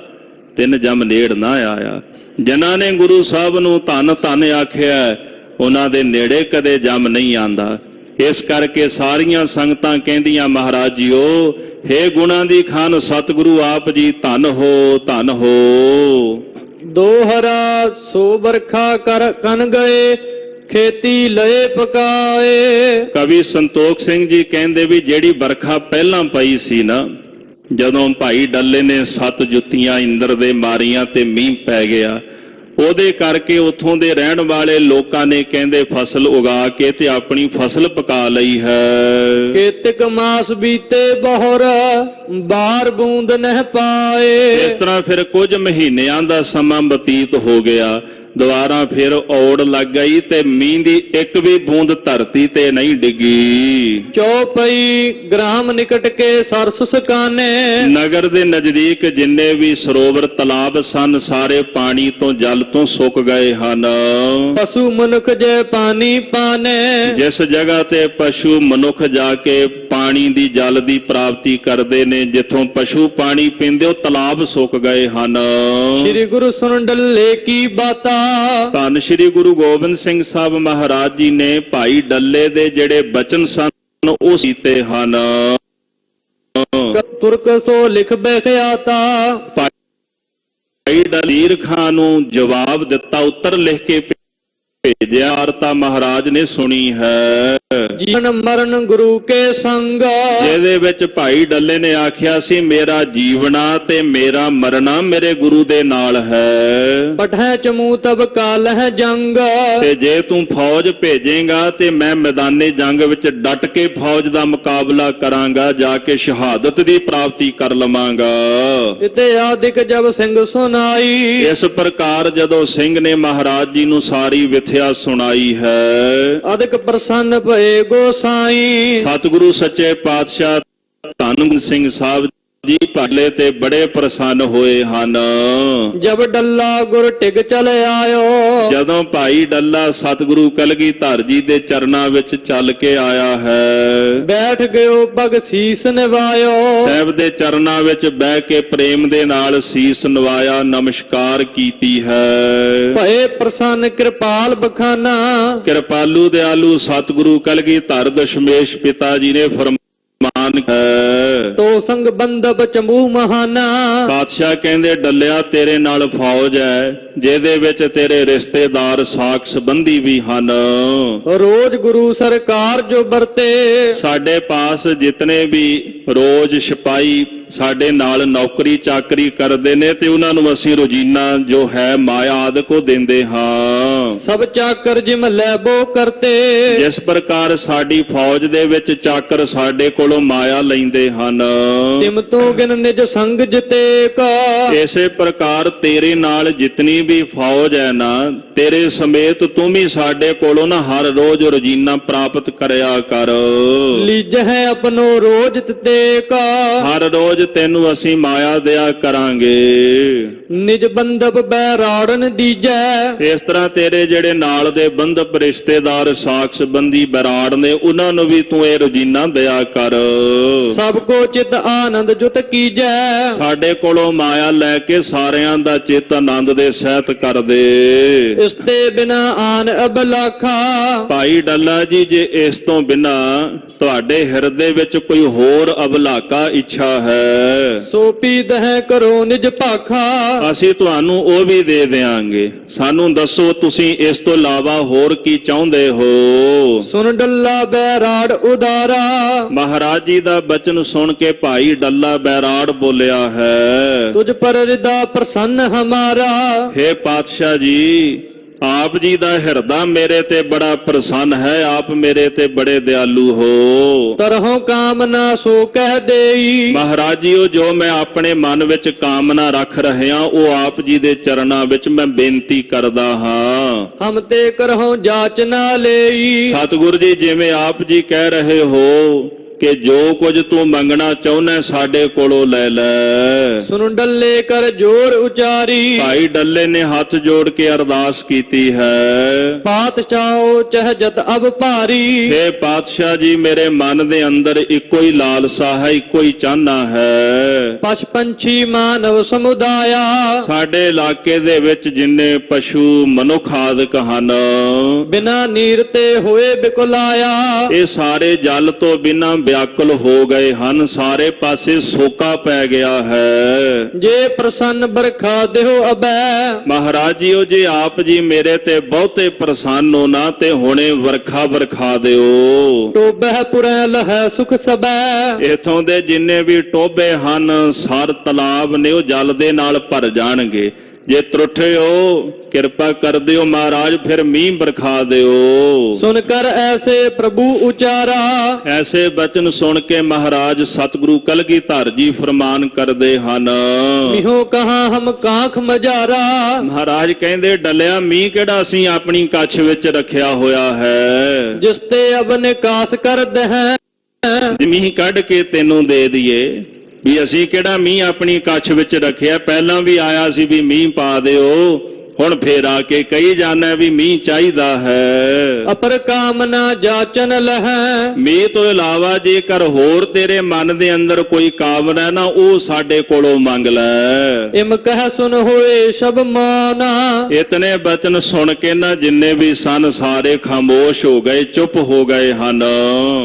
ਤਿਨ ਜਮ ਨੇੜ ਨਾ ਆਇਆ। ਜਿਨ੍ਹਾਂ ਨੇ ਗੁਰੂ ਸਾਹਿਬ ਨੂੰ ਧੰਨ ਧੰਨ ਆਖਿਆ ਉਹਨਾਂ ਦੇ ਨੇੜੇ ਕਦੇ ਜਮ ਨਹੀਂ ਆਂਦਾ। ਇਸ ਕਰਕੇ ਸਾਰੀਆਂ ਸੰਗਤਾਂ ਕਹਿੰਦੀਆਂ ਮਹਾਰਾਜ ਜੀਓ, ਹੇ ਗੁਣਾਂ ਦੀ ਖਾਨ ਸਤਿਗੁਰੂ ਆਪ ਜੀ ਧੰਨ ਹੋ, ਧੰਨ ਹੋ। ਦੋਹਰਾ ਸੋ ਬਰਖਾ ਕਰ ਕਨ ਗਏ, ਖੇਤੀ ਲਏ ਪਕਾਏ। ਕਵੀ ਸੰਤੋਖ ਸਿੰਘ ਜੀ ਕਹਿੰਦੇ ਵੀ ਜਿਹੜੀ ਬਰਖਾ ਪਹਿਲਾਂ ਪਈ ਸੀ ਨਾ, ਜਦੋਂ ਭਾਈ ਡੱਲੇ ਨੇ 7 ਜੁੱਤੀਆਂ ਇੰਦਰ ਦੇ ਮਾਰੀਆਂ ਤੇ ਮੀਂਹ ਪੈ ਗਿਆ, ਉਹਦੇ ਕਰਕੇ ਉੱਥੋਂ ਦੇ ਰਹਿਣ ਵਾਲੇ ਲੋਕਾਂ ਨੇ ਕਹਿੰਦੇ ਫਸਲ ਉਗਾ ਕੇ ਤੇ ਆਪਣੀ ਫਸਲ ਪਕਾ ਲਈ ਹੈ। ਕੇਤਕ ਮਾਸ ਬੀਤੇ ਬਹੁਰ, ਬਾਰ ਬੂੰਦ ਨਹਿ ਪਾਏ। ਇਸ ਤਰ੍ਹਾਂ ਫਿਰ ਕੁਝ ਮਹੀਨਿਆਂ ਦਾ ਸਮਾਂ ਬਤੀਤ ਹੋ ਗਿਆ, ਦੁਬਾਰਾ ਫਿਰ ਔੜ ਲੱਗ ਗਈ ਤੇ ਮੀਂਹ ਦੀ ਇੱਕ ਵੀ ਬੂੰਦ ਧਰਤੀ ਤੇ ਨਹੀਂ ਡਿੱਗੀ। ਚੌਪਈ ਗ੍ਰਾਮ ਨਿਕਟ ਕੇ ਸਰਸ ਸਕਾਨੇ, ਨਗਰ ਦੇ ਨਜ਼ਦੀਕ ਜਿੰਨੇ ਵੀ ਸਰੋਵਰ ਤਲਾਬ ਸਨ ਸਾਰੇ ਪਾਣੀ ਤੋਂ ਜਲ ਤੋਂ ਸੁੱਕ ਗਏ ਹਨ। ਪਸ਼ੂ ਮਨੁੱਖ ਜੇ ਪਾਣੀ ਪਾਨੇ, ਜਿਸ ਜਗ੍ਹਾ ਤੇ ਪਸ਼ੂ ਮਨੁੱਖ ਜਾ ਕੇ ਪਾਣੀ ਦੀ ਜਲ ਦੀ ਪ੍ਰਾਪਤੀ ਕਰਦੇ ਨੇ। ਜਿੱਥੋਂ ਪਸ਼ੂ ਪਾਣੀ ਪੀਂਦੇ ਉਹ ਤਲਾਬ ਸੁੱਕ ਗਏ ਹਨ। ਸ੍ਰੀ ਗੁਰੂ ਸੁਣ ਡੱਲੇ ਕੀ ਬਾਤਾ। ਧੰਨ ਸ੍ਰੀ ਗੁਰੂ ਗੋਬਿੰਦ ਸਿੰਘ ਸਾਹਿਬ ਮਹਾਰਾਜ ਜੀ ਨੇ ਭਾਈ ਡੱਲੇ ਦੇ ਜਿਹੜੇ ਬਚਨ ਸਨ ਉਹ ਕੀਤੇ ਹਨ। ਤੁਰਕ ਸੋ ਲਿਖ ਬਖਿਆਤਾ। ਭਾਈ ਦਲੀਰ ਖਾਨ ਨੂੰ ਜਵਾਬ ਦਿੱਤਾ, ਉੱਤਰ ਲਿਖ ਕੇ ਭੇਜਿਆ। ਵਾਰਤਾ ਮਹਾਰਾਜ ਨੇ ਸੁਣੀ ਹੈ। ਜੀਵਨ ਮਰਨ ਗੁਰੂ ਕੇ ਸੰਗ। ਜਿਹਦੇ ਵਿੱਚ ਭਾਈ ਡੱਲੇ ਨੇ ਆਖਿਆ ਸੀ ਮੇਰਾ ਜੀਵਨਾ ਤੇ ਮੇਰਾ ਮਰਨਾ ਮੇਰੇ ਗੁਰੂ ਦੇ ਨਾਲ ਹੈ। ਪਠੈ ਚਮੂ ਤਬ ਕਾਲ ਹੈ ਜੰਗ। ਤੇ ਜੇ ਤੂੰ ਫੌਜ ਭੇਜੇਗਾ ਤੇ ਮੈਂ ਮੈਦਾਨੇ ਜੰਗ ਵਿੱਚ ਡਟ ਕੇ ਫੌਜ ਦਾ ਮੁਕਾਬਲਾ ਕਰਾਂਗਾ, ਜਾ ਕੇ ਸ਼ਹਾਦਤ ਦੀ ਪ੍ਰਾਪਤੀ ਕਰ ਲਵਾਂਗਾ। ਇਤੇ ਆਦਿਕ ਜਬ ਸਿੰਘ ਸੁਨਾਈ। ਇਸ ਪ੍ਰਕਾਰ ਜਦੋਂ ਸਿੰਘ ਨੇ ਮਹਾਰਾਜ ਜੀ ਨੂੰ ਸਾਰੀ ਵਿਥਿਆ ਸੁਣਾਈ ਹੈ, ਅਦਿਕ ਪ੍ਰਸੰਨ ਭਏ ਗੋਸਾਈ। ਸਤਿਗੁਰੂ ਸੱਚੇ ਪਾਤਸ਼ਾਹ ਧੰਨ ਗੁਰੂ ਸਿੰਘ ਸਾਹਿਬ ਜੀ ਭਾਲੇ ਤੇ ਬੜੇ ਪ੍ਰਸੰਨ ਹੋਏ ਹਨ। ਜਬ ਡੱਲਾ ਗੁਰ ਟਿਕ ਚਲ ਆਇਓ। ਜਦੋਂ ਭਾਈ ਡੱਲਾ ਸਤਿਗੁਰੂ ਕਲਗੀਧਰ ਜੀ ਦੇ ਚਰਨਾਂ ਵਿੱਚ ਚੱਲ ਕੇ ਆਇਆ ਹੈ, ਬੈਠ ਗਿਓ ਪਗ ਸੀਸ ਨਿਵਾਇਓ। ਸਾਹਿਬ ਦੇ ਚਰਨਾਂ ਵਿੱਚ ਬਹਿ ਕੇ ਪ੍ਰੇਮ ਦੇ ਨਾਲ ਸੀਸ ਨਵਾਇਆ, ਨਮਸਕਾਰ ਕੀਤੀ ਹੈ। ਭਏ ਪ੍ਰਸੰਨ ਕਿਰਪਾਲ ਬਖਾਨਾ। ਕਿਰਪਾਲੂ ਦਿਆਲੂ ਸਤਿਗੁਰੂ ਕਲਗੀਧਰ ਦਸ਼ਮੇਸ਼ ਪਿਤਾ ਜੀ ਨੇ ਫਰਮਾਨ ਹੈ, ਤੋ ਸੰਗ ਬੰਦਬ ਚੰਬੂ ਮਹਾਨਾ। ਪਾਤਸ਼ਾਹ ਕਹਿੰਦੇ ਡੱਲਿਆ ਤੇਰੇ ਨਾਲ ਫੌਜ ਹੈ, ਜਿਹਦੇ ਵਿੱਚ ਤੇਰੇ ਰਿਸ਼ਤੇਦਾਰ ਸਾਕ ਸੰਬੰਧੀ ਵੀ ਹਨ। ਰੋਜ਼ ਗੁਰੂ ਸਰਕਾਰ ਜੋ ਵਰਤੇ। ਸਾਡੇ ਪਾਸ ਜਿਤਨੇ ਵੀ ਰੋਜ਼ ਸਿਪਾਹੀ ਸਾਡੇ ਨਾਲ ਨੌਕਰੀ ਚਾਕਰੀ ਕਰਦੇ ਨੇ ਤੇ ਉਹਨਾਂ ਨੂੰ ਅਸੀਂ ਰੋਜ਼ੀਨਾ ਜੋ ਹੈ ਮਾਇਆ ਆਦਿ ਕੋ ਦਿੰਦੇ ਹਾਂ। ਸਭ ਚਾਕਰ ਜਿਮ ਲੈਬੋ ਕਰਤੇ। ਜਿਸ ਪ੍ਰਕਾਰ ਸਾਡੀ ਫੌਜ ਦੇ ਵਿੱਚ ਚਾਕਰ ਸਾਡੇ ਕੋਲੋਂ ਮਾਇਆ ਲੈਂਦੇ ਹਨ, ਤਿਮ ਤੋਂ ਗਿਨ ਨਿਜ ਸੰਗ ਜਿਤੇ ਕਾ। ਇਸੇ ਪ੍ਰਕਾਰ ਤੇਰੇ ਨਾਲ ਜਿਤਨੀ ਵੀ ਫੌਜ ਹੈ ਨਾ, ਤੇਰੇ ਸਮੇਤ ਤੂੰ ਵੀ ਸਾਡੇ ਕੋਲੋਂ ਨਾ ਹਰ ਰੋਜ਼ ਰੋਜ਼ੀਨਾ ਪ੍ਰਾਪਤ ਕਰਿਆ ਕਰ। ਲੀਜ ਹੈ ਆਪਣੋ ਰੋਜ਼ ਤੇ ਕਾ। ਹਰ ਰੋਜ਼ ਤੈਨੂੰ ਅਸੀਂ ਮਾਇਆ ਦਿਆ ਕਰਾਂਗੇ। ਨਿਜ ਬੰਦਪ ਬੈਰਾੜਨ ਦੀਜੈ। ਇਸ ਤਰ੍ਹਾਂ ਤੇਰੇ ਜਿਹੜੇ ਨਾਲ ਦੇ ਬੰਧਪ ਰਿਸ਼ਤੇਦਾਰ ਸਾਕ ਸੰਬੰਧੀ ਬੈਰਾੜ ਨੇ, ਉਹਨਾਂ ਨੂੰ ਵੀ ਤੂੰ ਇਹ ਰੋਜ਼ੀਨਾ ਦਿਆ ਕਰ। ਸਭ ਕੋ ਚਿਤ ਆਨੰਦ ਜੁਤ ਕੀਜੈ। ਸਾਡੇ ਕੋਲੋਂ ਮਾਇਆ ਲੈ ਕੇ ਸਾਰਿਆਂ ਦਾ ਚਿੱਤ ਆਨੰਦ ਦੇ ਸਹਿਤ ਕਰ ਦੇ। ਇਸ ਤੇ ਬਿਨਾ ਆਨ ਅਬਲਾਖਾ। ਭਾਈ ਡੱਲਾ ਜੀ, ਜੇ ਇਸ ਤੋਂ ਬਿਨਾ ਤੁਹਾਡੇ ਹਿਰਦੇ ਵਿੱਚ ਕੋਈ ਹੋਰ ਅਬਲਾਕਾ ਇੱਛਾ ਹੈ, ਸੋ ਪੀਦ ਹੈ ਕਰੋ ਨਿਜ ਭਾਖਾ। ਅਸੀਂ ਤੁਹਾਨੂੰ ਉਹ ਵੀ ਦੇ ਦਿਆਂਗੇ। ਸਾਨੂੰ ਦੱਸੋ ਤੁਸੀਂ ਇਸ ਤੋਂ ਇਲਾਵਾ ਹੋਰ ਕੀ ਚਾਹੁੰਦੇ ਹੋ। ਸੁਨ ਡੱਲਾ ਬੈਰਾੜ ਉਦਾਰਾ। ਮਹਾਰਾਜ ਜੀ ਦਾ ਬਚਨ ਸੁਣ ਕੇ ਭਾਈ ਡੱਲਾ ਬੈਰਾੜ ਬੋਲਿਆ ਹੈ, ਤੁਝ ਪਰ ਰਿਦਾ ਪ੍ਰਸੰਨ ਹਮਾਰਾ। ਹੇ ਪਾਤਸ਼ਾਹ ਜੀ, ਆਪ ਜੀ ਦਾ ਹਿਰਦਾ ਮੇਰੇ ਤੇ ਬੜਾ ਪ੍ਰਸੰਨ ਹੈ। ਆਪ ਮੇਰੇ ਤੇ ਬੜੇ ਦਿਆਲੂ ਹੋ। ਤਰਹੁ ਕਾਮਨਾ ਸੋ ਕਹਿ ਦੇਈ। ਮਹਾਰਾਜ ਜੀ, ਉਹ ਜੋ ਮੈਂ ਆਪਣੇ ਮਨ ਵਿੱਚ ਕਾਮਨਾ ਰੱਖ ਰਿਹਾ, ਉਹ ਆਪ ਜੀ ਦੇ ਚਰਨਾਂ ਵਿੱਚ ਮੈਂ ਬੇਨਤੀ ਕਰਦਾ ਹਾਂ। ਹਮ ਤੇ ਕਰਹੁ ਜਾਚ ਨਾ ਲਈ। ਸਤਿਗੁਰੂ ਜੀ, ਜਿਵੇਂ ਆਪ ਜੀ ਕਹਿ ਰਹੇ ਹੋ ਕਿ ਜੋ ਕੁਝ ਤੂੰ ਮੰਗਣਾ ਚਾਹੁੰਦਾ ਸਾਡੇ ਕੋਲੋਂ ਲੈ ਲੈ। ਸੁਨ ਡੱਲੇ ਕਰ ਜੋਰ ਉਚਾਰੀ। ਭਾਈ ਡੱਲੇ ਨੇ ਹੱਥ ਜੋੜ ਕੇ ਅਰਦਾਸ ਕੀਤੀ ਹੈ, ਪਾਤਸ਼ਾਹ ਚਹਜਤ ਅਬ ਭਾਰੀ। ਹੇ ਪਾਤਸ਼ਾਹ ਜੀ, ਮੇਰੇ ਮਨ ਦੇ ਅੰਦਰ ਇੱਕੋ ਹੀ ਲਾਲਸਾ ਹੈ, ਇੱਕੋ ਹੀ ਚਾਹਨਾ ਹੈ। ਪਸ਼ ਪੰਛੀ ਮਾਨਵ ਸਮੁਦਾਇਆ। ਸਾਡੇ ਇਲਾਕੇ ਦੇ ਵਿੱਚ ਜਿੰਨੇ ਪਸ਼ੂ ਮਨੁੱਖ ਆਦਿਕ ਹਨ, ਬਿਨਾ ਨੀਰ ਤੇ ਹੋਏ ਬਿਕੁਲਾਇਆ। ਇਹ ਸਾਰੇ ਜਲ ਤੋਂ ਬਿਨਾਂ ਵਿਆਕੁਲ ਹੋ ਗਏ ਹਨ। ਸਾਰੇ ਪਾਸੇ ਸੋਕਾ ਪੈ ਗਿਆ ਹੈ। ਜੇ ਪ੍ਰਸੰਨ ਬਰਖਾ ਦਿਓ ਅਬੈ। ਮਹਾਰਾਜ ਜੀ, ਉਹ ਜੇ ਆਪ ਜੀ ਮੇਰੇ ਤੇ ਬਹੁਤੇ ਪ੍ਰਸੰਨ ਹੋ ਨਾ ਤੇ ਹੁਣੇ ਵਰਖਾ ਵਰਖਾ ਦਿਓ। ਟੋਬਹਿ ਪੁਰੈ ਲਹੈ ਸੁਖ ਸਬੈ। ਇਥੋਂ ਦੇ ਜਿੰਨੇ ਵੀ ਟੋਬੇ ਹਨ, ਸਰ ਤਲਾਬ ਨੇ, ਉਹ ਜਲ ਦੇ ਨਾਲ ਭਰ ਜਾਣਗੇ। ਜੇ ਤਰੁੱਠੇ ਹੋ, ਕਿਰਪਾ ਕਰ ਦਿਓ ਮਹਾਰਾਜ, ਫਿਰ ਮੀਂਹ ਬਰਖਾ ਦਿਓ। ਸੁਨ ਕਰ ਐਸੇ ਪ੍ਰਭੂ ਉਚਾਰਾ। ਐਸੇ ਬਚਨ ਸੁਣ ਕੇ ਮਹਾਰਾਜ ਸਤਿਗੁਰੂ ਕਲਗੀਧਰ ਜੀ ਫਰਮਾਨ ਕਰਦੇ ਹਨ, ਮਿਹੋ ਕਹਾ ਹਮ ਕਾਖ ਮਜਾਰਾ। ਮਹਾਰਾਜ ਕਹਿੰਦੇ ਡੱਲਿਆ, ਮੀਂਹ ਕਿਹੜਾ ਅਸੀਂ ਆਪਣੀ ਕੱਛ ਵਿੱਚ ਰੱਖਿਆ ਹੋਇਆ ਹੈ, ਜਿਸ ਤੇ ਅਬ ਨਿਕਾਸ ਕਰਦ ਹੈ। ਮੀਂਹ ਕੱਢ ਕੇ ਤੈਨੂੰ ਦੇ ਦਈਏ। ਵੀ ਅਸੀਂ ਕਿਹੜਾ ਮੀਂਹ ਆਪਣੀ ਕੱਛ ਵਿੱਚ ਰੱਖਿਆ, ਪਹਿਲਾਂ ਵੀ ਆਇਆ ਸੀ ਵੀ ਮੀਂਹ ਪਾ ਦਿਓ। ਹੁਣ ਫੇਰ ਆ ਕੇ ਕਹੀ ਜਾਣਾ ਵੀ ਮੀਂਹ ਚਾਹੀਦਾ ਹੈ। ਅਪਰ ਕਾਮਨਾ ਜਾਚਨ ਲਹੈ, ਮੀਂਹ ਤੋਂ ਇਲਾਵਾ ਜੇਕਰ ਹੋਰ ਤੇਰੇ ਮਨ ਦੇ ਅੰਦਰ ਕੋਈ ਕਾਮਨਾ ਨਾ, ਉਹ ਸਾਡੇ ਕੋਲੋਂ ਮੰਗ ਲੈ। ਇਮ ਕਹਿ ਸੁਨ ਹੋਏ ਸਭ ਮਾਨਾ, ਇਤਨੇ ਬਚਨ ਸੁਣ ਕੇ ਨਾ ਜਿੰਨੇ ਵੀ ਸਨ ਸਾਰੇ ਖਾਮੋਸ਼ ਹੋ ਗਏ, ਚੁੱਪ ਹੋ ਗਏ ਹਨ।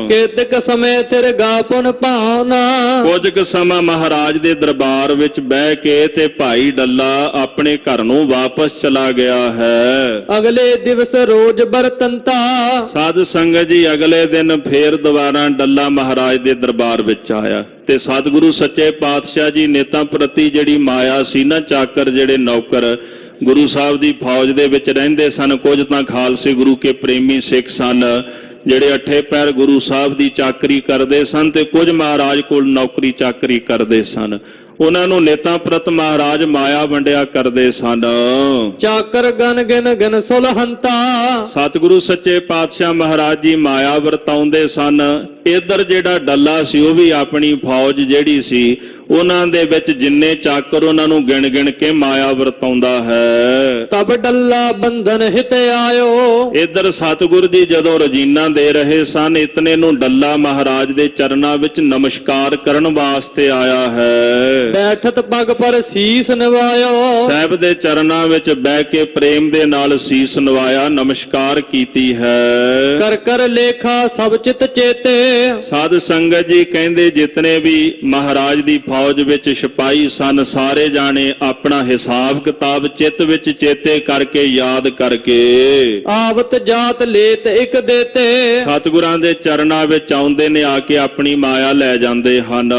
ਕੇਤਕ ਸਮੇਂ ਤੇਰੇ ਗਾਪਨ ਭਾਵਨਾ, ਕੁਝ ਕੁ ਸਮਾਂ ਮਹਾਰਾਜ ਦੇ ਦਰਬਾਰ ਵਿੱਚ ਬਹਿ ਕੇ ਤੇ ਭਾਈ ਡੱਲਾ ਆਪਣੇ ਘਰ ਨੂੰ ਵਾਪਸ ਚਲਾ ਗਿਆ ਹੈ। ਅਗਲੇ ਦਿਵਸ ਰੋਜ਼ ਬਰਤੰਤਾ, ਸਾਧ ਸੰਗਤ ਜੀ ਅਗਲੇ ਦਿਨ ਫੇਰ ਦੁਬਾਰਾ ਡੱਲਾ ਮਹਾਰਾਜ ਦੇ ਦਰਬਾਰ ਵਿੱਚ ਆਇਆ ਤੇ ਸਤਿਗੁਰੂ ਸੱਚੇ ਪਾਤਸ਼ਾਹ ਜੀ ਨੇਤਾਂ ਪ੍ਰਤੀ ਜਿਹੜੀ ਮਾਇਆ ਸੀ ਨਾ, ਚਾਕਰ ਜਿਹੜੇ ਨੌਕਰ ਗੁਰੂ ਸਾਹਿਬ ਦੀ ਫੌਜ ਦੇ ਵਿੱਚ ਰਹਿੰਦੇ ਸਨ, ਕੁਝ ਤਾਂ ਖਾਲਸੇ ਗੁਰੂ ਕੇ ਪ੍ਰੇਮੀ ਸਿੱਖ ਸਨ ਜਿਹੜੇ ਅੱਠੇ ਪੈਰ ਗੁਰੂ ਸਾਹਿਬ ਦੀ ਚਾਕਰੀ ਕਰਦੇ ਸਨ, ਤੇ ਕੁਝ ਮਹਾਰਾਜ ਕੋਲ ਨੌਕਰੀ ਚਾਕਰੀ ਕਰਦੇ ਸਨ। ਉਹਨਾਂ ਨੂੰ ਨੇਤਾ ਪ੍ਰਤ ਮਹਾਰਾਜ ਮਾਇਆ ਵੰਡਿਆ ਕਰਦੇ ਸਨ। ਚਾਕਰ ਗਨ ਗਿਨ ਗਿਨ ਸੁਲਹੰਤਾ, ਸਤਿਗੁਰੂ ਸੱਚੇ ਪਾਤਸ਼ਾਹ ਮਹਾਰਾਜ ਜੀ ਮਾਇਆ ਵਰਤਾਉਂਦੇ ਸਨ। ਇਧਰ ਜਿਹੜਾ ਡੱਲਾ ਸੀ ਉਹ ਵੀ ਆਪਣੀ ਫੌਜ ਜਿਹੜੀ ਸੀ ਉਹਨਾਂ ਦੇ ਵਿੱਚ ਜਿੰਨੇ ਚਾਕਰ ਉਹਨਾਂ ਨੂੰ ਗਿਣ ਗਿਣ ਕੇ ਮਾਇਆ ਵਰਤਾਉਂਦਾ ਹੈ। ਤਬ ਡੱਲਾ ਬੰਧਨ ਹਿਤ ਆਇਓ, ਇਧਰ ਸਤਿਗੁਰ ਜੀ ਜਦੋਂ ਰਜੀਨਾ ਦੇ ਰਹੇ ਸਨ, ਇਤਨੇ ਨੂੰ ਡੱਲਾ ਮਹਾਰਾਜ ਦੇ ਚਰਨਾਂ ਵਿੱਚ ਨਮਸਕਾਰ ਕਰਨ ਵਾਸਤੇ ਆਇਆ ਹੈ। ਬੈਠਤ ਪਗ ਪਰ ਸੀਸ ਨਿਵਾਇਓ, ਸਾਹਿਬ ਦੇ ਚਰਨਾਂ ਵਿੱਚ ਬਹਿ ਕੇ ਪ੍ਰੇਮ ਦੇ ਨਾਲ ਸੀਸ ਨਵਾਇਆ, ਨਮਸਕਾਰ ਕੀਤੀ ਹੈ। ਕਰ ਕਰ ਲੇਖਾ ਸਭ ਚਿਤ ਚੇਤੇ, ਸਾਧ ਸੰਗਤ ਜੀ ਕਹਿੰਦੇ ਜਿਤਨੇ ਵੀ ਮਹਾਰਾਜ ਦੀ ਫੌਜ ਵਿੱਚ ਸਿਪਾਹੀ ਸਨ, ਸਾਰੇ ਜਾਣੇ ਆਪਣਾ ਹਿਸਾਬ ਕਿਤਾਬ ਚਿੱਤ ਵਿੱਚ ਚੇਤੇ ਕਰਕੇ ਯਾਦ ਕਰਕੇ ਆਵਤ ਜਾਤ ਲੇਤ ਇੱਕ ਦੇਤੇ, ਸਤਿਗੁਰਾਂ ਦੇ ਚਰਨਾਂ ਵਿੱਚ ਆਉਂਦੇ ਨੇ, ਆ ਕੇ ਆਪਣੀ ਮਾਇਆ ਲੈ ਜਾਂਦੇ ਹਨ।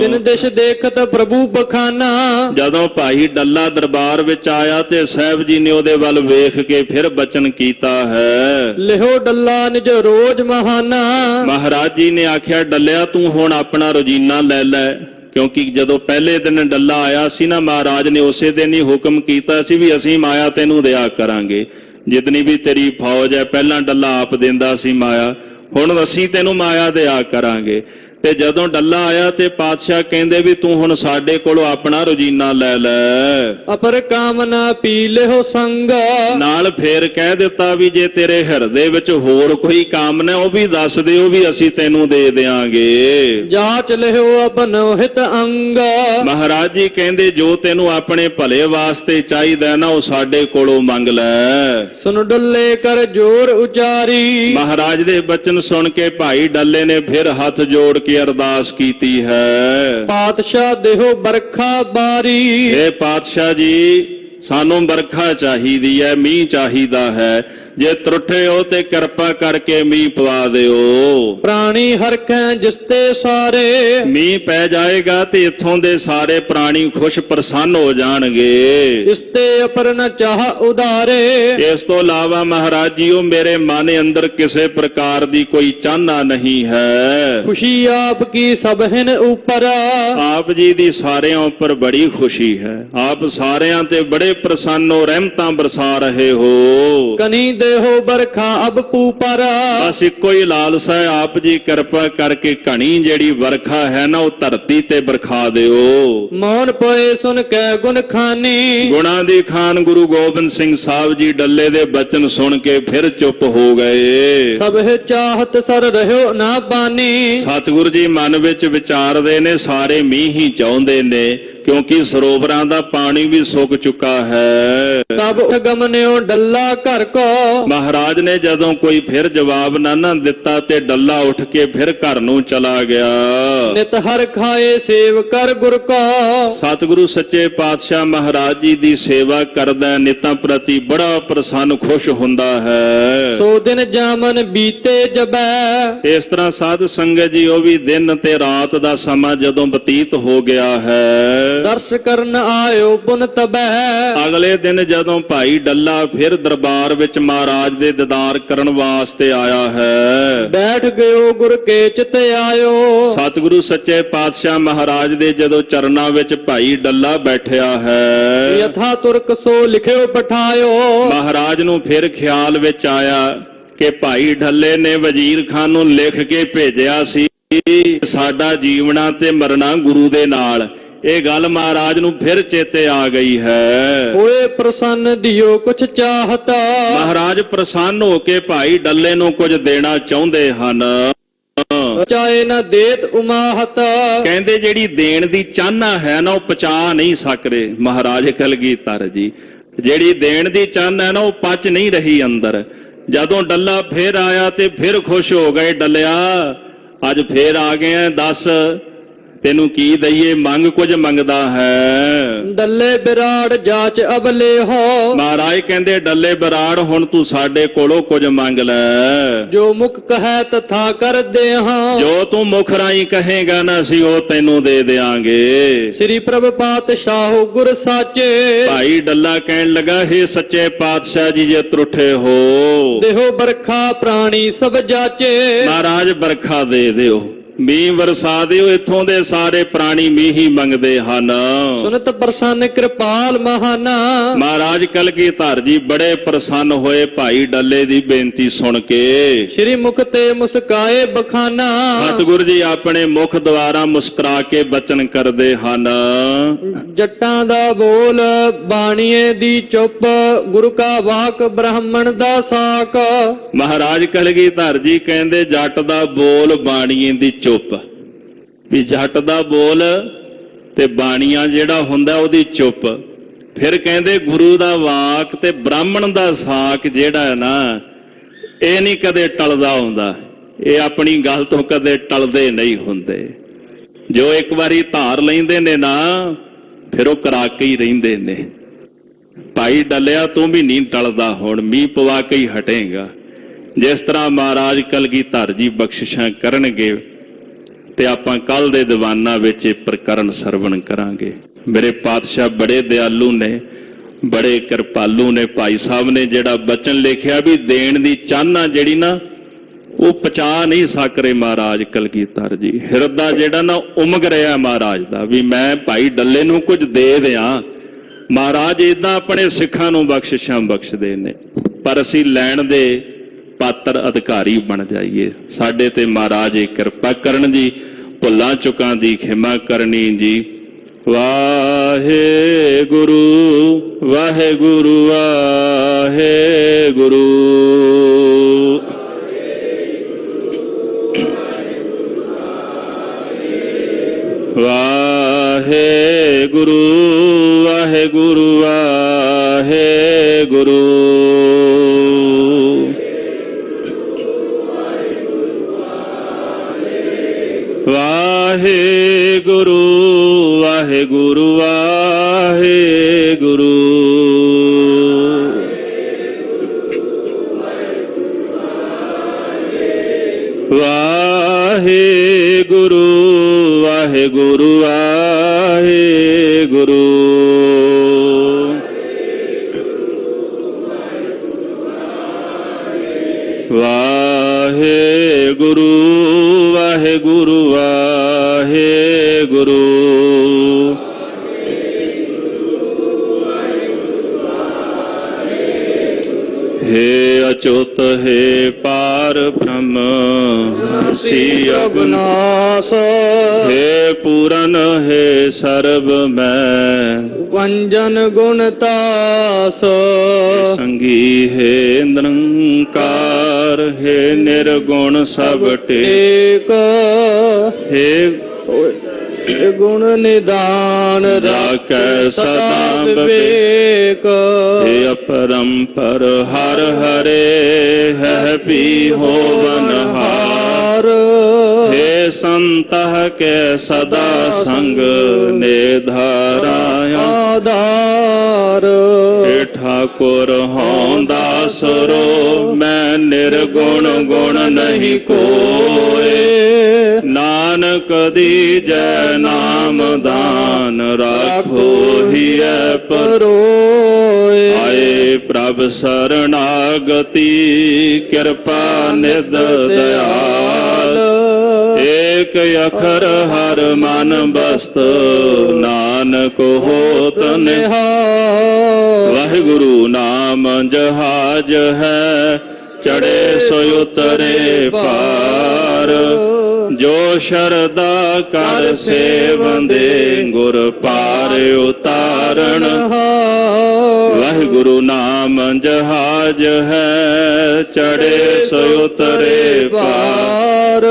ਤਿਨ ਦਿਸ਼ ਦੇਖਤ ਪ੍ਰਭੂ ਬਖਾਨਾ, ਜਦੋਂ ਭਾਈ ਡੱਲਾ ਦਰਬਾਰ ਵਿੱਚ ਆਇਆ ਤੇ ਸਾਹਿਬ ਜੀ ਨੇ ਉਹਦੇ ਵੱਲ ਵੇਖ ਕੇ ਫਿਰ ਬਚਨ ਕੀਤਾ ਹੈ। ਲਿਹੋ ਡੱਲਾ ਨਿਜ ਰੋਜ ਮਹਾਨਾ, ਮਹਾਰਾਜ ਜੀ ਨੇ ਆਖਿਆ ਡੱਲਿਆ ਤੂੰ ਹੁਣ ਆਪਣਾ ਰੋਜ਼ੀਨਾ ਲੈ ਲੈ, ਕਿਉਂਕਿ ਜਦੋਂ ਪਹਿਲੇ ਦਿਨ ਡੱਲਾ ਆਇਆ ਸੀ ਨਾ, ਮਹਾਰਾਜ ਨੇ ਉਸੇ ਦਿਨ ਹੀ ਹੁਕਮ ਕੀਤਾ ਸੀ ਵੀ ਅਸੀਂ ਮਾਇਆ ਤੈਨੂੰ ਦਿਆ ਕਰਾਂਗੇ। ਜਿਤਨੀ ਵੀ ਤੇਰੀ ਫੌਜ ਹੈ, ਪਹਿਲਾਂ ਡੱਲਾ ਆਪ ਦਿੰਦਾ ਸੀ ਮਾਇਆ, ਹੁਣ ਅਸੀਂ ਤੈਨੂੰ ਮਾਇਆ ਦਿਆ ਕਰਾਂਗੇ। ਤੇ ਜਦੋਂ ਡੱਲਾ ਆਇਆ ਤੇ ਪਾਤਸ਼ਾਹ ਕਹਿੰਦੇ ਵੀ ਤੂੰ ਹੁਣ ਸਾਡੇ ਕੋਲੋਂ ਆਪਣਾ ਰੋਜ਼ੀਨਾ ਲੈ ਲੈ। ਅਪਰ ਕਾਮਨਾ ਪੀ ਲਿਹੋ ਸੰਗ, ਨਾਲ ਫੇਰ ਕਹਿ ਦਿੱਤਾ ਵੀ ਜੇ ਤੇਰੇ ਹਿਰਦੇ ਵਿੱਚ ਹੋਰ ਕੋਈ ਕਾਮਨਾ ਉਹ ਵੀ ਦੱਸ ਦੇ, ਉਹ ਵੀ ਅਸੀਂ ਤੈਨੂੰ ਦੇ ਦਿਆਂਗੇ। ਜਾਚ ਲਿਹੋ ਅਪਨੋ ਹਿਤ ਅੰਗ, ਮਹਾਰਾਜ ਜੀ ਕਹਿੰਦੇ ਜੋ ਤੈਨੂੰ ਆਪਣੇ ਭਲੇ ਵਾਸਤੇ ਚਾਹੀਦਾ ਨਾ, ਉਹ ਸਾਡੇ ਕੋਲੋਂ ਮੰਗ ਲੈ। ਸੁਨ ਡੁੱਲੇ ਕਰ ਜੋਰ ਉਚਾਰੀ, ਮਹਾਰਾਜ ਦੇ ਬਚਨ ਸੁਣ ਕੇ ਭਾਈ ਡੱਲੇ ਨੇ ਫਿਰ ਹੱਥ ਜੋੜ ਕੇ ਅਰਦਾਸ ਕੀਤੀ ਹੈ। ਪਾਤਸ਼ਾਹ ਦੇਹੋ ਬਰਖਾ ਬਾਰੀ, ਇਹ ਪਾਤਸ਼ਾਹ ਜੀ ਸਾਨੂੰ ਬਰਖਾ ਚਾਹੀਦੀ ਹੈ, ਮੀਂਹ ਚਾਹੀਦਾ ਹੈ, ਜੇ ਤਰੁੱਠੇ ਹੋ ਤੇ ਕਿਰਪਾ ਕਰਕੇ ਮੀਂਹ ਪਵਾ ਦਿਓ। ਪ੍ਰਾਣੀ ਹਰਖੈ ਜਿਸਤੇ ਸਾਰੇ, ਮੀਂਹ ਪੈ ਜਾਏਗਾ ਤੇ ਇੱਥੋਂ ਦੇ ਸਾਰੇ ਪ੍ਰਾਣੀ ਖੁਸ਼ ਪ੍ਰਸੰਨ ਹੋ ਜਾਣਗੇ। ਇਸਤੇ ਅਪਰ ਨ ਚਾਹ ਉਦਾਰੇ, ਇਸ ਤੋਂ ਇਲਾਵਾ ਮਹਾਰਾਜ ਜੀ ਉਹ ਮੇਰੇ ਮਨ ਅੰਦਰ ਕਿਸੇ ਪ੍ਰਕਾਰ ਦੀ ਕੋਈ ਚਾਹਨਾ ਨਹੀਂ ਹੈ। ਖੁਸ਼ੀ ਆਪ ਕੀ ਸਭ ਹਿਨ ਉਪਰ, ਆਪ ਜੀ ਦੀ ਸਾਰਿਆਂ ਉੱਪਰ ਬੜੀ ਖੁਸ਼ੀ ਹੈ, ਆਪ ਸਾਰਿਆਂ ਤੇ ਬੜੇ ਪ੍ਰਸੰਨ ਹੋ, ਰਹਿਮਤਾਂ ਬਰਸਾ ਰਹੇ ਹੋ। ਕਨੀ ਦੇਹੋ ਬਰਖਾ ਅਬ ਪੂਪਰ, ਬਸ ਇੱਕੋ ਹੀ ਲਾਲਸਾ ਹੈ, ਆਪ ਜੀ ਕਿਰਪਾ ਕਰਕੇ ਘਣੀ ਜਿਹੜੀ ਵਰਖਾ ਹੈ ਨਾ, ਉਹ ਧਰਤੀ ਤੇ ਬਰਖਾ ਦਿਓ। ਮੌਨ ਪਏ ਸੁਨ ਕੈ ਗੁਣ ਖਾਨੀ, ਗੁਣਾਂ ਦੀ ਖਾਨ ਗੁਰੂ ਗੋਬਿੰਦ ਸਿੰਘ ਸਾਹਿਬ ਜੀ ਡੱਲੇ ਦੇ ਬਚਨ ਸੁਣ ਕੇ ਫਿਰ ਚੁੱਪ ਹੋ ਗਏ। ਸਭ ਚਾਹਤ ਸਰ ਰਹਿਓ ਨਾ ਬਾਨੀ, ਸਤਿਗੁਰੂ ਜੀ ਮਨ ਵਿੱਚ ਵਿਚਾਰਦੇ ਨੇ ਸਾਰੇ ਮੀਂਹ ਹੀ ਚਾਹੁੰਦੇ ਨੇ, ਕਿਉਂਕਿ ਸਰੋਵਰਾਂ ਦਾ ਪਾਣੀ ਵੀ ਸੁੱਕ ਚੁੱਕਾ ਹੈ। ਤਬ ਗਮਨਿਓ ਡੱਲਾ ਘਰ ਕੋ, ਮਹਾਰਾਜ ਨੇ ਜਦੋਂ ਕੋਈ ਫਿਰ ਜਵਾਬ ਨਾ ਦਿੱਤਾ ਤੇ ਡੱਲਾ ਉੱਠ ਕੇ ਫਿਰ ਘਰ ਨੂੰ ਚਲਾ ਗਿਆ। ਨਿਤ ਹਰ ਖਾਏ ਸੇਵ ਕਰ ਗੁਰ ਕੋ, ਸਤਿਗੁਰੂ ਸੱਚੇ ਪਾਤਸ਼ਾਹ ਮਹਾਰਾਜ ਜੀ ਦੀ ਸੇਵਾ ਕਰਦਾ ਨਿਤਾਂ ਪ੍ਰਤੀ ਬੜਾ ਪ੍ਰਸੰਨ ਖੁਸ਼ ਹੁੰਦਾ ਹੈ। ਸੋ ਦਿਨ ਜਾਮਨ ਬੀਤੇ ਜਬੈ, ਇਸ ਤਰ੍ਹਾਂ ਸਾਧ ਸੰਗਤ ਜੀ ਉਹ ਵੀ ਦਿਨ ਤੇ ਰਾਤ ਦਾ ਸਮਾਂ ਜਦੋਂ ਬਤੀਤ ਹੋ ਗਿਆ ਹੈ। ਦਰਸ ਕਰਨ ਆਇਓ ਪੁਨ ਤਬੈ, ਅਗਲੇ ਦਿਨ ਜਦੋਂ ਭਾਈ ਡੱਲਾ ਫਿਰ ਦਰਬਾਰ ਵਿੱਚ ਮਹਾਰਾਜ ਦੇ ਦੀਦਾਰ ਕਰਨ ਵਾਸਤੇ ਆਇਆ ਹੈ, ਬੈਠ ਗਇਓ ਗੁਰ ਕੇ ਚਿਤ ਆਇਓ। ਸਤਿਗੁਰੂ ਸੱਚੇ ਪਾਤਸ਼ਾਹ ਮਹਾਰਾਜ ਦੇ ਜਦੋਂ ਚਰਨਾਂ ਵਿੱਚ ਭਾਈ ਡੱਲਾ ਬੈਠਿਆ ਹੈ, ਯਥਾ ਤੁਰਕ ਸੋ ਲਿਖਿਓ ਪਠਾਇਓ। ਮਹਾਰਾਜ ਨੂੰ ਫਿਰ ਖਿਆਲ ਵਿੱਚ ਆਇਆ ਕਿ ਭਾਈ ਡੱਲੇ ਨੇ ਵਜ਼ੀਰ ਖਾਨ ਨੂੰ ਲਿਖ ਕੇ ਭੇਜਿਆ ਸੀ ਸਾਡਾ ਜੀਵਣਾ ਤੇ ਮਰਨਾ ਗੁਰੂ ਦੇ ਨਾਲ, ਇਹ ਗੱਲ ਮਹਾਰਾਜ ਨੂੰ ਫਿਰ ਚੇਤੇ ਆ ਗਈ ਹੈ। ਹੋਏ ਪ੍ਰਸੰਨ ਦਿਓ ਕੁਛ ਚਾਹਤਾ। ਮਹਾਰਾਜ ਪ੍ਰਸੰਨ ਹੋ ਕੇ ਭਾਈ ਡੱਲੇ ਨੂੰ ਕੁਝ ਦੇਣਾ ਚਾਹੁੰਦੇ ਹਨ। ਚਾਹੇ ਨਾ ਦੇਤ ਉਮਾਹਤ। ਕਹਿੰਦੇ ਜਿਹੜੀ ਦੇਣ ਦੀ ਚਾਹਨਾ ਹੈ ਨਾ ਉਹ ਪਚਾ ਨਹੀਂ ਸਕਰੇ। ਮਹਾਰਾਜ ਕਲਗੀਧਰ ਜੀ ਜਿਹੜੀ ਦੇਣ ਦੀ ਚਾਹਨਾ ਹੈ ਨਾ ਉਹ ਪਚ ਨਹੀਂ ਰਹੀ ਅੰਦਰ। ਜਦੋਂ ਡੱਲਾ ਫੇਰ ਆਇਆ ਤੇ ਫਿਰ ਖੁਸ਼ ਹੋ ਗਏ। ਡੱਲਿਆ ਅੱਜ ਫੇਰ ਆ ਗਏ ਆ, ਦੱਸ ਤੈਨੂੰ ਕੀ ਦਈਏ? ਮੰਗ ਕੁਝ ਮੰਗਦਾ ਹੈ। ਡੱਲੇ ਬਿਰਾੜ ਜਾਚ ਅਬਲੇ ਹੋ। ਮਹਾਰਾਜ ਕਹਿੰਦੇ ਡੱਲੇ ਬਰਾੜ ਹੁਣ ਤੂੰ ਸਾਡੇ ਕੋਲੋਂ ਕੁਝ ਮੰਗ ਲੈ। ਜੋ ਮੁਖ ਕਹੈ ਤਥਾ ਕਰਦੇ ਹਾਂ। ਜੋ ਤੂੰ ਮੁਖ ਰਾਹੀਂ ਕਹੇਗਾ ਨਾ ਅਸੀਂ ਉਹ ਤੈਨੂੰ ਦੇ ਦਿਆਂਗੇ। ਸ੍ਰੀ ਪ੍ਰਭ ਪਾਤਸ਼ਾਹੋ ਗੁਰ ਸਾਚੇ। ਭਾਈ ਡੱਲਾ ਕਹਿਣ ਲੱਗਾ ਹੇ ਸੱਚੇ ਪਾਤਸ਼ਾਹ ਜੀ ਜੇ ਤਰੁੱਠੇ ਹੋ ਦੇਹੋ ਬਰਖਾ ਪ੍ਰਾਣੀ ਸਭ ਜਾਚੇ। ਮਹਾਰਾਜ ਬਰਖਾ ਦੇ ਦਿਓ, ਮੀਂਹ ਵਰਸਾ ਦਿਓ। ਇੱਥੋਂ ਦੇ ਸਾਰੇ ਪ੍ਰਾਣੀ ਮੀਂਹ ਹੀ ਮੰਗਦੇ ਹਨ। ਸੁਨਤ ਪ੍ਰਸੰਨ ਕਿਰਪਾਲ ਮਹਾਨਾ। ਮਹਾਰਾਜ ਕਲਗੀਧਰ ਜੀ ਬੜੇ ਪ੍ਰਸੰਨ ਹੋਏ ਭਾਈ ਡੱਲੇ ਦੀ ਬੇਨਤੀ ਸੁਣ ਕੇ। ਸ੍ਰੀ ਮੁਖ ਤੇ ਮੁਸਕਾਏ ਬਖਾਨਾ। ਸਤਿਗੁਰ ਜੀ ਆਪਣੇ ਮੁਖ ਦੁਆਰਾ ਮੁਸਕਰਾ ਕੇ ਬਚਨ ਕਰਦੇ ਹਨ। ਜੱਟਾਂ ਦਾ ਬੋਲ ਬਾਣੀਏ ਦੀ ਚੁੱਪ। ਗੁਰੂ ਕਾ ਵਾਕ ਬ੍ਰਾਹਮਣ ਦਾ ਸਾਕ। ਮਹਾਰਾਜ ਕਲਗੀਧਰ ਜੀ ਕਹਿੰਦੇ ਜੱਟ ਦਾ ਬੋਲ ਬਾਣੀਏ ਦੀ ਚੁੱਪ। ਵੀ ਜੱਟ ਦਾ ਬੋਲ ਤੇ ਬਾਣੀਆਂ ਜਿਹੜਾ ਹੁੰਦਾ ਉਹਦੀ ਚੁੱਪ। ਫਿਰ ਕਹਿੰਦੇ ਗੁਰੂ ਦਾ ਵਾਕ ਤੇ ਬ੍ਰਾਹਮਣ ਦਾ ਸਾਕ ਜਿਹੜਾ ਹੈ ਨਾ ਇਹ ਨਹੀਂ ਕਦੇ ਟਲਦਾ ਹੁੰਦਾ। ਇਹ ਆਪਣੀ ਗੱਲ ਤੋਂ ਕਦੇ ਟਲਦੇ ਨਹੀਂ ਹੁੰਦੇ। ਜੋ ਇੱਕ ਵਾਰੀ ਧਾਰ ਲੈਂਦੇ ਨੇ ਨਾ ਫਿਰ ਉਹ ਕਰਾ ਕੇ ਹੀ ਰਹਿੰਦੇ ਨੇ। ਭਾਈ ਡੱਲਿਆ ਤੂੰ ਵੀ ਨਹੀਂ ਟਲਦਾ, ਹੁਣ ਮੀਂਹ ਪਵਾ ਕੇ ਹੀ ਹਟੇਗਾ। ਜਿਸ ਤਰ੍ਹਾਂ ਮਹਾਰਾਜ ਕਲਗੀਧਰ ਜੀ ਬਖਸ਼ਿਸ਼ਾਂ ਕਰਨਗੇ ਤੇ ਆਪਾਂ ਕੱਲ ਦੇ ਦੀਵਾਨਾਂ ਵਿੱਚ ਇਹ ਪ੍ਰਕਰਨ ਸਰਵਣ ਕਰਾਂਗੇ। ਮੇਰੇ ਪਾਤਸ਼ਾਹ ਬੜੇ ਦਿਆਲੂ ਨੇ, ਬੜੇ ਕਿਰਪਾਲੂ ਨੇ। ਭਾਈ ਸਾਹਿਬ ਨੇ ਜਿਹੜਾ ਬਚਨ ਲਿਖਿਆ ਵੀ ਦੇਣ ਦੀ ਚਾਹਨਾ ਜਿਹੜੀ ਨਾ ਉਹ ਪਚਾ ਨਹੀਂ ਸਕਰੇ ਮਹਾਰਾਜ ਕਲਗੀਧਰ ਜੀ। ਹਿਰਦਾ ਜਿਹੜਾ ਨਾ ਉਮਗ ਰਿਹਾ ਮਹਾਰਾਜ ਦਾ ਵੀ ਮੈਂ ਭਾਈ ਡੱਲੇ ਨੂੰ ਕੁਝ ਦੇ ਦਿਆਂ। ਮਹਾਰਾਜ ਏਦਾਂ ਆਪਣੇ ਸਿੱਖਾਂ ਨੂੰ ਬਖਸ਼ਿਸ਼ਾਂ ਬਖਸ਼ਦੇ ਨੇ, ਪਰ ਅਸੀਂ ਲੈਣ ਦੇ ਪਾਤਰ ਅਧਿਕਾਰੀ ਬਣ ਜਾਈਏ। ਸਾਡੇ ਤੇ ਮਹਾਰਾਜ ਇਹ ਕਿਰਪਾ ਕਰਨ ਜੀ, ਭੁੱਲਾਂ ਚੁੱਕਾਂ ਦੀ ਖਿਮਾ ਕਰਨੀ ਜੀ। ਵਾਹਿਗੁਰੂ ਵਾਹਿਗੁਰੂ ਵਾਹਿਗੁਰੂ। ਵਾਹਿਗੁਰੂ ਵਾਹਿਗੁਰੂ ਵਾਹਿਗੁਰੂ। ਵਾਹਿਗੁਰੂ ਵਾਹਿਗੁਰੂ ਵਾਹਿਗੁਰੂ। ਵਾਹਿਗੁਰੂ ਵਾਹਿਗੁਰੂ ਵਾਹਿਗੁਰੂ। ਵਾਹਿਗੁਰੂ ਵਾਹਿਗੁਰੂ ਵਾਹਿਗੁਰੂ। हे अच्युत हे पार ब्रह्म नासी अविनाश। हे पूरन हे सर्व मैं वंजन गुणतास। संगी हे निरंकार हे निर्गुण सब टेक। हे गुण निदान राखै सदा विवेक। हे अपरंपर हर हरे है पी होवनहार। हे संतः के सदा संग निधाराया आधार। हे ठाकुर हों दासरो मैं निर्गुण गुण नहीं कोय। नानक दीजै नाम दान राखो हिय परोय। आए प्रभ शरणागति कृपा निध दयाल। एक अखर हर मन बस्त नानक होत निहाल। वाहिगुरु नाम जहाज है चढ़े सो उतरे पार। ਜੋ ਸ਼ਰਦਾ ਕਰ ਸੇਵੰਦੇ ਗੁਰ ਪਾਰ ਉਤਾਰਨ ਹਾਰ। ਵਾਹਿਗੁਰੂ ਨਾਮ ਜਹਾਜ ਹੈ ਚੜੇ ਸੋ ਉਤਰੇ ਪਾਰ।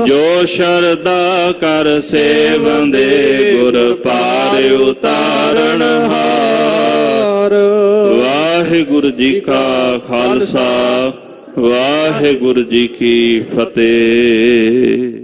ਜੋ ਸ਼ਰਦਾ ਕਰ ਸੇਵੰਦੇ ਗੁਰ ਪਾਰ ਉਤਾਰਨ ਹਾਰ। ਵਾਹਿਗੁਰੂ ਜੀ ਕਾ ਖਾਲਸਾ ਵਾਹਿਗੁਰੂ ਜੀ ਕੀ ਫਤਿਹ।